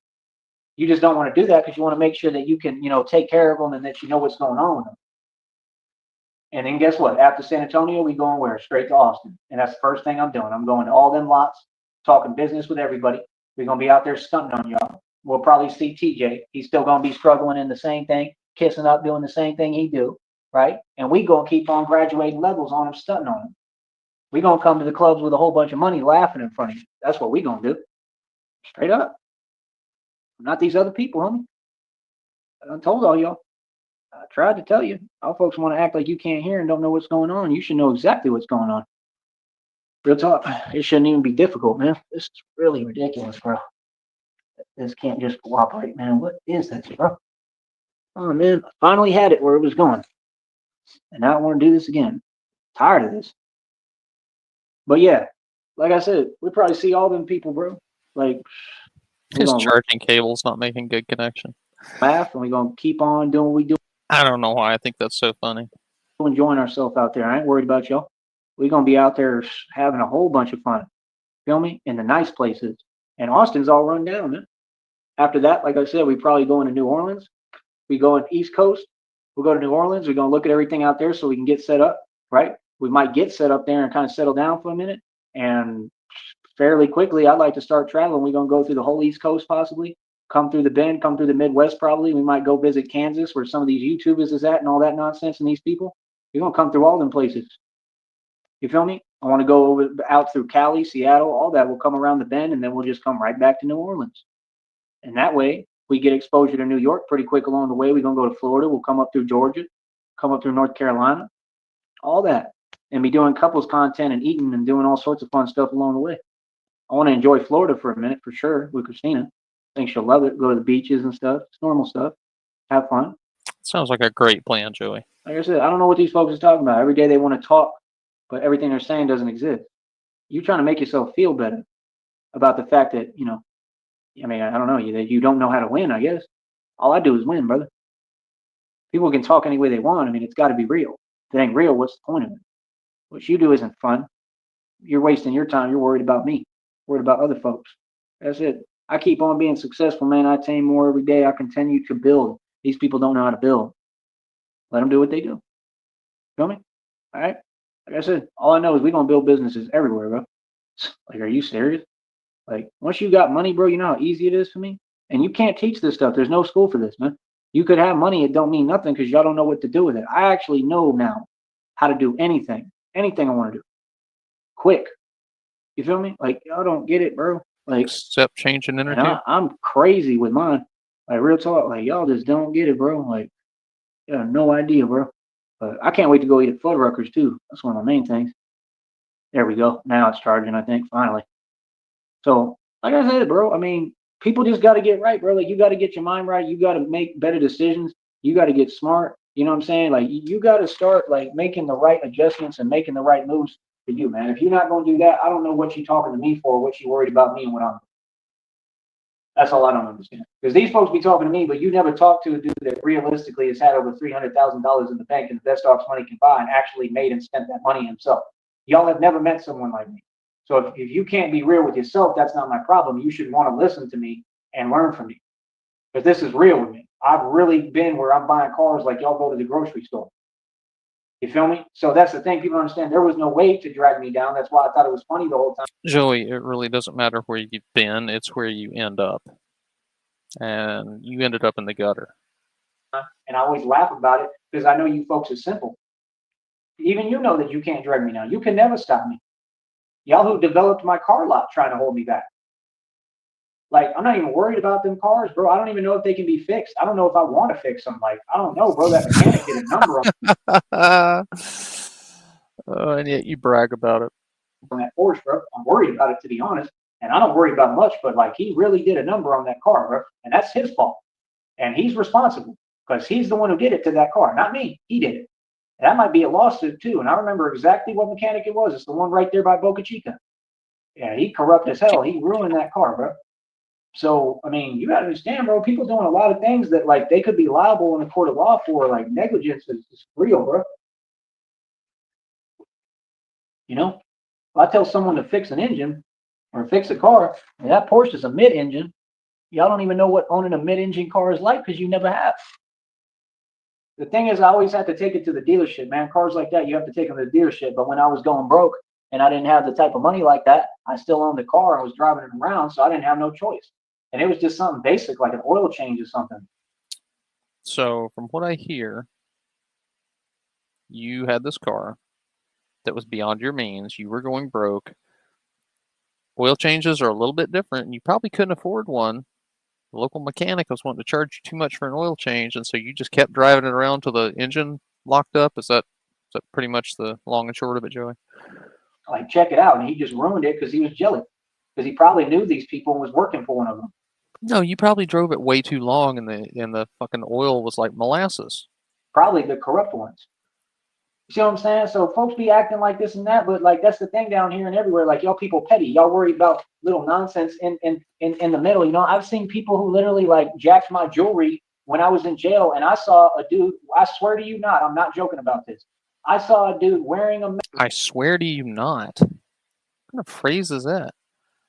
You just don't want to do that because you want to make sure that you can, take care of them and that you know what's going on with them. And then guess what? After San Antonio, we going where? Straight to Austin. And that's the first thing I'm doing. I'm going to all them lots, talking business with everybody. We're going to be out there stunting on y'all. We'll probably see TJ. He's still going to be struggling in the same thing, kissing up, doing the same thing he do, right? And we going to keep on graduating levels on him, stunting on him. We're going to come to the clubs with a whole bunch of money laughing in front of you. That's what we're going to do. Straight up. Not these other people, homie. I told all y'all. I tried to tell you. All folks want to act like you can't hear and don't know what's going on. You should know exactly what's going on. Real talk. It shouldn't even be difficult, man. This is really ridiculous, bro. This can't just cooperate, man. What is this, bro? Oh, man. I finally had it where it was going. And now I want to do this again. Tired of this. But yeah, like I said, we probably see all them people, bro. Like, His charging cable's not making good connection. Laugh, and we're going to keep on doing what we do. I don't know why I think that's so funny. Enjoying ourselves out there. I ain't worried about y'all. We're going to be out there having a whole bunch of fun. Feel me? In the nice places. And Austin's all run down, man. After that, like I said, we probably go into New Orleans. We go on East Coast. We'll go to New Orleans. We're going to look at everything out there so we can get set up, right? We might get set up there and kind of settle down for a minute. And fairly quickly, I'd like to start traveling. We're going to go through the whole East Coast possibly. Come through the Bend, come through the Midwest probably. We might go visit Kansas where some of these YouTubers is at and all that nonsense and these people. We're going to come through all them places. You feel me? I want to go out through Cali, Seattle, all that. We'll come around the Bend and then we'll just come right back to New Orleans. And that way, we get exposure to New York pretty quick along the way. We're going to go to Florida. We'll come up through Georgia, come up through North Carolina, all that. And be doing couples content and eating and doing all sorts of fun stuff along the way. I want to enjoy Florida for a minute for sure with Christina. I think she'll love it. Go to the beaches and stuff. It's normal stuff. Have fun. Sounds like a great plan, Joey. Like I said, I don't know what these folks are talking about. Every day they want to talk, but everything they're saying doesn't exist. You're trying to make yourself feel better about the fact that, I mean, I don't know, that you don't know how to win, I guess. All I do is win, brother. People can talk any way they want. I mean, it's got to be real. If it ain't real, what's the point of it? What you do isn't fun. You're wasting your time. You're worried about me. Worried about other folks. That's it. I keep on being successful, man. I attain more every day. I continue to build. These people don't know how to build. Let them do what they do. Feel me? All right? Like I said, all I know is we're going to build businesses everywhere, bro. Like, are you serious? Like, once you got money, bro, you know how easy it is for me? And you can't teach this stuff. There's no school for this, man. You could have money. It don't mean nothing because y'all don't know what to do with it. I actually know now how to do anything I want to do. Quick. You feel me? Like, y'all don't get it, bro. Like, except changing energy. I'm crazy with mine. Like, real talk. Like, y'all just don't get it, bro. Like, you have no idea, bro. But I can't wait to go eat at Fuddruckers, too. That's one of my main things. There we go. Now it's charging, I think, finally. So, like I said, bro, I mean, people just got to get right, bro. Like, you got to get your mind right. You got to make better decisions. You got to get smart. You know what I'm saying? Like, you got to start, like, making the right adjustments and making the right moves for you, man. If you're not going to do that, I don't know what you're talking to me for, what you're worried about me and what I'm doing. That's all I don't understand. Because these folks be talking to me, but you never talk to a dude that realistically has had over $300,000 in the bank and the best off money can buy and actually made and spent that money himself. Y'all have never met someone like me. So if you can't be real with yourself, that's not my problem. You should want to listen to me and learn from me. Because this is real with me. I've really been where I'm buying cars like y'all go to the grocery store. You feel me? So that's the thing. People understand there was no way to drag me down. That's why I thought it was funny the whole time. Joey, it really doesn't matter where you've been. It's where you end up. And you ended up in the gutter. And I always laugh about it because I know you folks are simple. Even you know that you can't drag me down. You can never stop me. Y'all who developed my car lot trying to hold me back. Like, I'm not even worried about them cars, bro. I don't even know if they can be fixed. I don't know if I want to fix them. Like, I don't know, bro. That mechanic did a number on and yet you brag about it. On that Porsche, bro. I'm worried about it, to be honest. And I don't worry about much, but, like, he really did a number on that car, bro. And that's his fault. And he's responsible because he's the one who did it to that car. Not me. He did it. That might be a lawsuit too. And I remember exactly what mechanic it was. It's the one right there by Boca Chica. Yeah, he corrupt as hell. He ruined that car, bro. So, I mean, you gotta understand, bro, people doing a lot of things that like they could be liable in a court of law for, like negligence is real, bro. You know? If I tell someone to fix an engine or fix a car, and that Porsche is a mid-engine, y'all don't even know what owning a mid-engine car is like because you never have. The thing is, I always had to take it to the dealership, man. Cars like that, you have to take them to the dealership. But when I was going broke and I didn't have the type of money like that, I still owned the car. I was driving it around, so I didn't have no choice. And it was just something basic, like an oil change or something. So, from what I hear, you had this car that was beyond your means. You were going broke. Oil changes are a little bit different, and you probably couldn't afford one. The local mechanic was wanting to charge you too much for an oil change, and so you just kept driving it around till the engine locked up. Is that pretty much the long and short of it, Joey? Like, check it out. And he just ruined it because he was jealous. Because he probably knew these people and was working for one of them. No, you probably drove it way too long, and the fucking oil was like molasses. Probably the corrupt ones. You see what I'm saying? So folks be acting like this and that, but like that's the thing down here and everywhere. Like y'all people petty. Y'all worry about little nonsense in the middle. You know, I've seen people who literally like jacked my jewelry when I was in jail, and I saw a dude. I swear to you, not. I'm not joking about this. I saw a dude wearing a I swear to you, not. What kind of phrase is that?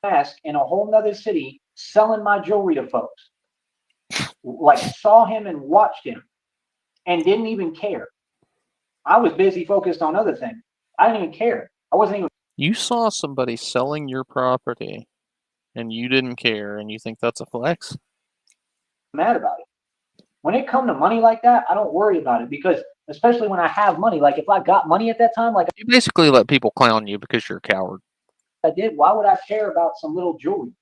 mask in a whole nother city selling my jewelry to folks. Like saw him and watched him, and didn't even care. I was busy focused on other things. I didn't even care. I wasn't even. You saw somebody selling your property, and you didn't care, and you think that's a flex? Mad about it. When it come to money like that, I don't worry about it because especially when I have money, like if I got money at that time, like You basically let people clown you because you're a coward. I did, why would I care about some little jewelry?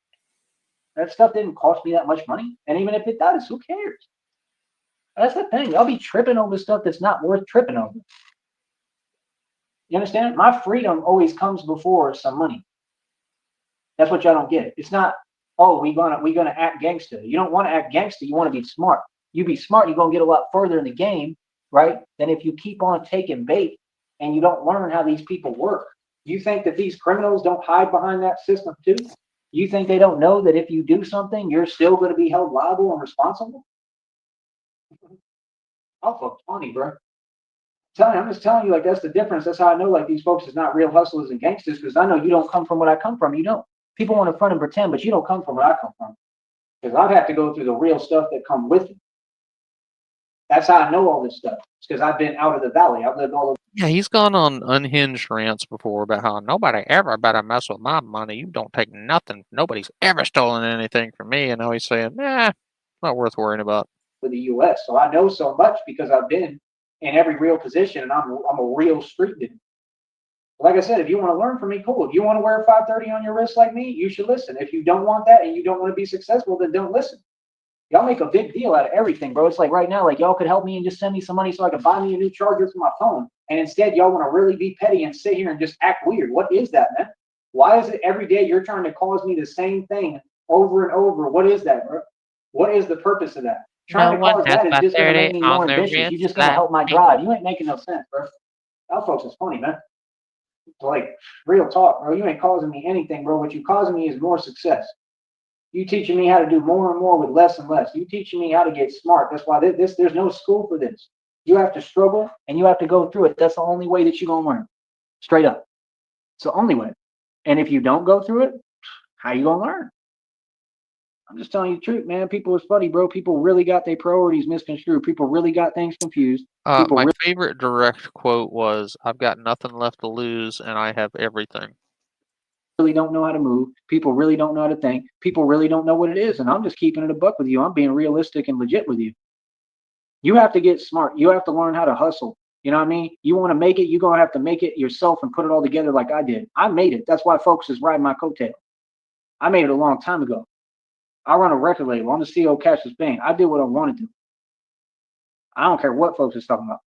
That stuff didn't cost me that much money. And even if it does, who cares? That's the thing. Y'all be tripping over stuff that's not worth tripping over. You understand? My freedom always comes before some money. That's what y'all don't get. It's not, oh, we gonna act gangster. You don't want to act gangster. You want to be smart. You be smart, you're gonna get a lot further in the game, right? Than if you keep on taking bait and you don't learn how these people work. You think that these criminals don't hide behind that system too? You think they don't know that if you do something, you're still going to be held liable and responsible? I'm fucking funny, bro. I'm just telling you, like that's the difference. That's how I know, like these folks is not real hustlers and gangsters because I know you don't come from what I come from. You don't. People want to front and pretend, but you don't come from what I come from. Because I've had to go through the real stuff that come with it. That's how I know all this stuff. It's because I've been out of the valley. I've lived all over. Yeah, he's gone on unhinged rants before about how nobody ever better mess with my money. You don't take nothing. Nobody's ever stolen anything from me. And now he's saying, nah, not worth worrying about. For the U.S. So I know so much because I've been in every real position and I'm a real street dude. Like I said, if you want to learn from me, cool. If you want to wear a 530 on your wrist like me, you should listen. If you don't want that and you don't want to be successful, then don't listen. Y'all make a big deal out of everything, bro. It's like right now, like y'all could help me and just send me some money so I could buy me a new charger for my phone. And instead, y'all want to really be petty and sit here and just act weird. What is that, man? Why is it every day you're trying to cause me the same thing over and over? What is that, bro? What is the purpose of that? Trying to cause that is just going to make me more ambitious. You're just going to help my drive. You ain't making no sense, bro. Y'all folks is funny, man. Like, real talk, bro. You ain't causing me anything, bro. What you causing me is more success. You teaching me how to do more and more with less and less. You teaching me how to get smart. That's why there's no school for this. You have to struggle and you have to go through it. That's the only way that you're going to learn. Straight up. It's the only way. And if you don't go through it, how you going to learn? I'm just telling you the truth, man. People is funny, bro. People really got their priorities misconstrued. People really got things confused. My favorite direct quote was, I've got nothing left to lose and I have everything. Really don't know how to move. People really don't know how to think. People really don't know what it is. And I'm just keeping it a buck with you. I'm being realistic and legit with you. You have to get smart. You have to learn how to hustle. You know what I mean? You want to make it, you're going to have to make it yourself and put it all together like I did. I made it. That's why folks is riding my coattail. I made it a long time ago. I run a record label. I'm the CEO of Cassius Bang. I did what I wanted to. I don't care what folks is talking about.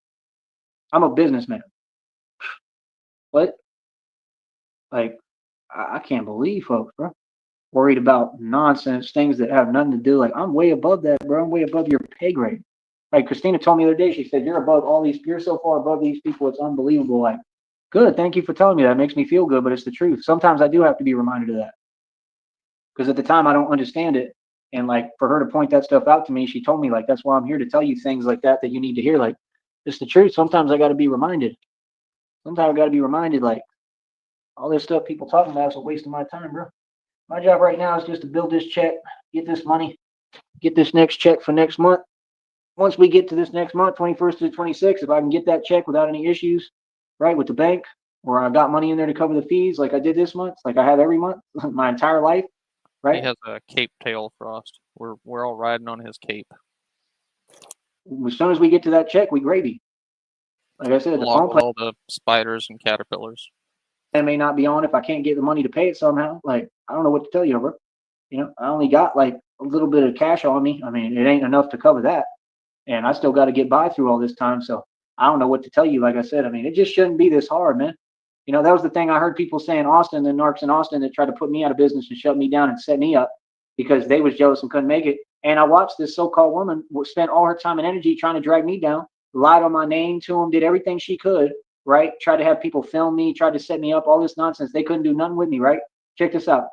I'm a businessman. What? Like, I can't believe folks, bro. Worried about nonsense, things that have nothing to do. Like, I'm way above that, bro. I'm way above your pay grade. Like Christina told me the other day, she said, you're so far above these people, it's unbelievable. Like, good, thank you for telling me that. It makes me feel good, but it's the truth. Sometimes I do have to be reminded of that. Because at the time I don't understand it. And like for her to point that stuff out to me, she told me like that's why I'm here to tell you things like that you need to hear. Like, it's the truth. Sometimes I gotta be reminded. Sometimes I gotta be reminded, like, all this stuff people talking about is a waste of my time, bro. My job right now is just to build this check, get this money, get this next check for next month. Once we get to this next month, 21st to 26th, if I can get that check without any issues, right, with the bank, or I got money in there to cover the fees like I did this month, like I have every month, my entire life, He right? has a cape tail, Frost. We're all riding on his cape, As soon as we get to that check, we gravy. Like I said, the along phone with plan all the spiders and caterpillars. may not be on if I can't get the money to pay it somehow. Like, I don't know what to tell you, bro. You know, I only got like a little bit of cash on me. I mean, it ain't enough to cover that. And I still got to get by through all this time. So I don't know what to tell you. Like I said, I mean, it just shouldn't be this hard, man. You know, that was the thing I heard people say in Austin, the narcs in Austin that tried to put me out of business and shut me down and set me up because they was jealous and couldn't make it. And I watched this so-called woman spend all her time and energy trying to drag me down, lied on my name to them, did everything she could, right? Tried to have people film me, tried to set me up, all this nonsense. They couldn't do nothing with me, right? Check this out.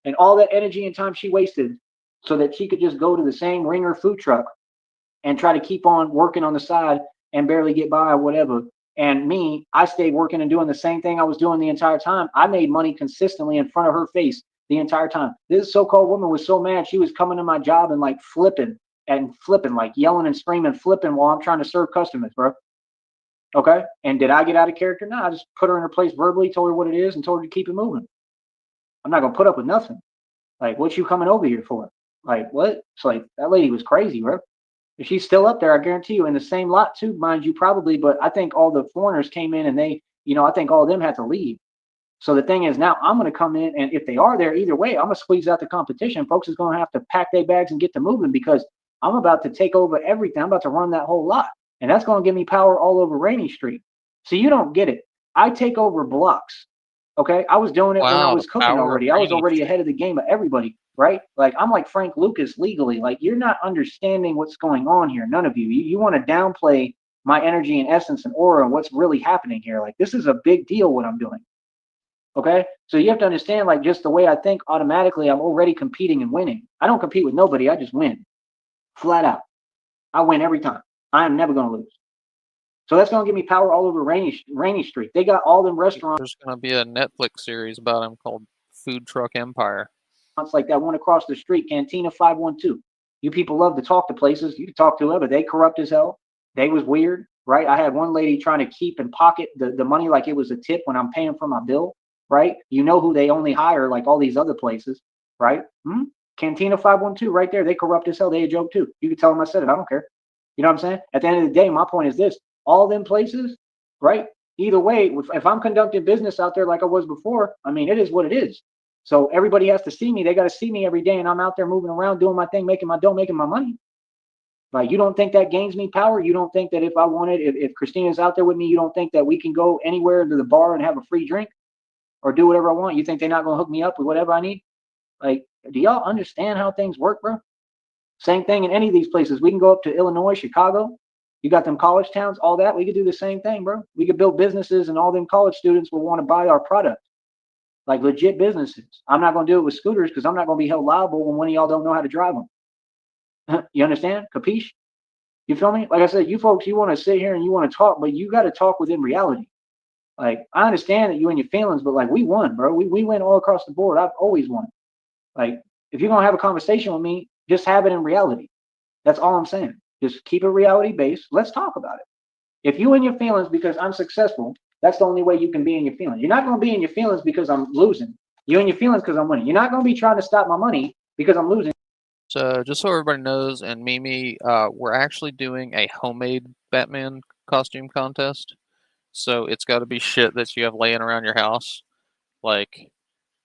And all that energy and time she wasted so that she could just go to the same ringer food truck and try to keep on working on the side and barely get by or whatever. And me, I stayed working and doing the same thing I was doing the entire time. I made money consistently in front of her face the entire time. This so-called woman was so mad. She was coming to my job and like flipping, like yelling and screaming, flipping while I'm trying to serve customers, bro. Okay. And did I get out of character? No, I just put her in her place verbally, told her what it is, and told her to keep it moving. I'm not going to put up with nothing. Like, what you coming over here for? Like, what? It's like, that lady was crazy, bro. If she's still up there, I guarantee you, in the same lot too, mind you, probably. But I think all the foreigners came in and they, you know, I think all of them had to leave. So the thing is, now I'm going to come in, and if they are there, either way, I'm going to squeeze out the competition. Folks is going to have to pack their bags and get to moving because I'm about to take over everything. I'm about to run that whole lot, and that's going to give me power all over Rainy Street. So you don't get it. I take over blocks. Okay, I was doing it when I Wow, the was cooking power of already. I was Rainy already Street. ahead of the game of everybody, right? Like I'm like Frank Lucas legally. Like you're not understanding what's going on here. None of you. You want to downplay my energy and essence and aura and what's really happening here. Like this is a big deal what I'm doing. Okay, so you have to understand, like just the way I think automatically, I'm already competing and winning. I don't compete with nobody. I just win, flat out. I win every time. I am never going to lose. So that's going to give me power all over Rainy Street. They got all them restaurants There's going to be a Netflix series about him called Food Truck Empire. like that one across the street, Cantina 512. You people love to talk to places. You can talk to whoever. They corrupt as hell. They was weird, right? I had one lady trying to keep and pocket the money like it was a tip when I'm paying for my bill, right? You know who they only hire, like all these other places, right? Cantina 512 right there. They corrupt as hell. They a joke too. You can tell them I said it. I don't care. You know what I'm saying? At the end of the day, my point is this. All them places, right? Either way, if I'm conducting business out there like I was before, I mean, it is what it is. So everybody has to see me. They got to see me every day, and I'm out there moving around, doing my thing, making my dough, making my money. Like you don't think that gains me power? You don't think that if I wanted, if Christina's out there with me, you don't think that we can go anywhere to the bar and have a free drink or do whatever I want? You think they're not gonna hook me up with whatever I need? Like, do y'all understand how things work, bro? Same thing in any of these places. We can go up to Illinois, Chicago. You got them college towns, all that. We could do the same thing, bro. We could build businesses, and all them college students will want to buy our product. Like legit businesses. I'm not going to do it with scooters because I'm not going to be held liable when one of y'all don't know how to drive them. You understand? Capiche? You feel me? Like I said, you folks, you want to sit here and you want to talk, but you got to talk within reality. Like I understand that you and your feelings, but like we won, bro. We win all across the board. I've always won. Like if you're gonna have a conversation with me, just have it in reality. That's all I'm saying. Just keep it reality based. Let's talk about it. If you in your feelings because I'm successful, that's the only way you can be in your feelings. You're not going to be in your feelings because I'm losing. You're in your feelings because I'm winning. You're not going to be trying to stop my money because I'm losing. So just so everybody knows, and Mimi, we're actually doing a homemade Batman costume contest. So it's got to be shit that you have laying around your house, like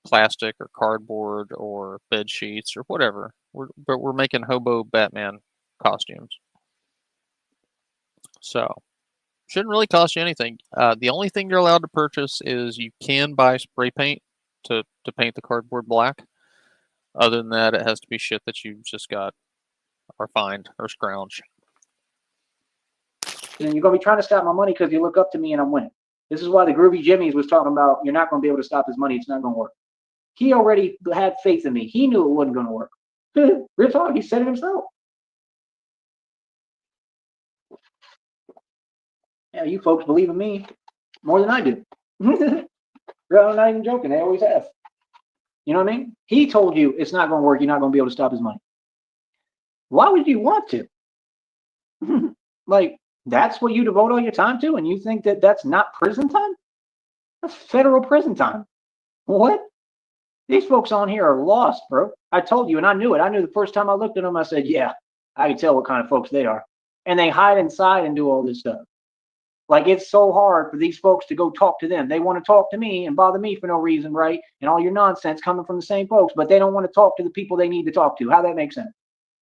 plastic or cardboard or bed sheets or whatever. But we're making hobo Batman costumes. So shouldn't really cost you anything. The only thing you're allowed to purchase is you can buy spray paint to paint the cardboard black. Other than that, it has to be shit that you just got or find or scrounge. And you're gonna be trying to stop my money because you look up to me and I'm winning. This is why the Groovy Jimmy's was talking about you're not gonna be able to stop his money. It's not gonna work. He already had faith in me. He knew it wasn't gonna work. Real talk. He said it himself. Yeah, you folks believe in me more than I do. I'm not even joking. They always have. You know what I mean? He told you it's not going to work. You're not going to be able to stop his money. Why would you want to? Like, that's what you devote all your time to, and you think that that's not prison time? That's federal prison time. What? These folks on here are lost, bro. I told you, and I knew it. I knew the first time I looked at them, I said, yeah, I can tell what kind of folks they are. And they hide inside and do all this stuff. Like, it's so hard for these folks to go talk to them. They want to talk to me and bother me for no reason, right? And all your nonsense coming from the same folks, but they don't want to talk to the people they need to talk to. How that makes sense?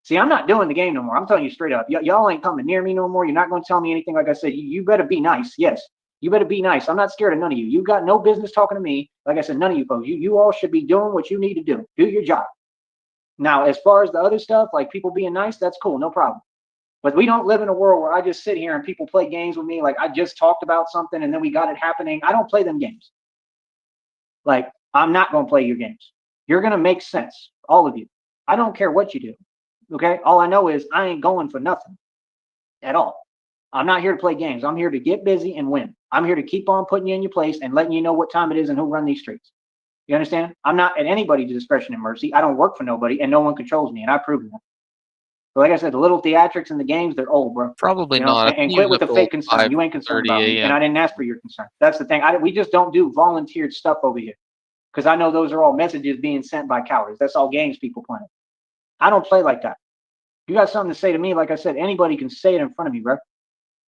See, I'm not doing the game no more. I'm telling you straight up. Y'all ain't coming near me no more. You're not going to tell me anything. Like I said, you better be nice. Yes, you better be nice. I'm not scared of none of you. You got no business talking to me. Like I said, none of you folks. You all should be doing what you need to do. Do your job. Now, as far as the other stuff, like people being nice, that's cool. No problem. But we don't live in a world where I just sit here and people play games with me. Like I just talked about something and then we got it happening. I don't play them games. Like, I'm not going to play your games. You're going to make sense. All of you. I don't care what you do. Okay. All I know is I ain't going for nothing at all. I'm not here to play games. I'm here to get busy and win. I'm here to keep on putting you in your place and letting you know what time it is and who run these streets. You understand? I'm not at anybody's discretion and mercy. I don't work for nobody and no one controls me. And I've proven that. But like I said, the little theatrics in the games, they're old, bro. Probably you know? not. And quit with the fake concern. You ain't concerned about me, and I didn't ask for your concern. That's the thing. We just don't do volunteered stuff over here, because I know those are all messages being sent by cowards. That's all games people playing. I don't play like that. You got something to say to me? Like I said, anybody can say it in front of me, bro.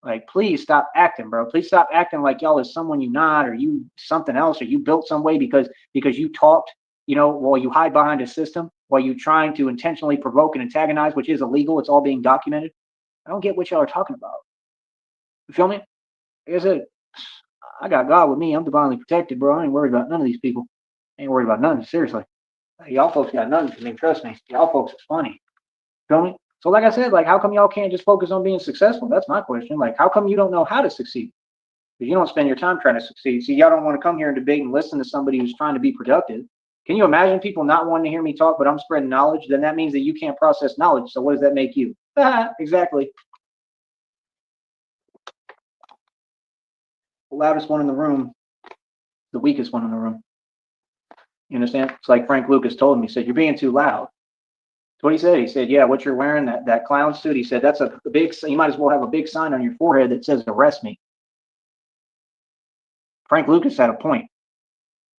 Like, please stop acting, bro. Please stop acting like y'all is someone you're not, or you something else, or you built some way because you talked, while you hide behind a system, while you trying to intentionally provoke and antagonize, which is illegal. It's all being documented. I don't get what y'all are talking about. You feel me? Like I said, I got God with me. I'm divinely protected, bro. I ain't worried about none of these people. I ain't worried about none. Seriously. Y'all folks got nothing for me. Trust me. Y'all folks is funny. Feel me? So like I said, like, how come y'all can't just focus on being successful? That's my question. Like, how come you don't know how to succeed? Because you don't spend your time trying to succeed. See, y'all don't want to come here and debate and listen to somebody who's trying to be productive. Can you imagine people not wanting to hear me talk, but I'm spreading knowledge? Then that means that you can't process knowledge. So what does that make you? Exactly. The loudest one in the room, the weakest one in the room. You understand? It's like Frank Lucas told me. He said, you're being too loud. That's what he said. He said, yeah, what you're wearing, that clown suit, he said, that's a big, you might as well have a big sign on your forehead that says, arrest me. Frank Lucas had a point.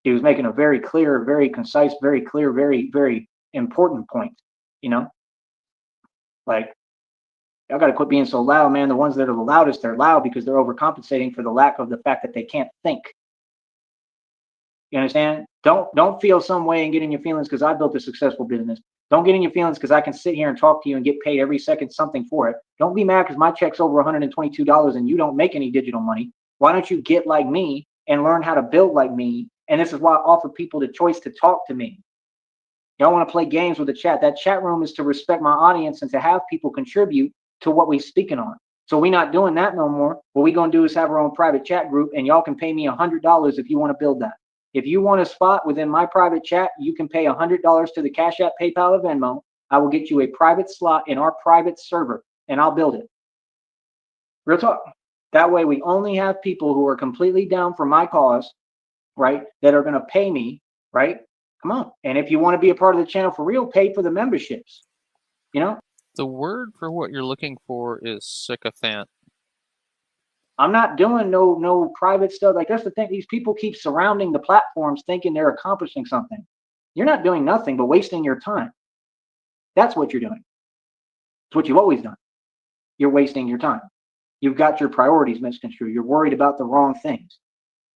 He was making a very clear, very concise, very clear, very, very important point, Like, y'all got to quit being so loud, man. The ones that are the loudest, they're loud because they're overcompensating for the lack of the fact that they can't think. You understand? Don't feel some way and get in your feelings because I built a successful business. Don't get in your feelings because I can sit here and talk to you and get paid every second something for it. Don't be mad because my check's over $122 and you don't make any digital money. Why don't you get like me and learn how to build like me? And this is why I offer people the choice to talk to me. Y'all want to play games with the chat. That chat room is to respect my audience and to have people contribute to what we're speaking on. So we're not doing that no more. What we're going to do is have our own private chat group, and y'all can pay me $100 if you want to build that. If you want a spot within my private chat, you can pay $100 to the Cash App, PayPal, or Venmo. I will get you a private slot in our private server, and I'll build it. Real talk. That way we only have people who are completely down for my cause, right, that are going to pay me, right? Come on. And if you want to be a part of the channel for real, pay for the memberships. The word for what you're looking for is sycophant. I'm not doing no private stuff. Like, that's the thing. These people keep surrounding the platforms thinking they're accomplishing something. You're not doing nothing but wasting your time. That's what you're doing. It's what you've always done. You're wasting your time. You've got your priorities misconstrued. You're worried about the wrong things.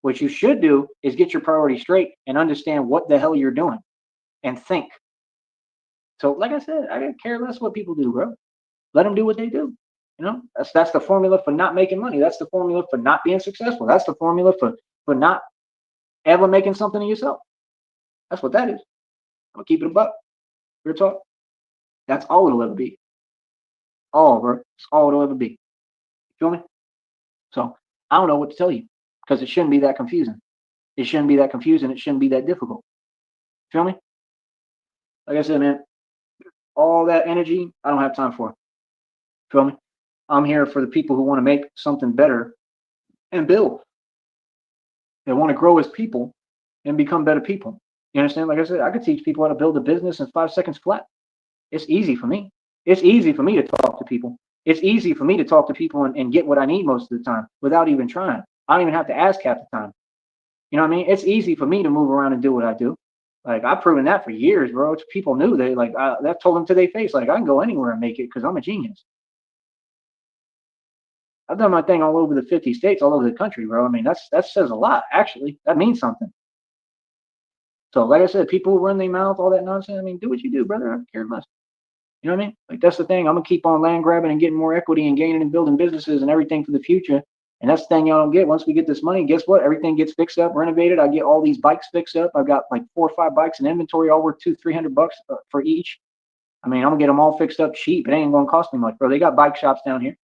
What you should do is get your priorities straight and understand what the hell you're doing and think. So like I said, I don't care less what people do, bro. Let them do what they do. That's the formula for not making money. That's the formula for not being successful. That's the formula for not ever making something of yourself. That's what that is. I'm gonna keep it a buck. Real talk. That's all it'll ever be. All, bro. It's all it'll ever be. You feel me? So I don't know what to tell you because it shouldn't be that confusing. It shouldn't be that confusing. It shouldn't be that difficult. Feel me? Like I said, man, all that energy, I don't have time for. Feel me? I'm here for the people who want to make something better and build. They want to grow as people and become better people. You understand? Like I said, I could teach people how to build a business in 5 seconds flat. It's easy for me. It's easy for me to talk to people. It's easy for me to talk to people and get what I need most of the time without even trying. I don't even have to ask half the time. You know what I mean? It's easy for me to move around and do what I do. Like I've proven that for years, bro. It's, people knew they like that told them to their face, like I can go anywhere and make it because I'm a genius. I've done my thing all over the 50 states, all over the country, bro. I mean, that says a lot, actually. That means something. So, like I said, people who run their mouth, all that nonsense. I mean, do what you do, brother. I don't care less. You know what I mean? Like that's the thing. I'm gonna keep on land grabbing and getting more equity and gaining and building businesses and everything for the future. And that's the thing y'all don't get. Once we get this money, guess what? Everything gets fixed up, renovated. I get all these bikes fixed up. I've got like 4 or 5 bikes in inventory, all worth $200-300 for each. I mean, I'm gonna get them all fixed up cheap. It ain't gonna cost me much, bro. They got bike shops down here.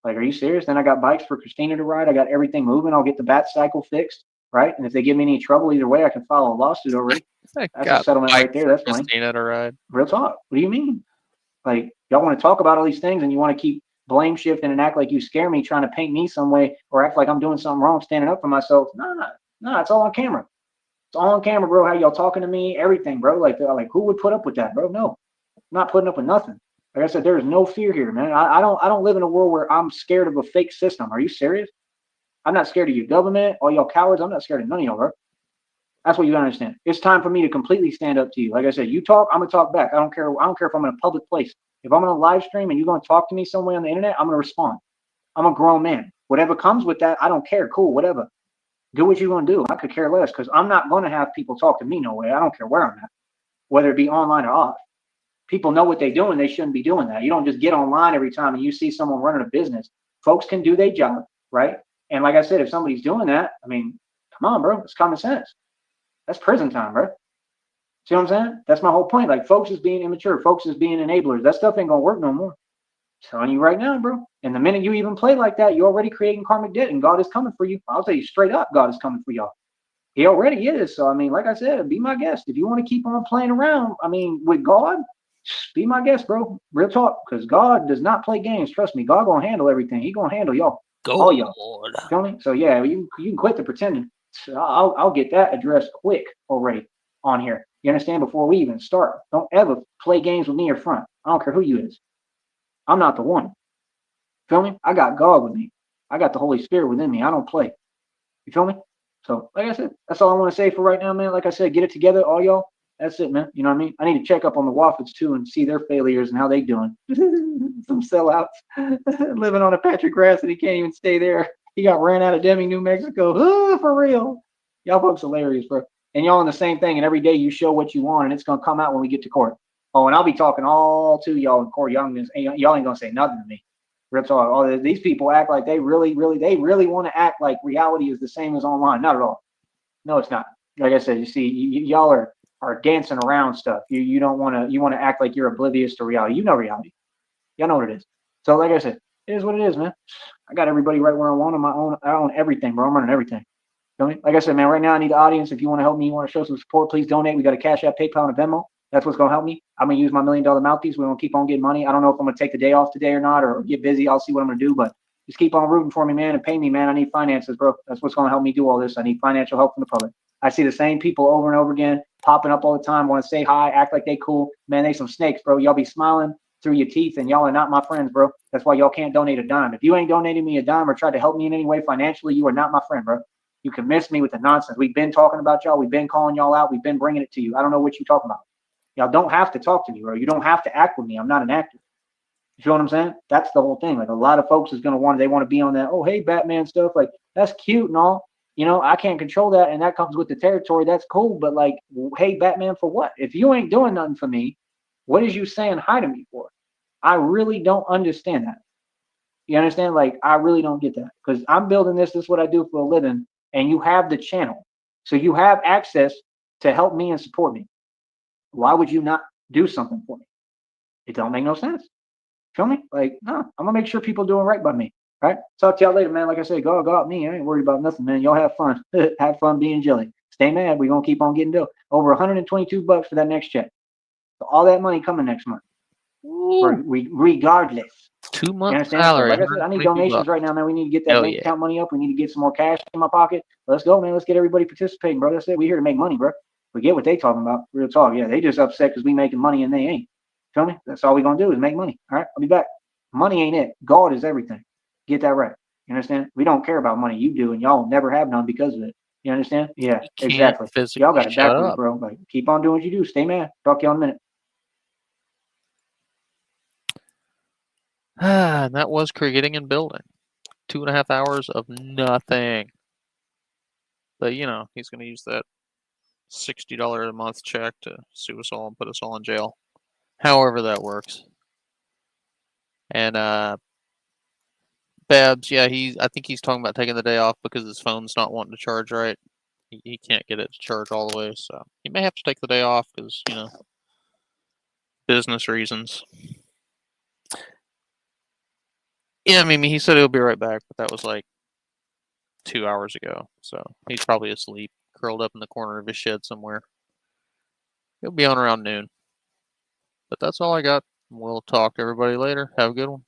Like, are you serious? Then I got bikes for Christina to ride. I got everything moving. I'll get the bat cycle fixed, right? And if they give me any trouble either way, I can file a lawsuit already. That's a settlement right there. That's money. Christina to ride. Real talk. What do you mean? Like, y'all want to talk about all these things and you want to keep blame shifting and act like you scare me, trying to paint me some way or act like I'm doing something wrong, standing up for myself. Nah, it's all on camera. It's all on camera, bro. How y'all talking to me, everything, bro. Like who would put up with that, bro? No, I'm not putting up with nothing. Like I said, there is no fear here, man. I don't live in a world where I'm scared of a fake system. Are you serious? I'm not scared of your government, all y'all cowards. I'm not scared of none of y'all, bro. That's what you gotta understand. It's time for me to completely stand up to you. Like I said, you talk, I'm gonna talk back. I don't care if I'm in a public place. If I'm on a live stream and you're gonna talk to me some way on the internet, I'm gonna respond. I'm a grown man. Whatever comes with that, I don't care. Cool, whatever. Do what you're gonna do. I could care less because I'm not gonna have people talk to me no way. I don't care where I'm at, whether it be online or off. People know what they're doing. They shouldn't be doing that. You don't just get online every time and you see someone running a business. Folks can do their job, right? And like I said, if somebody's doing that, I mean, come on, bro. It's common sense. That's prison time, bro. See what I'm saying? That's my whole point. Like, folks is being immature. Folks is being enablers. That stuff ain't gonna work no more. I'm telling you right now, bro. And the minute you even play like that, you're already creating karmic debt, and God is coming for you. I'll tell you straight up, God is coming for y'all. He already is. So I mean, like I said, be my guest. If you want to keep on playing around, I mean, with God, be my guest, bro. Real talk. Because God does not play games. Trust me, God gonna handle everything. He gonna handle y'all. All y'all. Lord. Feel me? So yeah, you can quit the pretending. So I'll get that addressed quick already on here. You understand? Before we even start, don't ever play games with me or front. I don't care who you is. I'm not the one. Feel me? I got God with me. I got the Holy Spirit within me. I don't play. You feel me? So, like I said, that's all I want to say for right now, man. Like I said, get it together, all y'all. That's it, man. You know what I mean? I need to check up on the Waffles too and see their failures and how they doing. Some sellouts living on a patch of grass and he can't even stay there. He got ran out of Deming, New Mexico. Oh, for real. Y'all folks hilarious, bro. And y'all in the same thing. And every day you show what you want and it's gonna come out when we get to court. Oh, and I'll be talking all to y'all in court. Y'all ain't gonna say nothing to me. Real talk. All these people act like they really want to act like reality is the same as online. Not at all. No, it's not. Like I said, you see, y'all are dancing around stuff. You don't want to. You want to act like you're oblivious to reality. You know reality. Y'all know what it is. So, like I said, it is what it is, man. I got everybody right where I want on my own. I own everything, bro. I'm running everything. You know, like I said, man, right now I need the audience. If you want to help me, you want to show some support, please donate. We got a Cash App, PayPal, and a Venmo. That's what's going to help me. I'm going to use my $1 million mouthpiece. We're going to keep on getting money. I don't know if I'm going to take the day off today or not or get busy. I'll see what I'm going to do. But just keep on rooting for me, man, and pay me, man. I need finances, bro. That's what's going to help me do all this. I need financial help from the public. I see the same people over and over again popping up all the time, want to say hi, act like they cool. Man, they some snakes, bro. Y'all be smiling through your teeth, and y'all are not my friends, bro. That's why y'all can't donate a dime. If you ain't donating me a dime or tried to help me in any way financially, you are not my friend, bro. You can miss me with the nonsense. We've been talking about y'all. We've been calling y'all out. We've been bringing it to you. I don't know what you're talking about. Y'all don't have to talk to me, bro. You don't have to act with me. I'm not an actor. You feel what I'm saying? That's the whole thing. Like, a lot of folks is going to they want to be on that, oh, hey, Batman stuff. Like, that's cute and all. You know, I can't control that, and that comes with the territory. That's cool. But, like, hey, Batman, for what? If you ain't doing nothing for me, what is you saying hi to me for? I really don't understand that. You understand? Like, I really don't get that. Because I'm building this. This is what I do for a living. And you have the channel. So you have access to help me and support me. Why would you not do something for me? It don't make no sense. Feel me? Like, no, I'm gonna make sure people doing right by me. All right. Talk to y'all later, man. Like I said, go out me. I ain't worried about nothing, man. Y'all have fun. Have fun being jelly. Stay mad. We're gonna keep on getting dough. Over $122 for that next check. So all that money coming next month. Regardless. 2 You months understand? So salary. like I said, I need 122 donations bucks. right now, man. We need to get that Hell bank yeah. account money up. We need to get some more cash in my pocket. Let's go, man. Let's get everybody participating, bro. That's it. We here to make money, bro. Forget what they talking about. Real talk. Yeah, they just upset because we making money and they ain't. Feel me? That's all we gonna do is make money. All right, I'll be back. Money ain't it. God is everything. Get that right. You understand? We don't care about money. You do, and y'all will never have none because of it. You understand? Yeah, You can't exactly. physically Y'all got it shut backwards, up. bro. Like, keep on doing what you do. Stay mad. Talk to y'all in a minute. And that was creating and building. 2.5 hours of nothing. But you know, he's gonna use that $60 a month check to sue us all and put us all in jail. However that works. And Babs, yeah, I think he's talking about taking the day off because his phone's not wanting to charge right. He can't get it to charge all the way, so he may have to take the day off because, you know, business reasons. Yeah, I mean, he said he'll be right back, but that was like 2 hours ago, so he's probably asleep, curled up in the corner of his shed somewhere. He'll be on around noon. But that's all I got. We'll talk to everybody later. Have a good one.